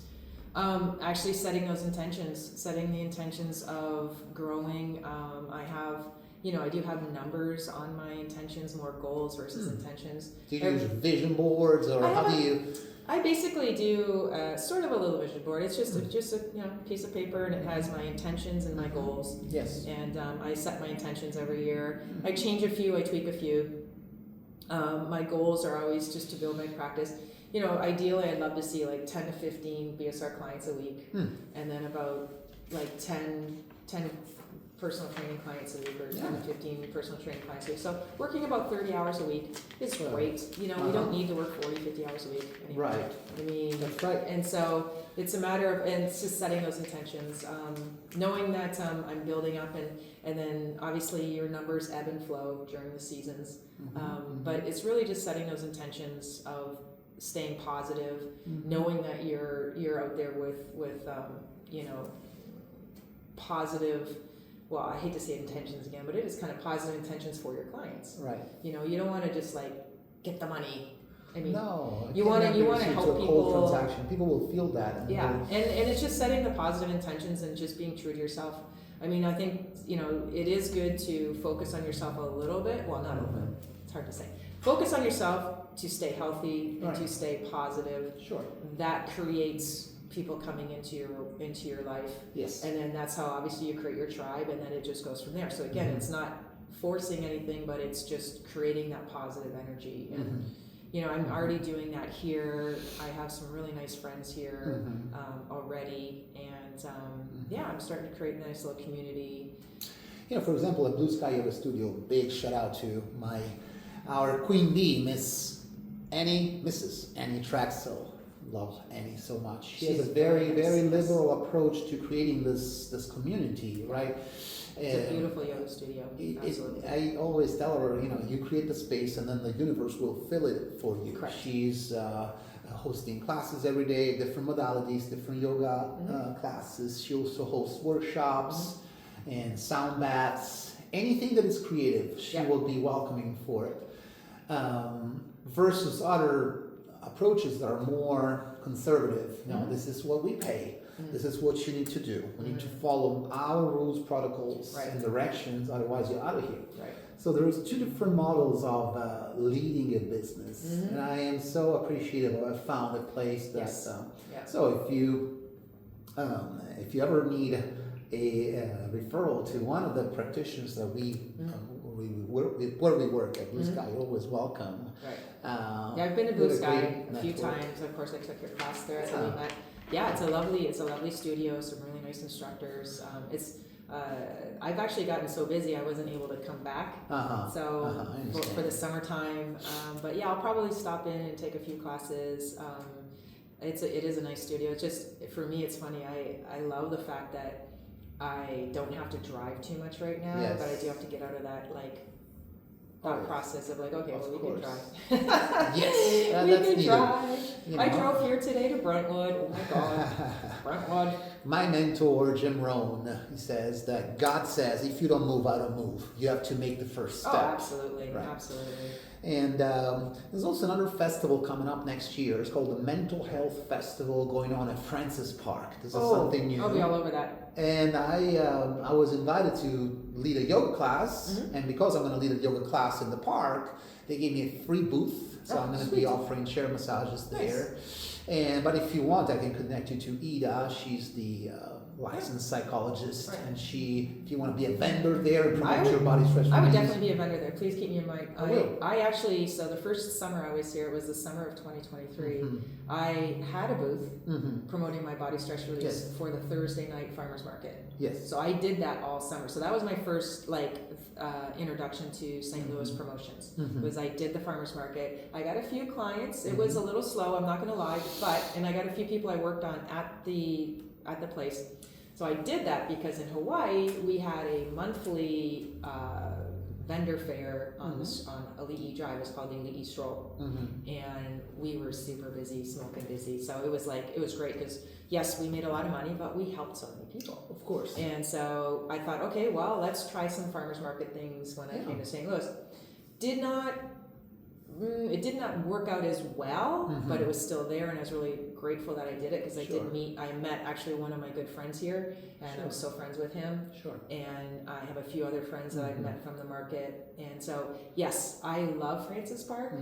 Actually setting those intentions, setting the intentions of growing. I do have numbers on my intentions, more goals versus intentions. Do you use vision boards, or how do you? I basically do sort of a little vision board. It's just a piece of paper, and it has my intentions and my goals. Yes. And I set my intentions every year. I change a few, I tweak a few. My goals are always just to build my practice. You know, ideally, I'd love to see like 10 to 15 BSR clients a week, and then about like 10 personal training clients a week, or 10 to 15 personal training clients a week. So working about 30 hours a week is great. You know, we don't need to work 40, 50 hours a week anymore. Right. I mean, That's right. and so it's a matter of, and it's just setting those intentions, knowing that I'm building up, and then obviously your numbers ebb and flow during the seasons. But it's really just setting those intentions of staying positive, knowing that you're out there with positive. Well, I hate to say intentions again, but it is kind of positive intentions for your clients. Right. You know, you don't want to just like get the money. I mean, no, you want to help people. Transaction. People will feel that. And it's just setting the positive intentions and just being true to yourself. I mean, I think, you know, it is good to focus on yourself a little bit. Well, not a little bit. It's hard to say. Focus on yourself to stay healthy and to stay positive. Sure. That creates people coming into your life. Yes. And then that's how obviously you create your tribe, and then it just goes from there. So again, it's not forcing anything, but it's just creating that positive energy. And you know, I'm already doing that here. I have some really nice friends here already, and I'm starting to create a nice little community. You know, for example, at Blue Sky Yoga Studio, big shout out to our Queen Bee, Mrs. Annie Traxel. Love Annie so much. She has a very, very liberal approach to creating this community, right? It's a beautiful yoga studio. Absolutely. I always tell her, you know, you create the space and then the universe will fill it for you. Correct. She's hosting classes every day, different modalities, different yoga classes. She also hosts workshops and sound baths. Anything that is creative, she will be welcoming for it. Versus other approaches that are more conservative. No, this is what we pay. This is what you need to do. We need to follow our rules, protocols, and directions. Otherwise, you're out of here. Right. So there's two different models of leading a business, and I am so appreciative. I found a place that. So if you ever need a referral to one of the practitioners that where we work at Blue Sky, you're always welcome. Right. I've been to Blue Sky a few times. Of course, I took your class there. It's a lovely studio. Some really nice instructors. It's I've actually gotten so busy I wasn't able to come back. For the summertime. But yeah, I'll probably stop in and take a few classes. It is a nice studio. It's just, for me, it's funny. I love the fact that I don't have to drive too much right now, Yes. but I do have to get out of that thought process of like, okay, Of well, we course. can drive. Yes, We that's can needed. drive. You I know? drove here today to Brentwood. Oh my God, Brentwood. My mentor, Jim Rohn, he says that God says, if you don't move, I don't move. You have to make the first step. Oh, absolutely, Right. absolutely. And there's also another festival coming up next year. It's called the Mental Health Festival going on at Francis Park. This is something new. I'll be all over that. And I was invited to lead a yoga class, and because I'm going to lead a yoga class in the park, they gave me a free booth. So I'm going to be offering chair massages there. But if you want, I can connect you to Ida. She's the licensed psychologist, and if you want to be a vendor there and promote your body stress I would release. definitely be a vendor there. Please keep me in mind. I actually, so the first summer I was here, it was the summer of 2023. I had a booth promoting my body stress release for the Thursday night farmers market. Yes. So I did that all summer. So that was my first introduction to St. Louis promotions. Was I did the farmers market. I got a few clients. It was a little slow, I'm not going to lie, and I got a few people I worked on at the place. So I did that because in Hawaii we had a monthly vendor fair on Ali'i Drive. It was called the Ali'i Stroll, and we were super busy, smoking busy. So it was great because yes, we made a lot of money, but we helped so many people. Of course. And so I thought, okay, well, let's try some farmers market things when I came to St. Louis. It did not work out as well, but it was still there, and I was really grateful that I did it because I met actually one of my good friends here, and I'm so friends with him. Sure. And I have a few other friends that I've met from the market, and so yes, I love Francis Park.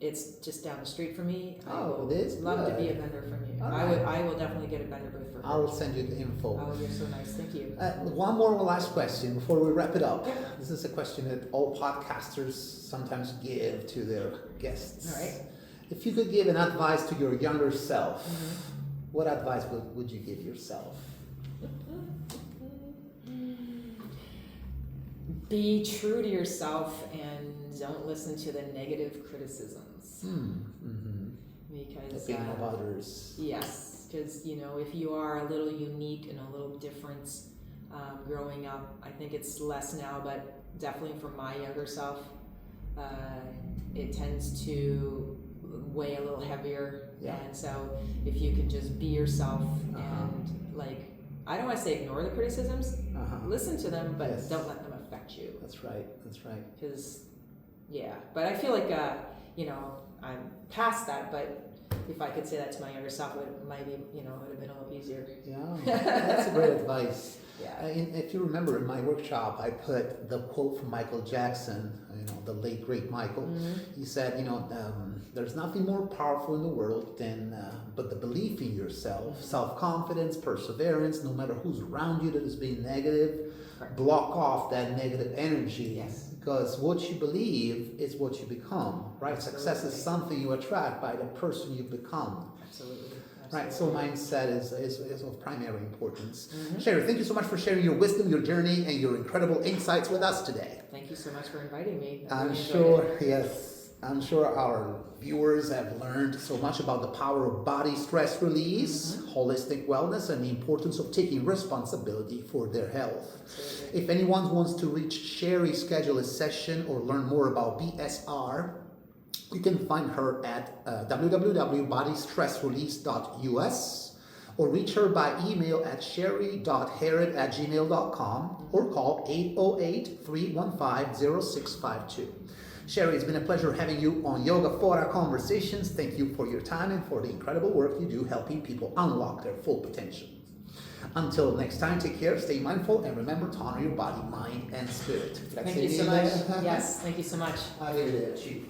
It's just down the street from me. Oh, it is? Love Good. to be a vendor from you. All I right. will definitely get a vendor booth for her. I will send you the info. Oh, you're so nice. Thank you. One last question before we wrap it up. This is a question that all podcasters sometimes give to their guests. All right. If you could give an advice to your younger self, what advice would you give yourself? Be true to yourself and don't listen to the negative criticisms. Because The opinion of others. yes, because if you are a little unique and a little different growing up, I think it's less now, but definitely for my younger self, it tends to weigh a little heavier. And so if you can just be yourself and I don't want to say ignore the criticisms, listen to them, but don't let them affect you. That's right. Because but I feel like I'm past that, but if I could say that to my younger self, it might be, it would have been a little easier. Yeah, that's a great advice. Yeah. If you remember in my workshop, I put the quote from Michael Jackson, the late great Michael. He said, there's nothing more powerful in the world than but the belief in yourself, self-confidence, perseverance. No matter who's around you that is being negative, block off that negative energy. Yes. Because what you believe is what you become, right? Absolutely. Success is something you attract by the person you become. Absolutely. Right, so mindset is of primary importance. Sherri, thank you so much for sharing your wisdom, your journey, and your incredible insights with us today. Thank you so much for inviting me. I'm sure our viewers have learned so much about the power of body stress release, holistic wellness, and the importance of taking responsibility for their health. Absolutely. If anyone wants to reach Sherri, schedule a session, or learn more about BSR, you can find her at www.bodystressrelease.us or reach her by email at sherri.hered@gmail.com or call 808-315-0652. Sherri, it's been a pleasure having you on Yogaphora Conversations. Thank you for your time and for the incredible work you do helping people unlock their full potential. Until next time, take care, stay mindful, and remember to honor your body, mind, and spirit. Thank you so much. Yes, thank you so much. Arrivederci.